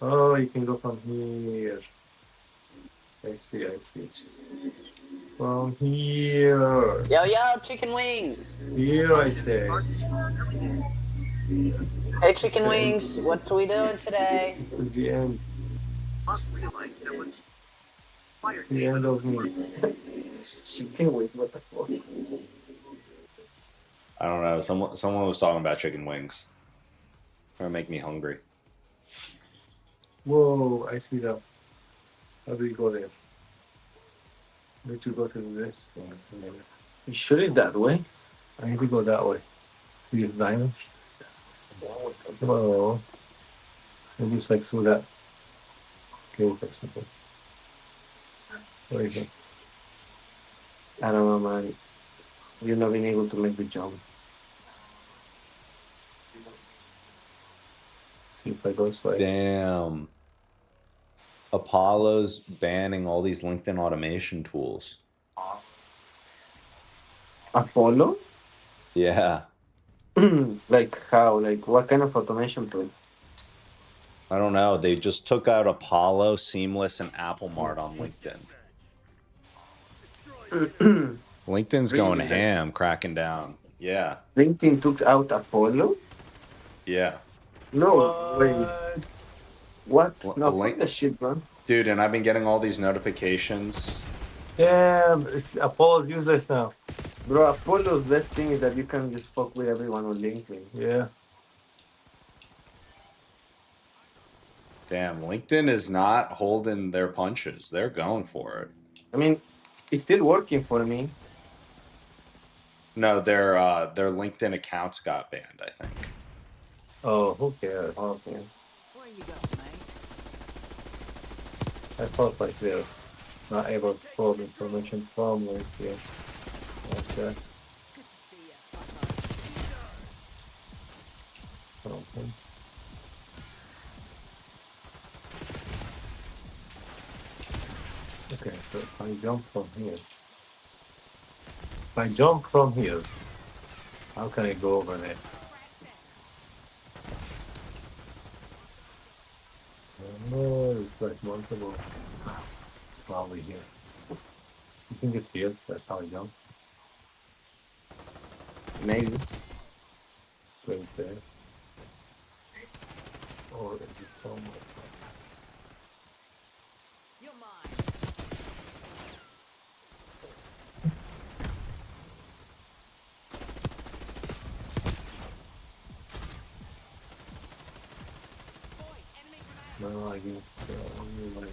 Oh, you can go from here. I see, I see. From here. Yo, chicken wings. Here, I say. Hey, chicken The end. wings. What are we doing today? This is the end. The end of me. Chicken wings, what the fuck? I don't know. Someone was talking about chicken wings. Gonna make me hungry. Whoa, I see that. How do you go there? Need to go to this. You sure it's that way? I need to go that way. These diamonds. Whoa. Maybe it's like through that cave or something. Where is it? I don't know, man. You've not been able to make the jump. See if I go this way. Damn. Apollo's banning all these LinkedIn automation tools. Apollo? Yeah. Like how? Like what kind of automation tool? I don't know. They just took out Apollo, Seamless, and Apple Mart on LinkedIn. LinkedIn's going Really? ham, cracking down. Yeah. LinkedIn took out Apollo? Yeah. No way. What? Well, No, link- fuck that shit, bro. Dude, and I've been getting all these notifications. Yeah, it's Apollo's useless now. Bro, Apollo's best thing is that you can just fuck with everyone on LinkedIn. Yeah. Damn, LinkedIn is not holding their punches. They're going for it. I mean, it's still working for me. No, their LinkedIn accounts got banned, I think. Oh, who cares? Okay. Where you go, mate? I thought like they're not able to pull information from LinkedIn. Like that. Good to see ya, fucker. Okay. Okay, so if I jump from here. If I jump from here, how can I go over there? Oh, it's like multiple. It's probably here. You think it's here? That's how I jump. Maybe. Straight there. Or is it somewhere? You're mine. Boy, enemy grenade. No, I guess. Anyway.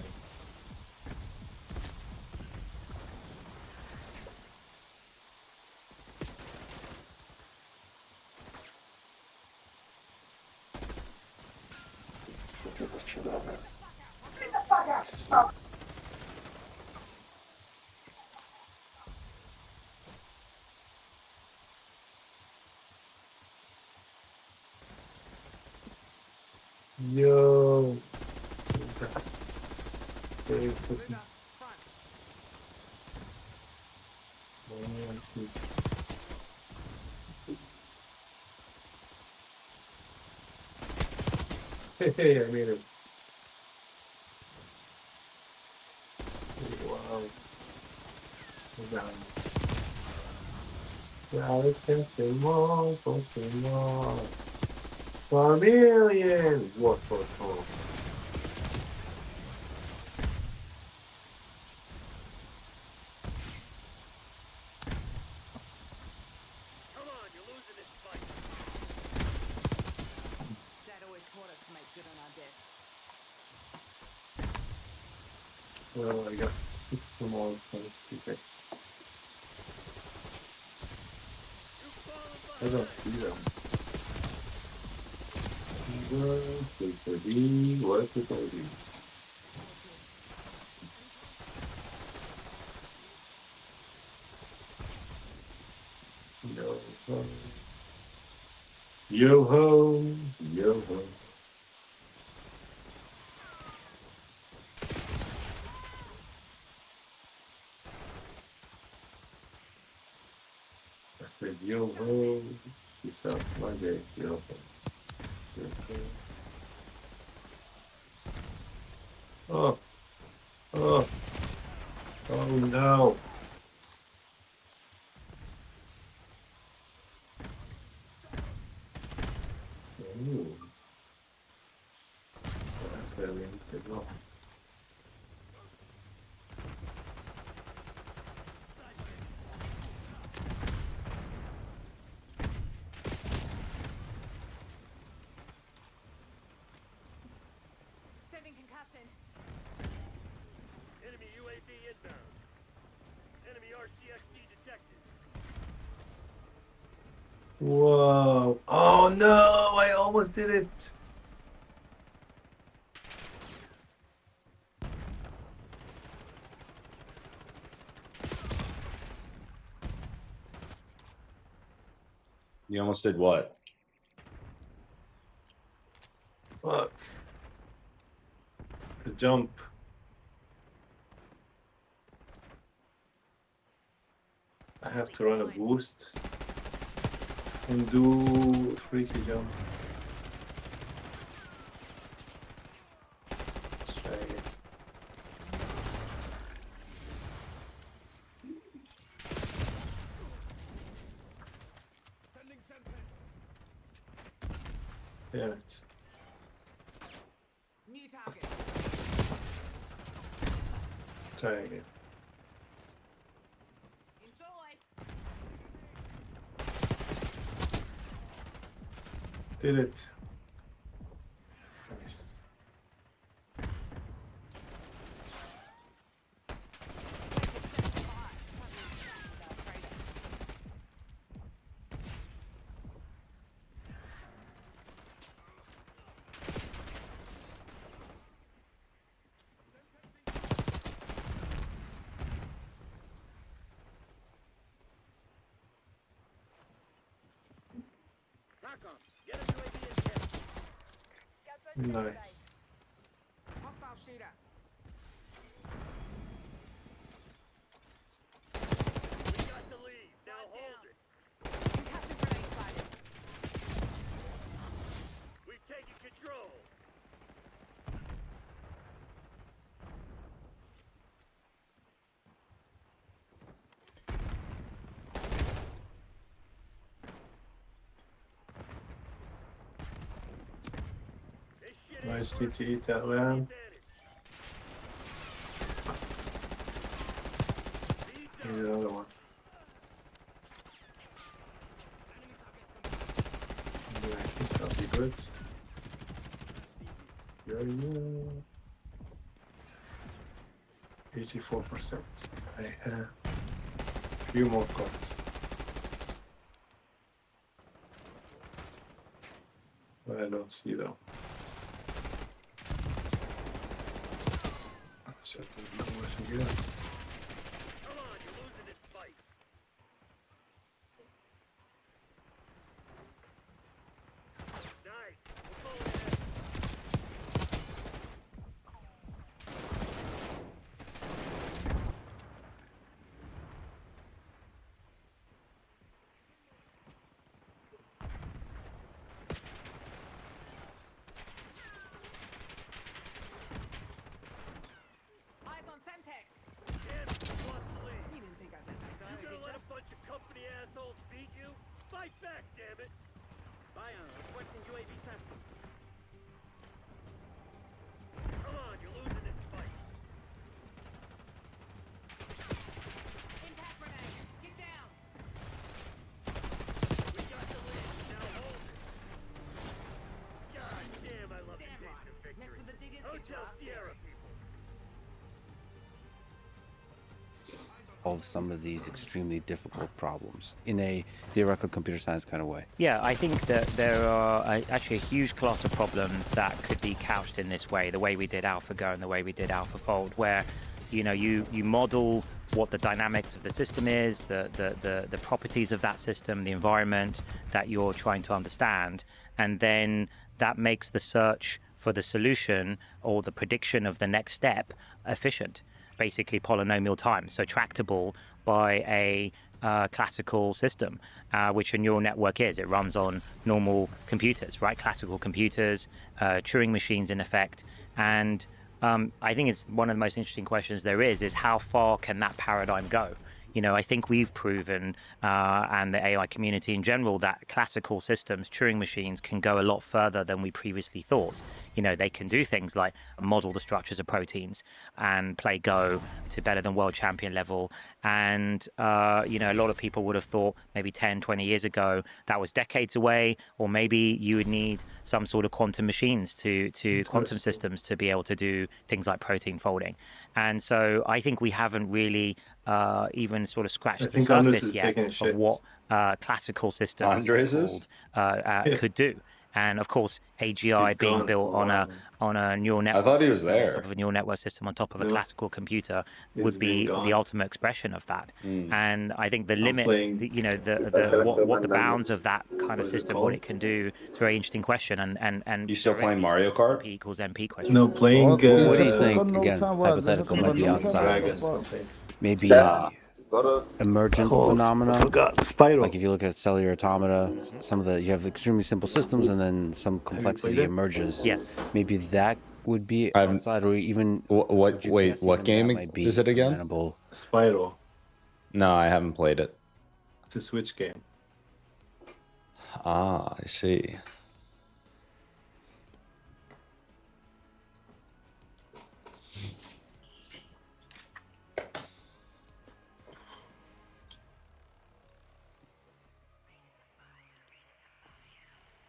Yo. Okay, Move up, front. Hey, I made it. Wow. Down. I can say more, more. 1 million! What for? Come on, you're losing this fight. Dad always taught us to make good on our debts. Well, I got 6 more things to take. I don't see them. What is it? Yo ho, yo ho. I said yo ho. She sounds like a yo ho. Yo ho. Oh, oh, oh no. Ooh. That's very interesting. Sending concussion. Enemy UAV inbound. Enemy RCXD detected. Whoa. Oh no, I almost did it. You almost did what? Fuck. The jump. I have to run a boost and do freaky jump. Let's try again. Sending sentence. Damn it. New target. Let's try again. Enjoy. Did it. Nice. TACOM, get a UAV in here. Nice. Hostile shooter. We got the lead. Now hold it. Concussion grenade sighted. We've taken control. This shit ain't Nice working. to eat that lamb. Advantage. Need another one. Yeah, I think that'll be good. There you go. 84%. I have a few more cards. But I don't see them. Certainly not what you get. Come on, you're losing this fight. Nice. We're going ahead. Eyes on Sentex. Damn, you lost the lead. You didn't think I'd let that go, You did gonna let ya? a bunch of company assholes beat you? Fight back, damn it! Bion, requesting UAV testing. Come on, you're losing this fight. Impact grenade. Get down. We got the lead. Now hold it. God damn, I love the Damn taste right. of victory. Mess with the diggers, get your Hotel ass Sierra buried. people. Solve some of these extremely difficult problems in a theoretical computer science kind of way. Yeah, I think that there are actually a huge class of problems that could be couched in this way, the way we did AlphaGo and the way we did AlphaFold, where you model what the dynamics of the system is, the properties of that system, the environment that you're trying to understand, and then that makes the search for the solution or the prediction of the next step efficient. Basically polynomial time, so tractable by a classical system, which a neural network is. It runs on normal computers, right? Classical computers, Turing machines in effect, and I think it's one of the most interesting questions there is how far can that paradigm go? You know, I think we've proven, and the AI community in general, that classical systems, Turing machines, can go a lot further than we previously thought. You know, they can do things like model the structures of proteins and play Go to better than world champion level. And, you know, a lot of people would have thought maybe 10, 20 years ago that was decades away, or maybe you would need some sort of quantum machines to quantum systems to be able to do things like protein folding. And so I think we haven't really even sort of scratched the surface yet of what classical systems Andres is? could do. And of course, AGI being built on a neural network. I thought he was system on there. top of a neural network system on top of a No. classical computer He's would be been gone. the ultimate expression of that. Mm. And I think the limit, playing- you know, what the bounds of that kind of system, what it can do, it's a very interesting question. And You still playing Mario Kart? P equals MP question. No, playing. What do you think? Again, hypothetical, might be outside. Dragons, something. Maybe emergent phenomena. I forgot. Spyro. Like if you look at cellular automata, some of the you have extremely simple systems, and then some complexity played it? emerges. Yes. Maybe that would be I'm- outside, or even What? would you Wait, guess what even game that might be is it again? amenable? Spyro. No, I haven't played it. It's a Switch game. Ah, I see.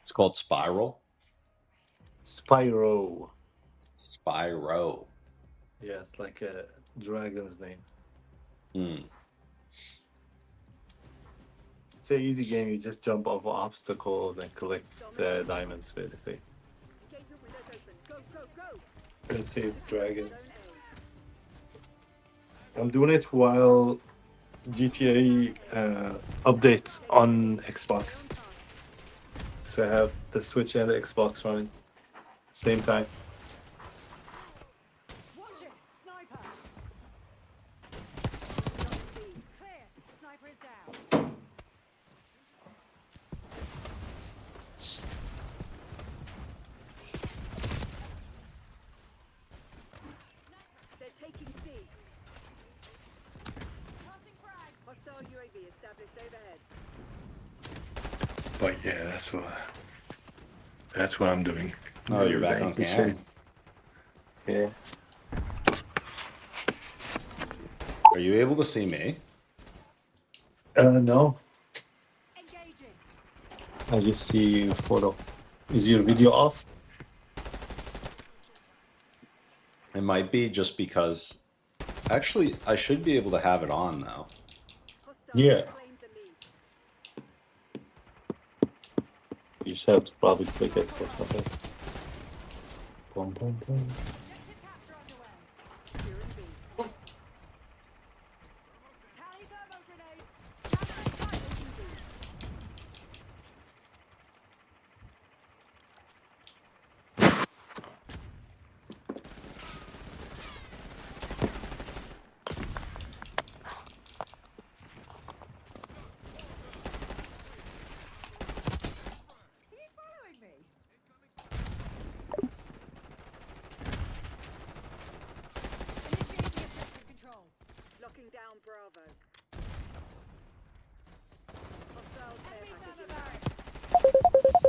It's called Spiral. Spyro. Spyro. Yeah, it's like a dragon's name. Hmm. It's an easy game. You just jump over obstacles and collect diamonds, basically. And save dragons. I'm doing it while GTA updates on Xbox. So I have the Switch and the Xbox running same time. Watch it! Sniper! Clear! Sniper is down. They're taking C. Passing frag. Hostile UAV established overhead. But yeah, that's what I'm doing. Oh, you're back on cam. Yeah. Are you able to see me? No. Engaging. I just see your photo. Is your video off? It might be just because. Actually, I should be able to have it on now. Hostile Yeah. claimed the lead. You just have to probably click it or something. Boom, boom, boom. Objective capture underway. Securing B. Tally thermo grenade. Gathering fire. Taking B. Are you following me? Initiating objective control. Locking down Bravo. Hostile care Enemy package thermo inbound. barracks.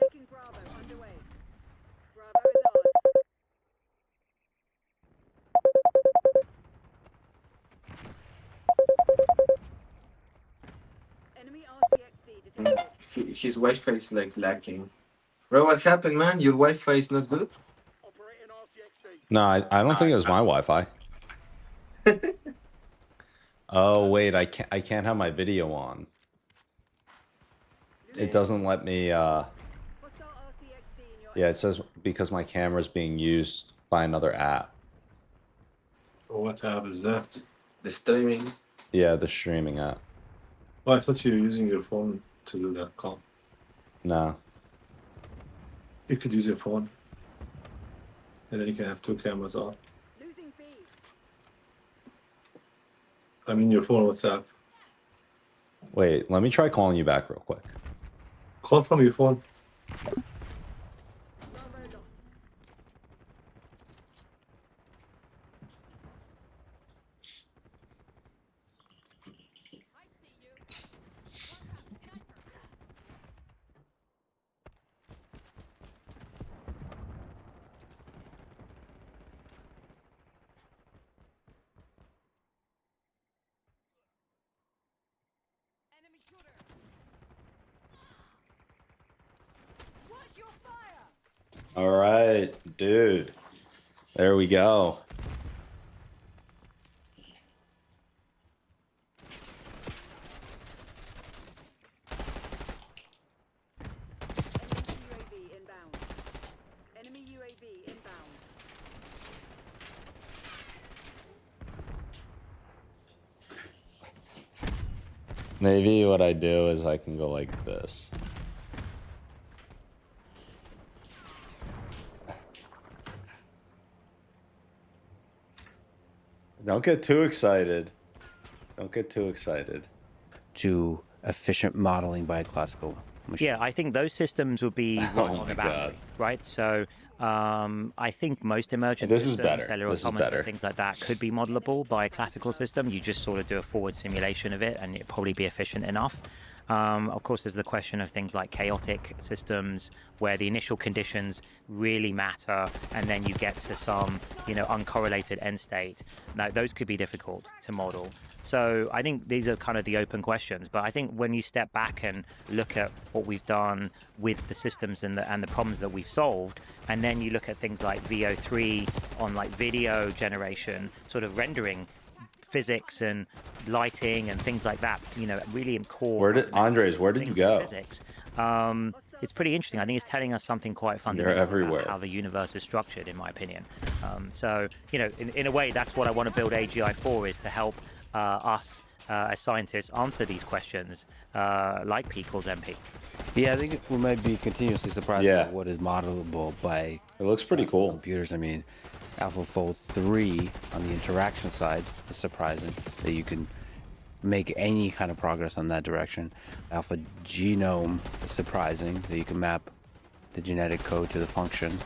Taking Bravo underway. Bravo is ours. Enemy RCXD detected. His Wi-Fi is like lacking. Bro, what happened, man? Your Wi-Fi is not good? Operating RCXD. No, I don't think it was my Wi-Fi. Oh wait, I can't have my video on. It doesn't let me. Hostile RCXD in your Yeah, it says because my camera's being used by another app. What app is that? The streaming. Yeah, the streaming app. Oh, I thought you were using your phone to do that call. No. You could use your phone. And then you can have two cameras on. losing B. I'm in your phone WhatsApp. Wait, let me try calling you back real quick. Call from your phone. Bravo lost. I see you. Watch out, sniper. Enemy shooter. Watch your fire. All right, dude. There we go. Enemy UAV inbound. Maybe what I do is I can go like this. Don't get too excited. Don't get too excited. To efficient modeling by a classical machine. Yeah, I think those systems would be Oh running my on the battery, right? So I think most emergent This is systems, better. cellular This is automata, better. things like that, could be modelable by a classical system. You just sort of do a forward simulation of it, and it'd probably be efficient enough. Of course, there's the question of things like chaotic systems, where the initial conditions really matter, and then you get to some, uncorrelated end state. Now, those could be difficult to model. So I think these are kind of the open questions. But I think when you step back and look at what we've done with the systems and the problems that we've solved, and then you look at things like VO3 on like video generation, sort of rendering physics and lighting and things like that, really core. Where did you go? Physics. It's pretty interesting. I think it's telling us something quite fundamental everywhere. about how the universe is structured, in my opinion. So, in a way, that's what I want to build AGI for, is to help us as scientists answer these questions, like P equals MP. Yeah, I think we might be continuously surprised at what is modelable by. It looks pretty cool. Computers. I mean, AlphaFold 3 on the interaction side is surprising that you can make any kind of progress on that direction. Alpha Genome is surprising that you can map the genetic code to the function.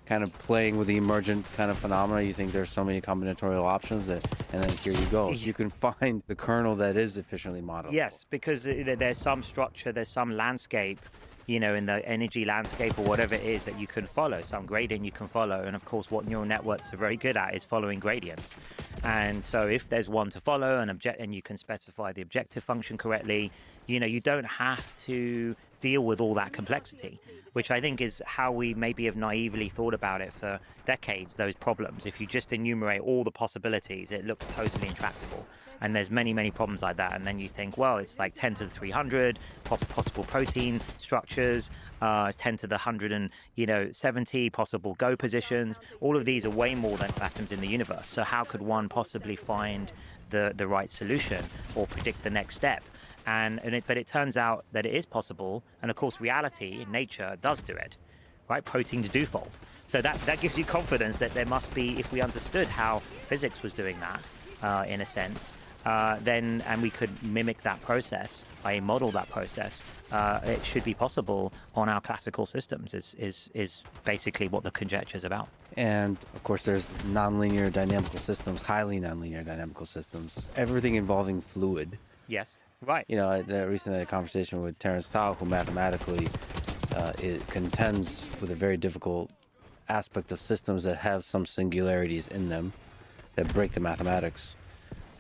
Kind of playing with the emergent kind of phenomena, you think there's so many combinatorial options and then here you go. So you can find the kernel that is efficiently modeled. Yes, because there's some structure, there's some landscape, in the energy landscape or whatever it is that you can follow, some gradient you can follow. And of course, what neural networks are very good at is following gradients. And so if there's one to follow and you can specify the objective function correctly, you don't have to deal with all that complexity, which I think is how we maybe have naively thought about it for decades, those problems. If you just enumerate all the possibilities, it looks totally intractable. And there's many, many problems like that. And then you think, well, it's like 10 to the 300 possible protein structures, 10 to the 170 possible go positions. All of these are way more than atoms in the universe. So how could one possibly find the right solution or predict the next step? But it turns out that it is possible. And of course, reality, nature, does do it, right? Proteins do fold. So that gives you confidence that there must be, if we understood how physics was doing that, in a sense, and we could mimic that process, i.e. model that process, it should be possible on our classical systems, is basically what the conjecture is about. And of course, there's nonlinear dynamical systems, highly nonlinear dynamical systems, everything involving fluid. Yes, right. Recently had a conversation with Terence Tao, who mathematically it contends with a very difficult aspect of systems that have some singularities in them that break the mathematics.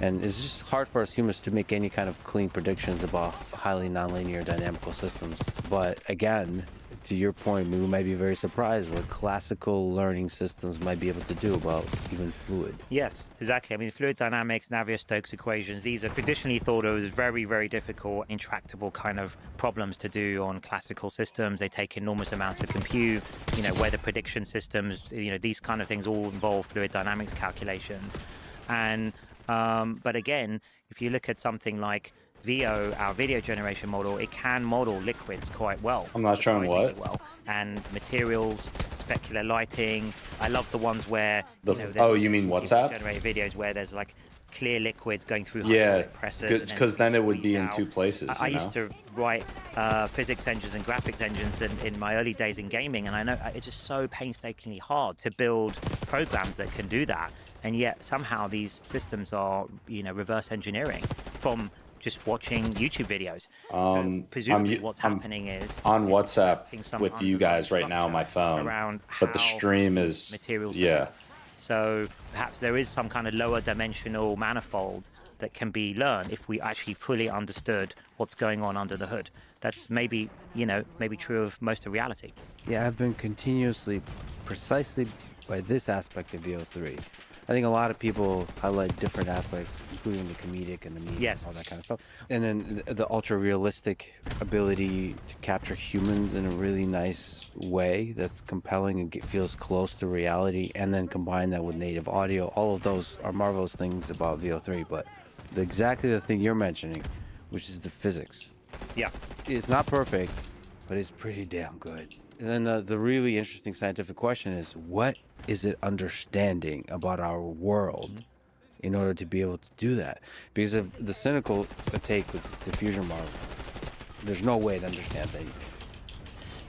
And it's just hard for us humans to make any kind of clean predictions about highly nonlinear dynamical systems. But again, to your point, we might be very surprised what classical learning systems might be able to do about even fluid. Yes, exactly. I mean, fluid dynamics, Navier-Stokes equations, these are traditionally thought of as very, very difficult, intractable kind of problems to do on classical systems. They take enormous amounts of compute, weather prediction systems, these kind of things all involve fluid dynamics calculations. And but again, if you look at something like VO, our video generation model, it can model liquids quite well. I'm not showing what? Well. And materials, specular lighting. I love the ones where you mean WhatsApp? Generate videos where there's like clear liquids going through Yeah, hydraulic presses. because then it would be in squeezed two out. places. I you used know? to write physics engines and graphics engines in my early days in gaming, and I know it's just so painstakingly hard to build programs that can do that. And yet somehow these systems are, reverse engineering from just watching YouTube videos. So presumably what's happening is on WhatsApp affecting some with you underlying guys right now on my structure phone, around but the how stream is materials yeah. So perhaps there is some kind of lower dimensional manifold that can be learned if we actually fully understood what's going on under the hood. That's maybe true of most of reality. Yeah, I've been continuously, precisely by this aspect of VO3. I think a lot of people highlight different aspects, including the comedic and the media Yes. and all that kind of stuff. And then the ultra realistic ability to capture humans in a really nice way that's compelling and feels close to reality, and then combine that with native audio. All of those are marvelous things about VO3, but exactly the thing you're mentioning, which is the physics. Yeah. It's not perfect, but it's pretty damn good. And then the really interesting scientific question is, what is it understanding about our world in order to be able to do that? Because of the cynical take with diffusion model, there's no way to understand anything.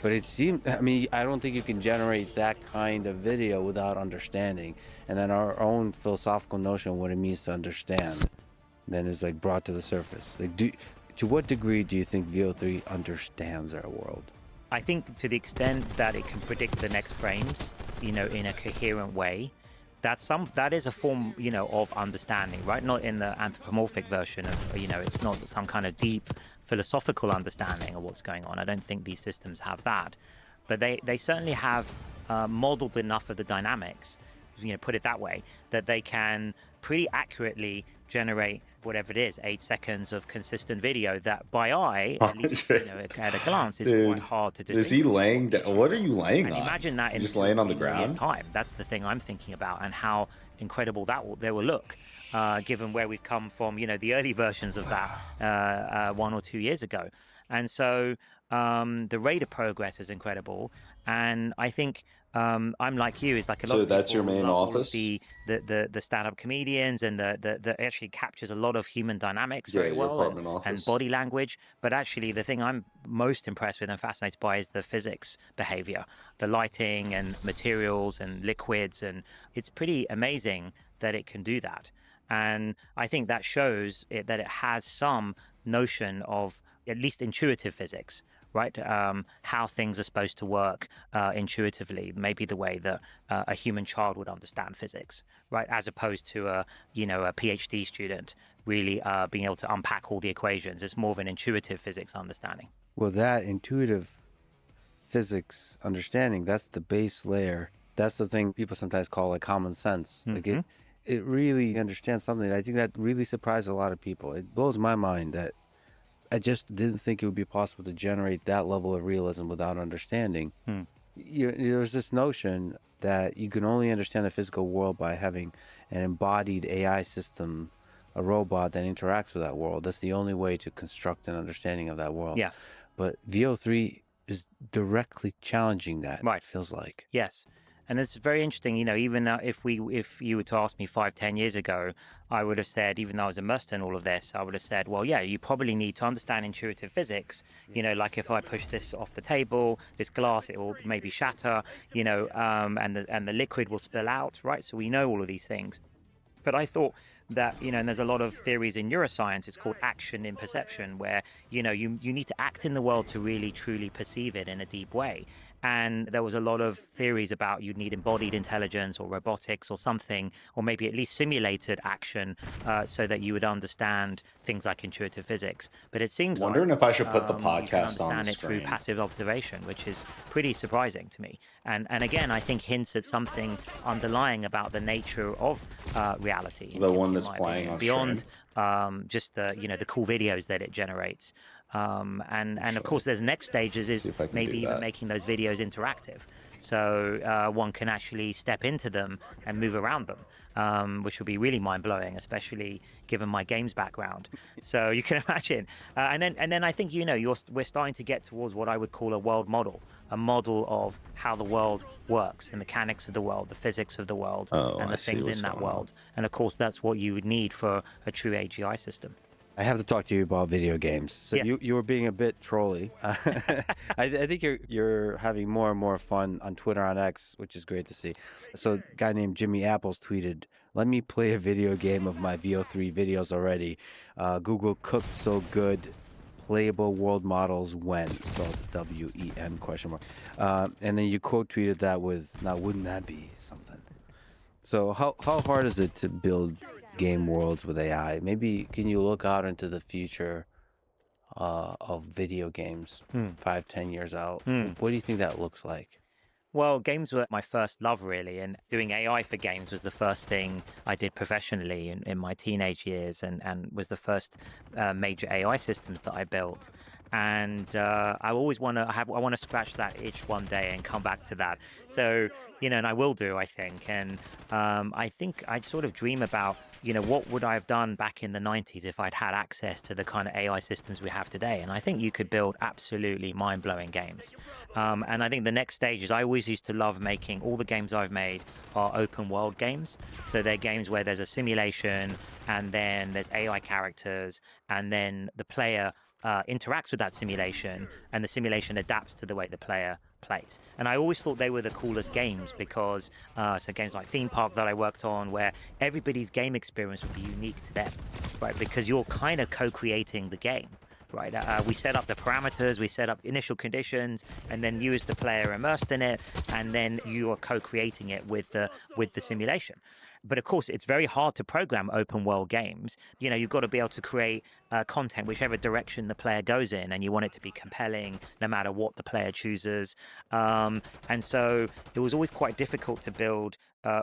But it seems, I don't think you can generate that kind of video without understanding. And then our own philosophical notion of what it means to understand then is like brought to the surface. Like, to what degree do you think VO3 understands our world? I think to the extent that it can predict the next frames, in a coherent way, that is a form, of understanding, right? Not in the anthropomorphic version of, it's not some kind of deep philosophical understanding of what's going on. I don't think these systems have that, but they certainly have modeled enough of the dynamics, put it that way, that they can pretty accurately generate whatever it is, 8 seconds of consistent video that by eye, at least at a glance, is quite hard to distinguish. Is he laying down? What are you laying and on? Imagine that in just laying on the 3 years' ground. time. That's the thing I'm thinking about, and how incredible they will look, given where we've come from. The early versions of that 1 or 2 years ago, and so the rate of progress is incredible. And I think I'm like you, is like a lot So of people that's your main love all of office? the stand-up comedians, and the actually captures a lot of human dynamics very your well, apartment and office. body language. But actually, the thing I'm most impressed with and fascinated by is the physics behavior, the lighting and materials and liquids, and it's pretty amazing that it can do that. And I think that shows that it has some notion of at least intuitive physics, right? How things are supposed to work intuitively, maybe the way that a human child would understand physics, right? As opposed to a PhD student really being able to unpack all the equations. It's more of an intuitive physics understanding. Well, that intuitive physics understanding, that's the base layer. That's the thing people sometimes call like common sense. Like it really understands something. I think that really surprised a lot of people. It blows my mind that I just didn't think it would be possible to generate that level of realism without understanding. There's this notion that you can only understand the physical world by having an embodied AI system, a robot that interacts with that world. That's the only way to construct an understanding of that world. Yeah. But VO3 is directly challenging that, Right. it feels like. Yes. And it's very interesting, even if you were to ask me 5-10 years ago, I would have said, even though I was immersed in all of this, I would have said, well, yeah, you probably need to understand intuitive physics. Like if I push this off the table, this glass, it will maybe shatter, and the liquid will spill out, right? So we know all of these things. But I thought that, and there's a lot of theories in neuroscience, it's called action in perception, where, you need to act in the world to really, truly perceive it in a deep way. And there was a lot of theories about you'd need embodied intelligence or robotics or something, or maybe at least simulated action, so that you would understand things like intuitive physics. But it seems Wondering like, if I should put the you can podcast on the understand it through screen. passive observation, which is pretty surprising to me. And again, I think hints at something underlying about the nature of reality. The one in that's my playing opinion, on beyond just the cool videos that it generates. And of course, there's next stages is maybe even making those videos interactive, so one can actually step into them and move around them, which would be really mind-blowing, especially given my games background. So you can imagine. And then I think we're starting to get towards what I would call a world model, a model of how the world works, the mechanics of the world, the physics of the world, Oh, and I the see things what's in that going on. world. And of course, that's what you would need for a true AGI system. I have to talk to you about video games. So Yes. you were being a bit trolly. I think you're having more and more fun on Twitter, on X, which is great to see. So a guy named Jimmy Apples tweeted, "Let me play a video game of my VO3 videos already. Google cooked so good. Playable world models when?" Spelled WEN question mark. And then you quote tweeted that with, "Now wouldn't that be something?" So how hard is it to build game worlds with AI? Maybe can you look out into the future of video games, 5-10 years out? What do you think that looks like? Well, games were my first love, really, and doing AI for games was the first thing I did professionally in my teenage years, and was the first major AI systems that I built. And I always want to I want to scratch that itch one day and come back to that. So, and I will do, I think. And I think I sort of dream about, what would I have done back in the 90s if I'd had access to the kind of AI systems we have today? And I think you could build absolutely mind-blowing games. And I think the next stage is I always used to love making, all the games I've made are open world games. So they're games where there's a simulation and then there's AI characters and then the player interacts with that simulation and the simulation adapts to the way the player plays. And I always thought they were the coolest games because so games like Theme Park that I worked on, where everybody's game experience would be unique to them, right? Because you're kind of co-creating the game. Right, we set up the parameters, we set up initial conditions, and then you as the player immersed in it, and then you are co-creating it with the simulation. But of course, it's very hard to program open world games. You've got to be able to create content whichever direction the player goes in, and you want it to be compelling no matter what the player chooses. And so it was always quite difficult to build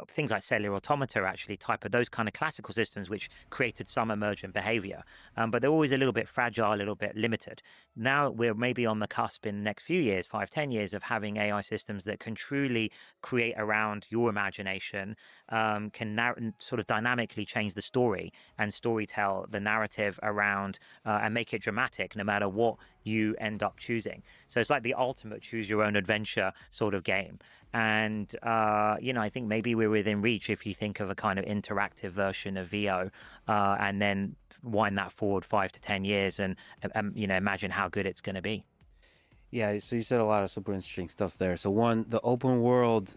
things like cellular automata, actually, type of those kind of classical systems which created some emergent behavior. But they're always a little bit fragile, a little bit limited. Now we're maybe on the cusp in the next few years, 5-10 years, of having AI systems that can truly create around your imagination, can sort of dynamically change the story and storytell the narrative around and make it dramatic no matter what you end up choosing. So it's like the ultimate choose your own adventure sort of game. And, I think maybe we're within reach if you think of a kind of interactive version of VO and then wind that forward 5 to 10 years and imagine how good it's going to be. Yeah, so you said a lot of super interesting stuff there. So one, the open world,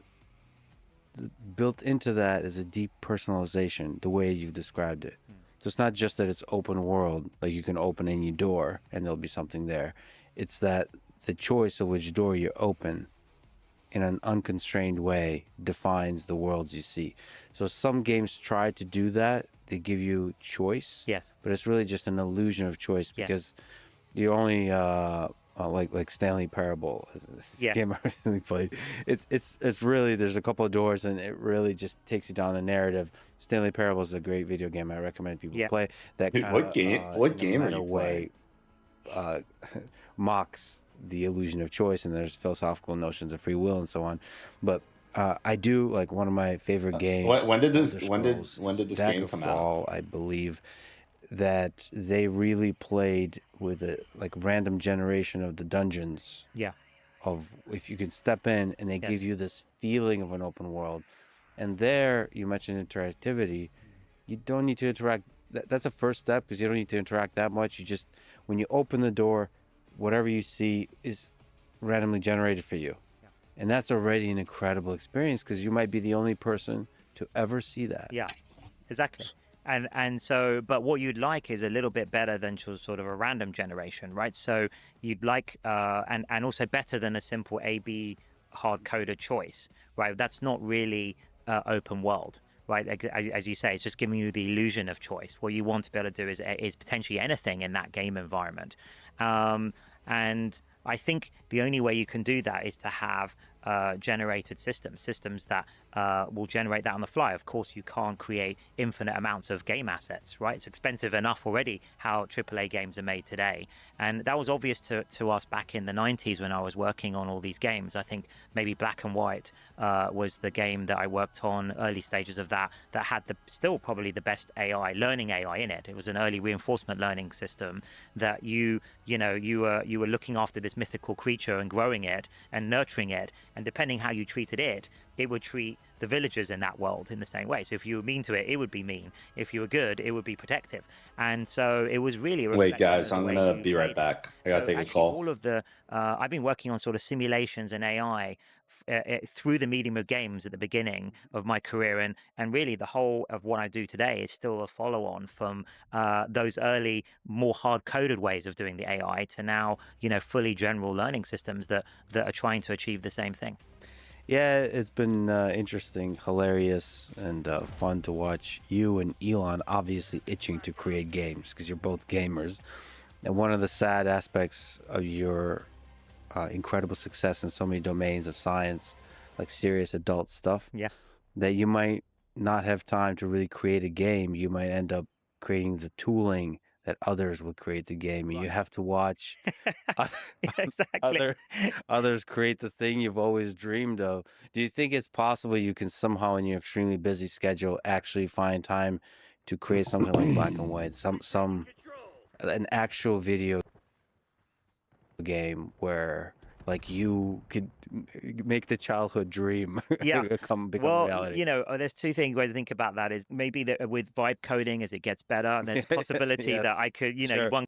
built into that is a deep personalization, the way you've described it. So it's not just that it's open world, like you can open any door and there'll be something there. It's that the choice of which door you open in an unconstrained way defines the worlds you see. So some games try to do that. They give you choice. Yes. But it's really just an illusion of choice because you only like Stanley Parable, this game I recently played. It's really, there's a couple of doors and it really just takes you down a narrative. Stanley Parable is a great video game. I recommend people play that. Dude, kind what of, game? What game are in a you way mocks the illusion of choice, and there's philosophical notions of free will and so on. But I do like one of my favorite games. When did this game come out? I believe that they really played with it, like random generation of the dungeons. Yeah. Of if you can step in and they give you this feeling of an open world. And there, you mentioned interactivity. You don't need to interact. That's a first step because you don't need to interact that much. You just, when you open the door, whatever you see is randomly generated for you. Yeah. And that's already an incredible experience because you might be the only person to ever see that. Yeah, exactly. And so, but what you'd like is a little bit better than sort of a random generation, right? So you'd like, and also better than a simple A/B hard-coded choice, right? That's not really open world, right? As you say, it's just giving you the illusion of choice. What you want to be able to do is potentially anything in that game environment. And I think the only way you can do that is to have generated systems that will generate that on the fly. Of course, you can't create infinite amounts of game assets, right? It's expensive enough already how AAA games are made today. And that was obvious to us back in the 90s when I was working on all these games. I think maybe Black and White was the game that I worked on, early stages of that had still probably the best AI, learning AI in it. It was an early reinforcement learning system that you were looking after this mythical creature and growing it and nurturing it. And depending how you treated it, it would treat the villagers in that world in the same way. So if you were mean to it, it would be mean. If you were good, it would be protective. And so it was really a Wait, reflection guys, of I'm the way gonna you be right played it. back. I gotta So take a actually, call. all of the I've been working on sort of simulations and AI through the medium of games at the beginning of my career, and really the whole of what I do today is still a follow-on from those early, more hard-coded ways of doing the AI to now, fully general learning systems that are trying to achieve the same thing. Yeah, it's been interesting, hilarious, and fun to watch you and Elon obviously itching to create games because you're both gamers. And one of the sad aspects of your incredible success in so many domains of science, like serious adult stuff, Yeah. that you might not have time to really create a game. You might end up creating the tooling that others would create the game, and you have to watch Exactly. others create the thing you've always dreamed of. Do you think it's possible you can somehow, in your extremely busy schedule, actually find time to create something like Black and White, an actual video game where like you could make the childhood dream Yeah. become Well, reality? there's two things ways to think about that. Is maybe that with vibe coding, as it gets better, there's a possibility Yes, that I could, sure. one